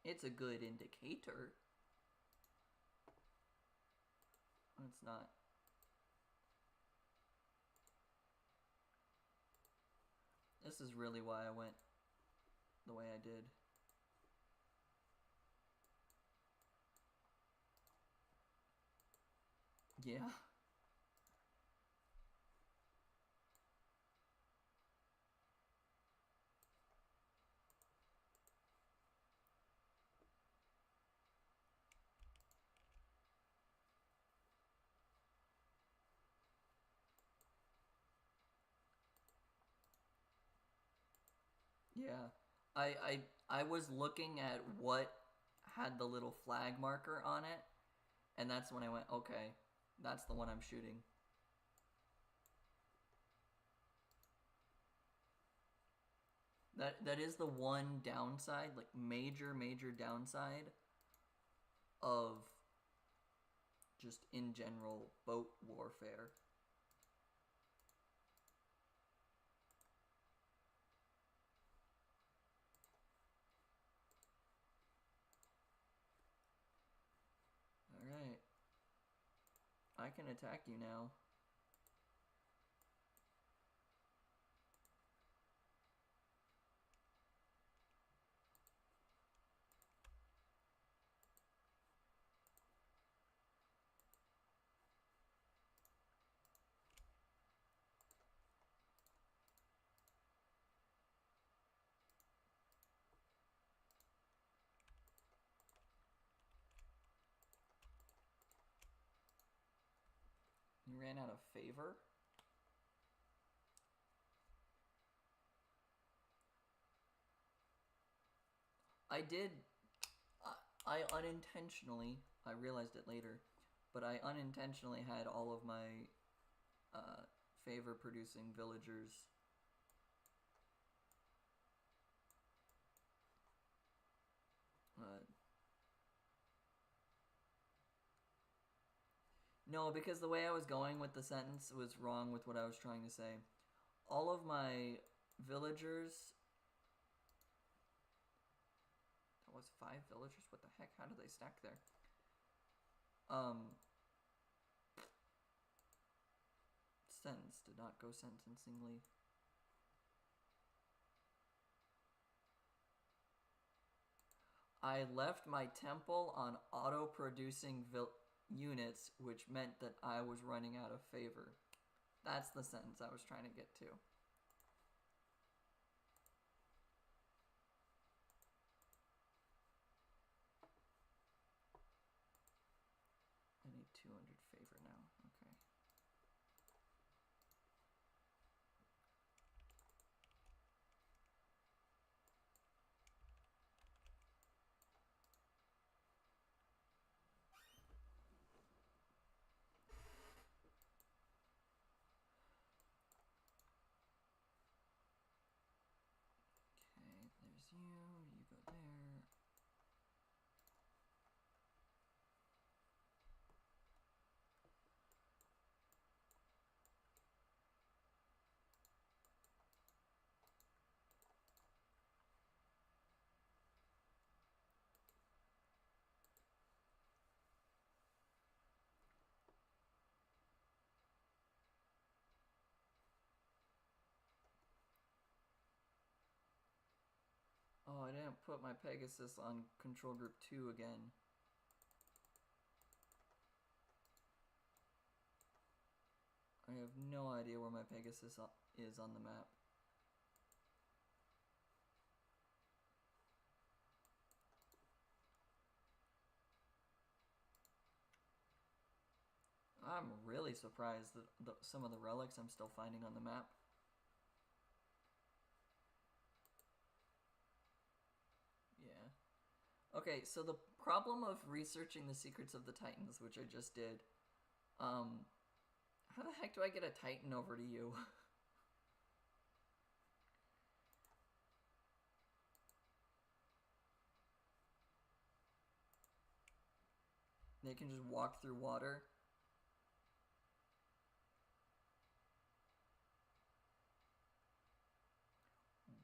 It's a good indicator. It's not. This is really why I went the way I did. Yeah. Yeah. I was looking at what had the little flag marker on it, and that's when I went, okay, that's the one I'm shooting. That is the one downside, like major downside of just in general boat warfare. Alright. I can attack you now. ran out of favor. I did. I unintentionally. I realized it later, but I unintentionally had all of my favor producing villagers. No, because the way I was going with the sentence was wrong with what I was trying to say. All of my villagers. That was 5 villagers? What the heck? How did they stack there? Sentence did not go sentencingly. I left my temple on auto-producing units, which meant that I was running out of favor. That's the sentence I was trying to get to. I need 200 favor now. Okay. There's you go there. Oh, I didn't put my Pegasus on control group 2 again. I have no idea where my Pegasus is on the map. I'm really surprised that some of the relics I'm still finding on the map. Yeah. Okay, so the problem of researching the secrets of the Titans, which I just did, how the heck do I get a Titan over to you? They can just walk through water.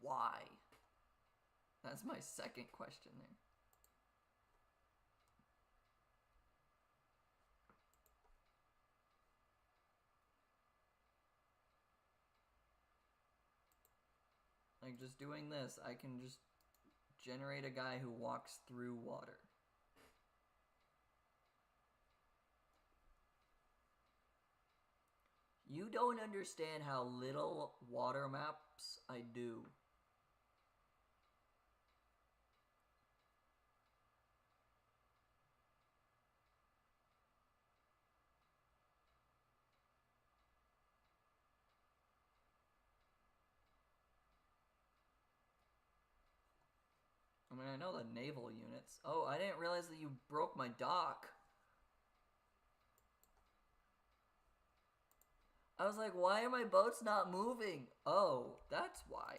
Why? That's my second question there. Like, just doing this, I can just generate a guy who walks through water. You don't understand how little water maps I do. I mean, I know the naval units. Oh, I didn't realize that you broke my dock. I was like, why are my boats not moving? Oh, that's why.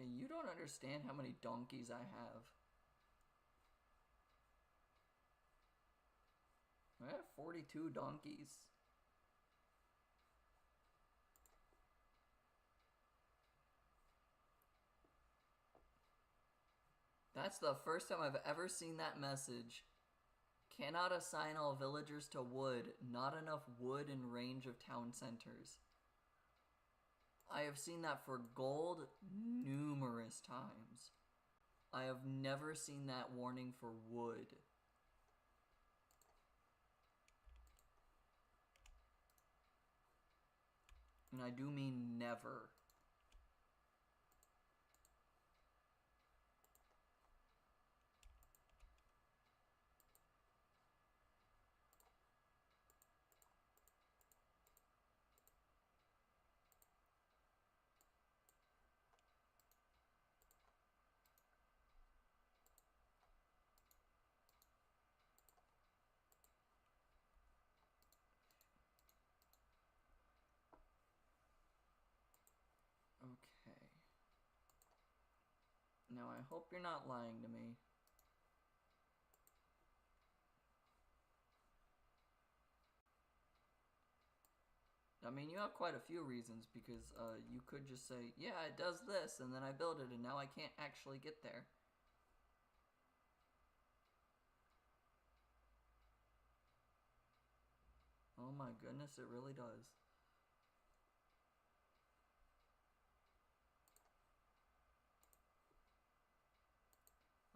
Okay, you don't understand how many donkeys I have. I have 42 donkeys. That's the first time I've ever seen that message. Cannot assign all villagers to wood. Not enough wood in range of town centers. I have seen that for gold numerous times. I have never seen that warning for wood. And I do mean never. Okay. Now I hope you're not lying to me. I mean, you have quite a few reasons because you could just say, yeah, it does this, and then I build it, and now I can't actually get there. Oh my goodness, it really does.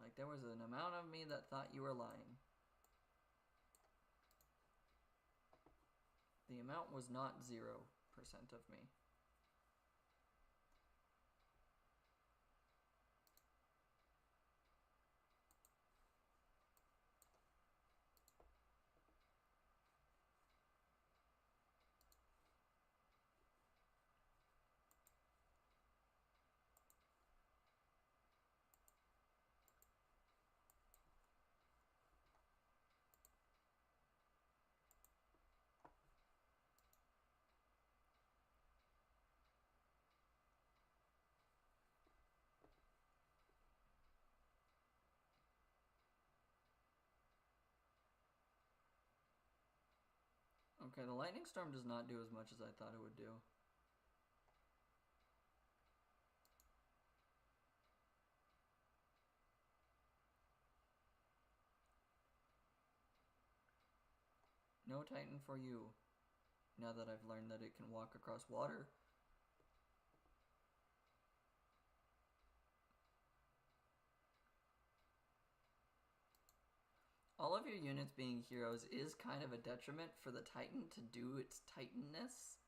Like, there was an amount of me that thought you were lying. The amount was not 0% of me. Okay, the lightning storm does not do as much as I thought it would do. No Titan for you. Now that I've learned that it can walk across water. All of your units being heroes is kind of a detriment for the Titan to do its Titanness.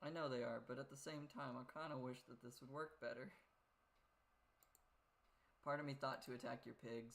I know they are, but at the same time, I kind of wish that this would work better. Part of me thought to attack your pigs.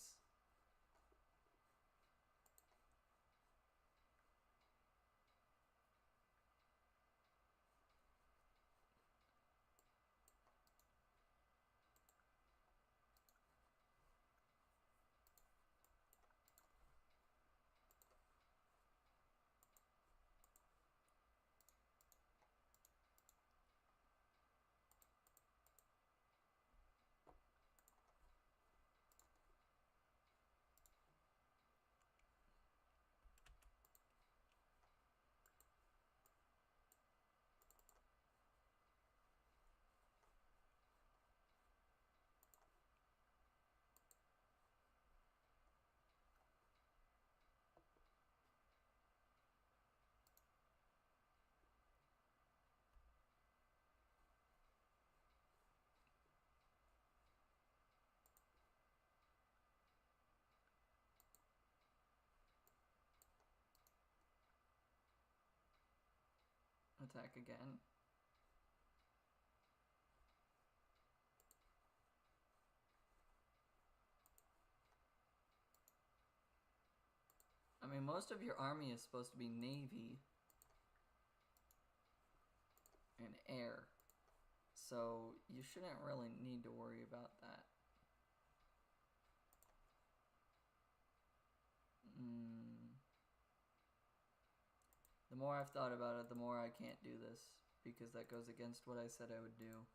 Attack again. I mean, most of your army is supposed to be navy and air, so you shouldn't really need to worry about that. The more I've thought about it, the more I can't do this, because that goes against what I said I would do.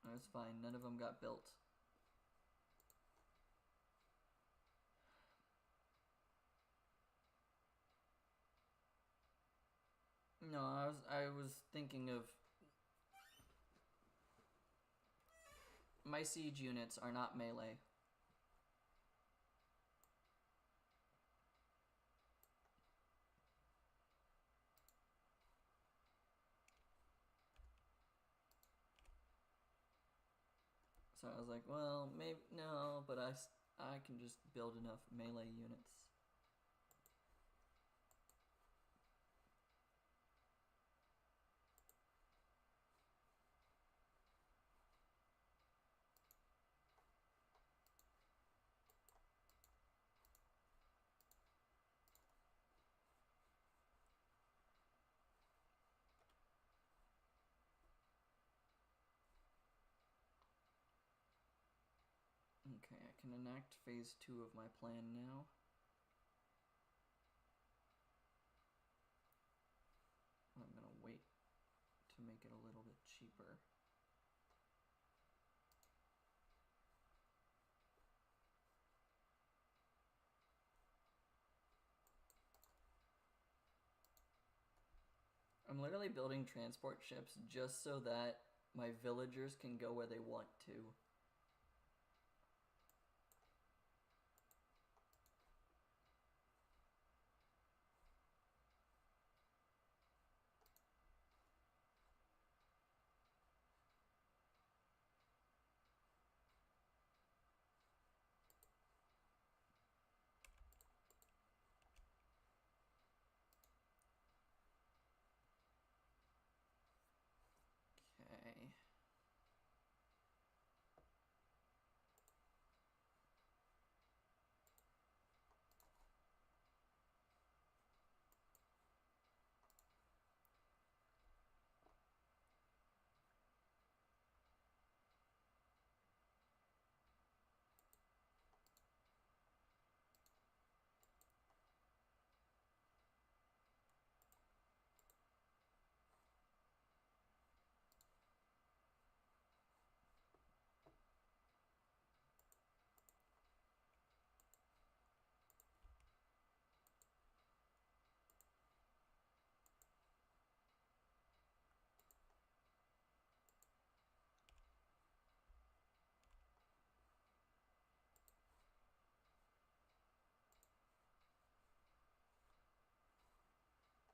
That's fine, none of them got built. No, I was thinking of my siege units are not melee. So I was like, well, maybe no, but I can just build enough melee units. Okay, I can enact phase 2 of my plan now. I'm gonna wait to make it a little bit cheaper. I'm literally building transport ships just so that my villagers can go where they want to. Okay.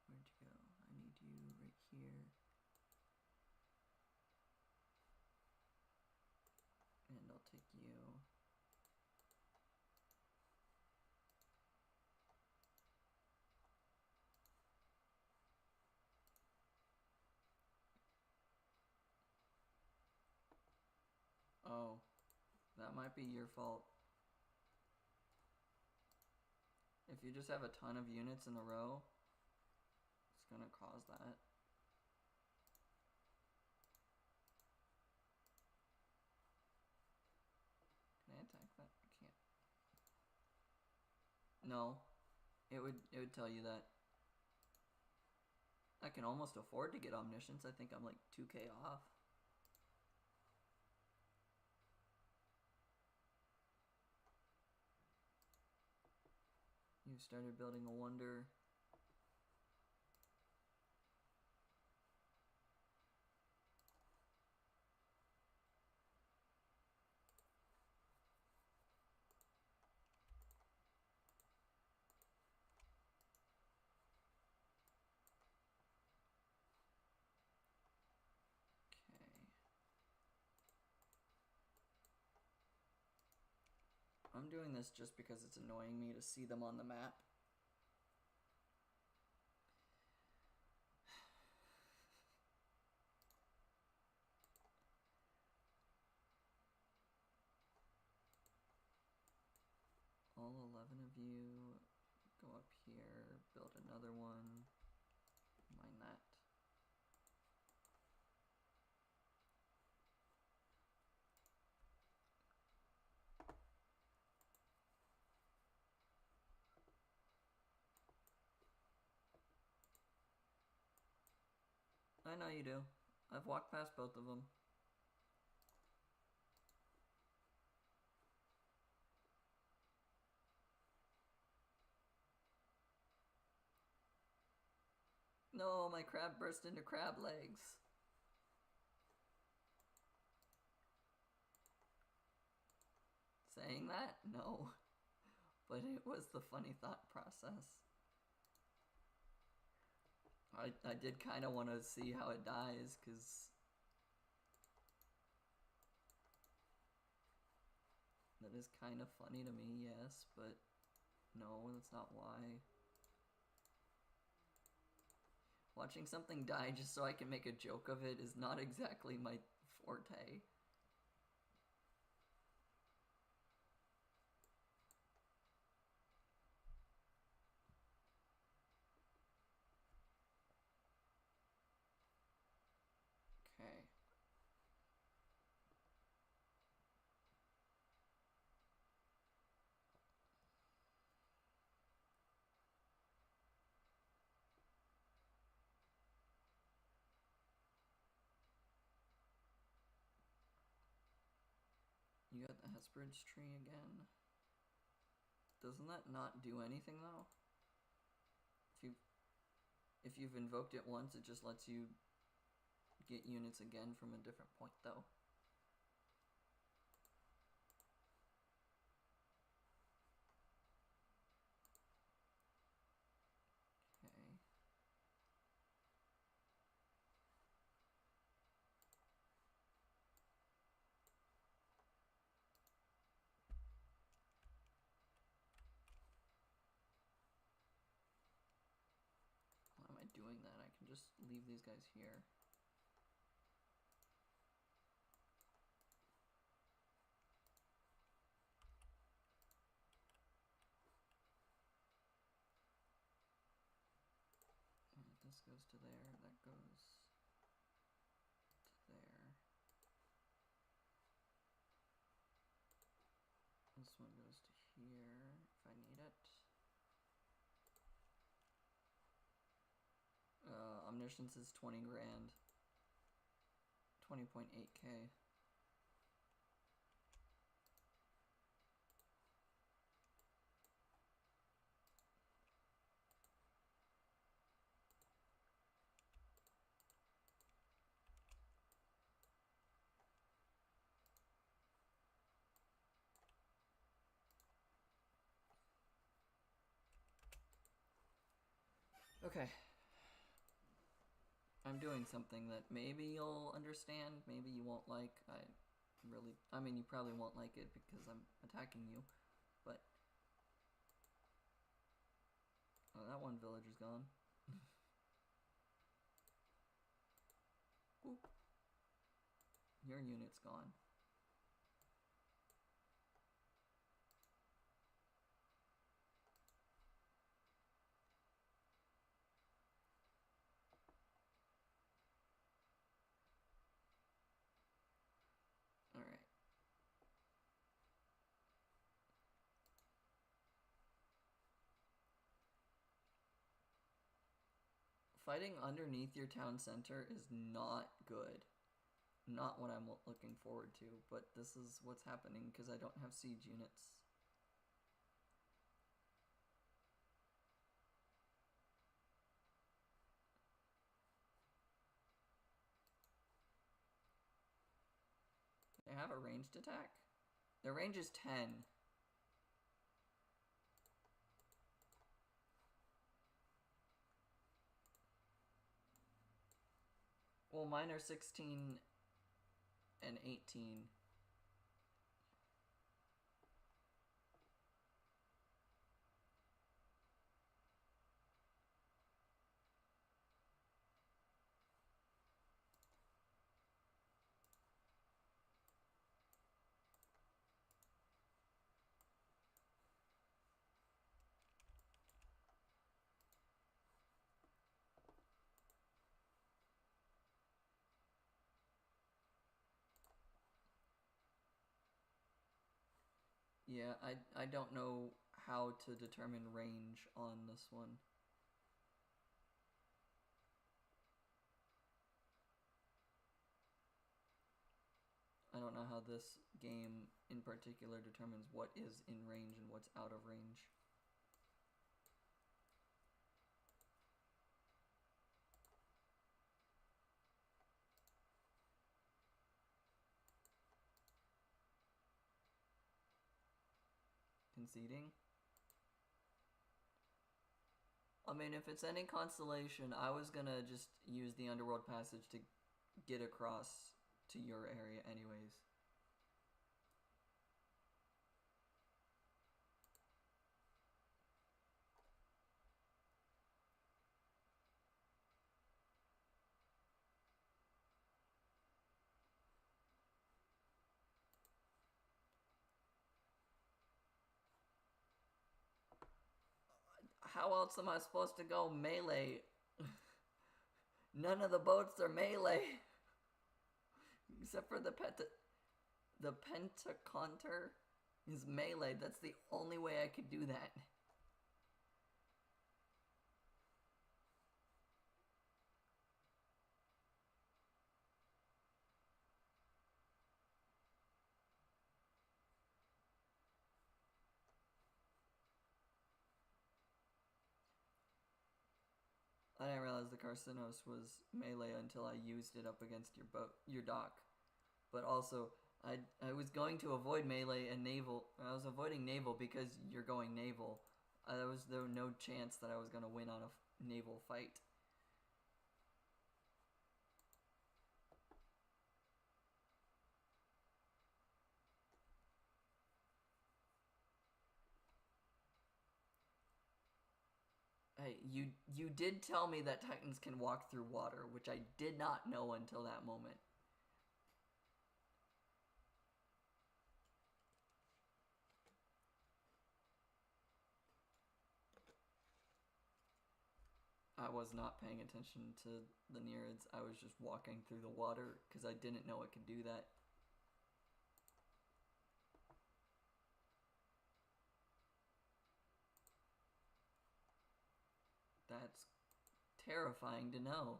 Where'd you go? I need you right here. And I'll take you. Oh, that might be your fault. If you just have a ton of units in a row, it's gonna cause that. Can I attack that? I can't. No, it would tell you that. I can almost afford to get omniscience. I think I'm like 2k off. You started building a wonder. Okay. I'm doing this just because it's annoying me to see them on the map. All 11 of you go up here, build another one, mine that. I know you do. I've walked past both of them. No, my crab burst into crab legs. Saying that? No. But it was the funny thought process. I did kind of want to see how it dies, because That is kind of funny to me, yes, but no, that's not why. Watching something die just so I can make a joke of it is not exactly my forte. Okay. You got the Hesperid's tree again. Doesn't that not do anything though? If you've invoked it once, it just lets you get units again from a different point though. Okay. Why am I doing that? I can just leave these guys here. And this goes to there, that goes to there. This one goes to here if I need it. Omniscience is 20 grand. 20.8k. Okay. I'm doing something that maybe you'll understand, maybe you won't like. I mean, you probably won't like it because I'm attacking you, but... Oh, that one villager's gone. Oop. Your unit's gone. Alright. Fighting underneath your town center is not good. Not what I'm looking forward to, but this is what's happening because I don't have siege units. They have a ranged attack? Their range is 10. Well, mine are 16 and 18. Yeah, I don't know how to determine range on this one. I don't know how this game in particular determines what is in range and what's out of range. Conceding? I mean, if it's any consolation, I was gonna just use the underworld passage to get across to your area anyways. How else am I supposed to go melee? None of the boats are melee. Except for the Pentaconter is melee. That's the only way I could do that. I didn't realize the Carcinos was melee until I used it up against your dock. But also, I was going to avoid melee and naval. I was avoiding naval because you're going naval. There was no chance that I was going to win on a naval fight. Hey, you did tell me that Titans can walk through water, which I did not know until that moment. I was not paying attention to the Nereids. I was just walking through the water because I didn't know it could do that. That's terrifying to know.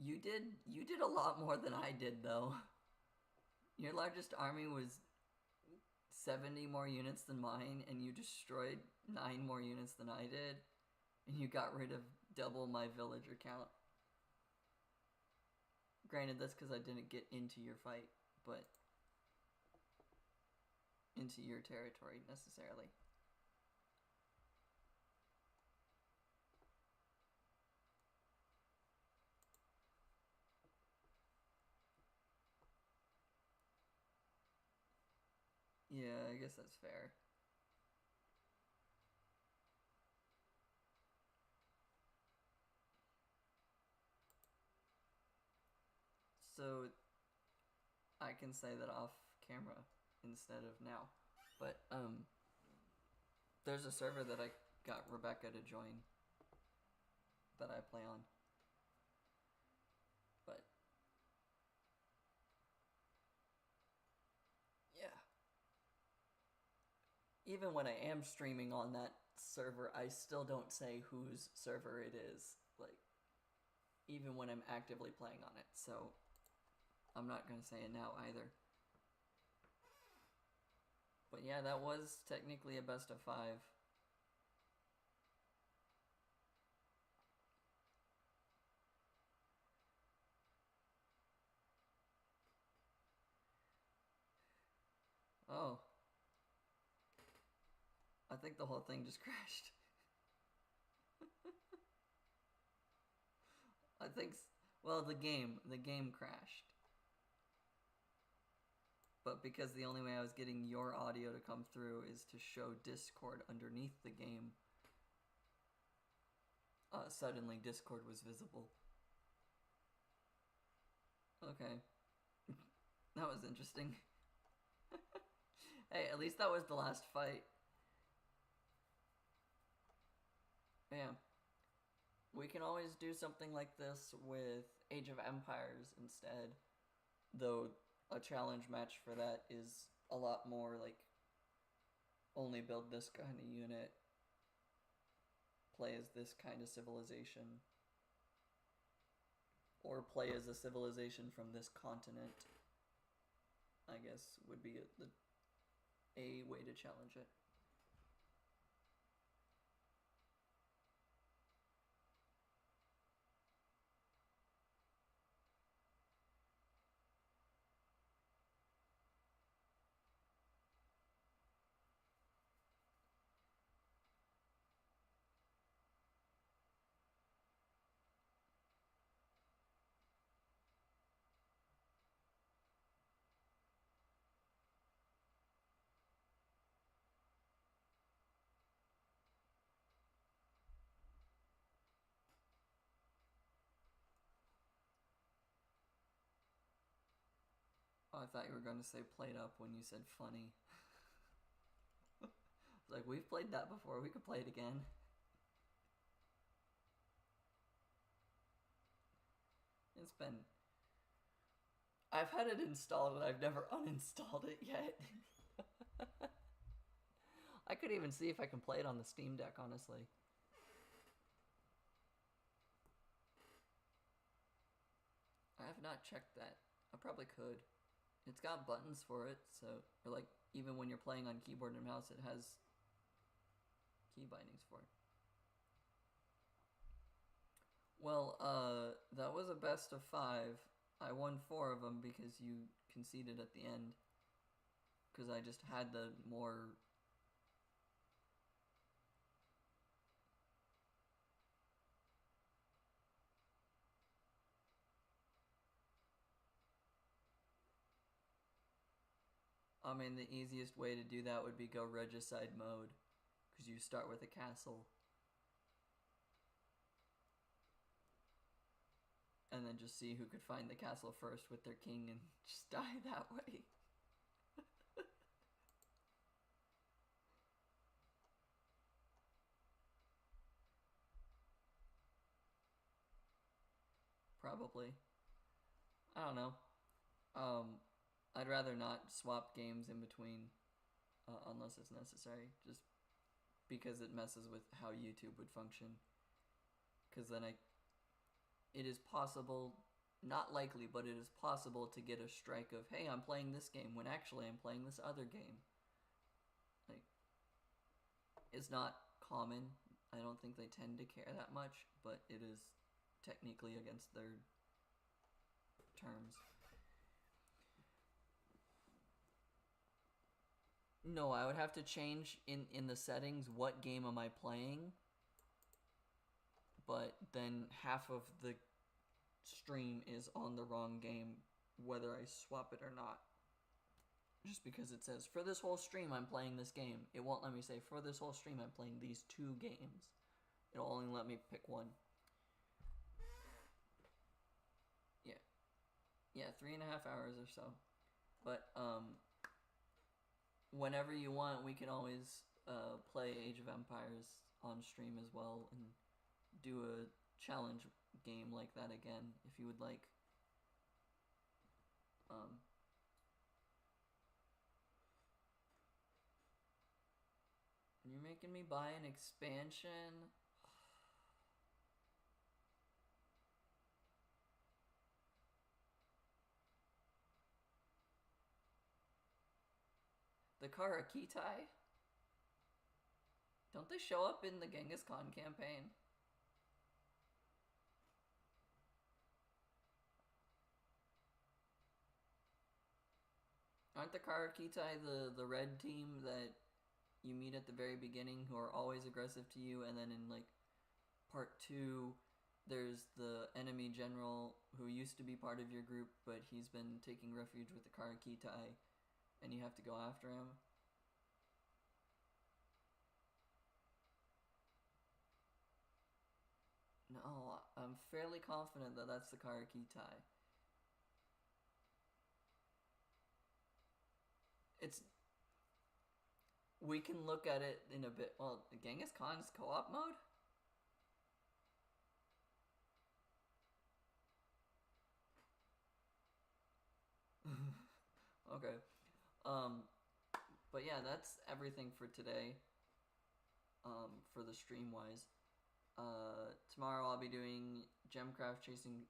You did a lot more than I did though. Your largest army was 70 more units than mine, and you destroyed 9 more units than I did, and you got rid of double my villager count. Granted, that's because I didn't get into your fight, but into your territory necessarily. Yeah, I guess that's fair. So, I can say that off camera instead of now. But, there's a server that I got Rebecca to join that I play on. But, yeah. Even when I am streaming on that server, I still don't say whose server it is. Like, even when I'm actively playing on it. So, I'm not going to say it now either. But yeah, that was technically a best of 5. Oh. I think the whole thing just crashed. I think, well, the game crashed. But because the only way I was getting your audio to come through is to show Discord underneath the game, suddenly Discord was visible. Okay. That was interesting. Hey, at least that was the last fight. Yeah. We can always do something like this with Age of Empires instead. Though a challenge match for that is a lot more like only build this kind of unit, play as this kind of civilization, or play as a civilization from this continent, I guess would be a way to challenge it. I thought you were going to say played up when you said funny. Like, we've played that before. We could play it again. It's been... I've had it installed, but I've never uninstalled it yet. I could even see if I can play it on the Steam Deck, honestly. I have not checked that. I probably could. It's got buttons for it, so... Or, like, even when you're playing on keyboard and mouse, it has key bindings for it. Well, that was a best of 5. I won 4 of them because you conceded at the end. Because I just had the more... I mean, the easiest way to do that would be go regicide mode. Because you start with a castle. And then just see who could find the castle first with their king and just die that way. Probably. I don't know. I'd rather not swap games in between unless it's necessary. Just because it messes with how YouTube would function. Because then it is possible, not likely, but it is possible to get a strike of, hey, I'm playing this game, when actually I'm playing this other game. Like, it's not common. I don't think they tend to care that much, but it is technically against their terms. No, I would have to change in the settings what game am I playing, but then half of the stream is on the wrong game, whether I swap it or not. Just because it says, for this whole stream I'm playing this game. It won't let me say, for this whole stream I'm playing these 2 games. It'll only let me pick one. Yeah. Yeah, 3.5 hours or so. But, whenever you want, we can always play Age of Empires on stream as well and do a challenge game like that again if you would like. You're making me buy an expansion. The Karakitai? Don't they show up in the Genghis Khan campaign? Aren't the Karakitai the red team that you meet at the very beginning who are always aggressive to you, and then in like part 2 there's the enemy general who used to be part of your group, but he's been taking refuge with the Karakitai and you have to go after him? No, I'm fairly confident that that's the Karakitai. It's... We can look at it in a bit. Well, Genghis Khan's co-op mode? Okay. But yeah, that's everything for today. For the stream-wise. Tomorrow I'll be doing Gemcraft Chasing...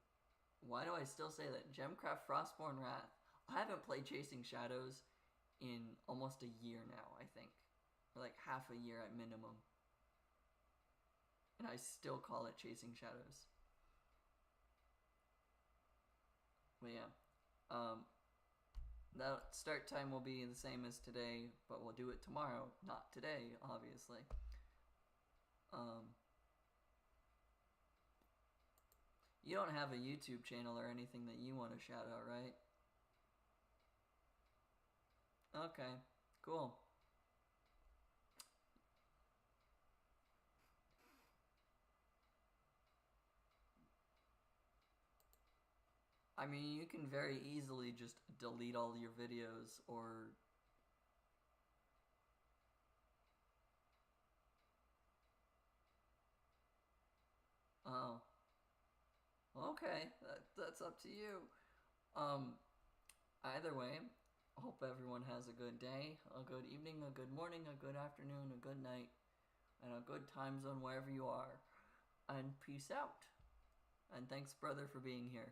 Why do I still say that? Gemcraft Frostborn Wrath. I haven't played Chasing Shadows in almost a year now, I think. Or like half a year at minimum. And I still call it Chasing Shadows. But yeah. That start time will be the same as today, but we'll do it tomorrow. Not today, obviously. You don't have a YouTube channel or anything that you want to shout out, right? Okay, cool. I mean, you can very easily just delete all your videos or. Oh. Okay, that's up to you. Um, Either way, hope everyone has a good day, a good evening, a good morning, a good afternoon, a good night, and a good time zone wherever you are. And peace out. And thanks, brother, for being here.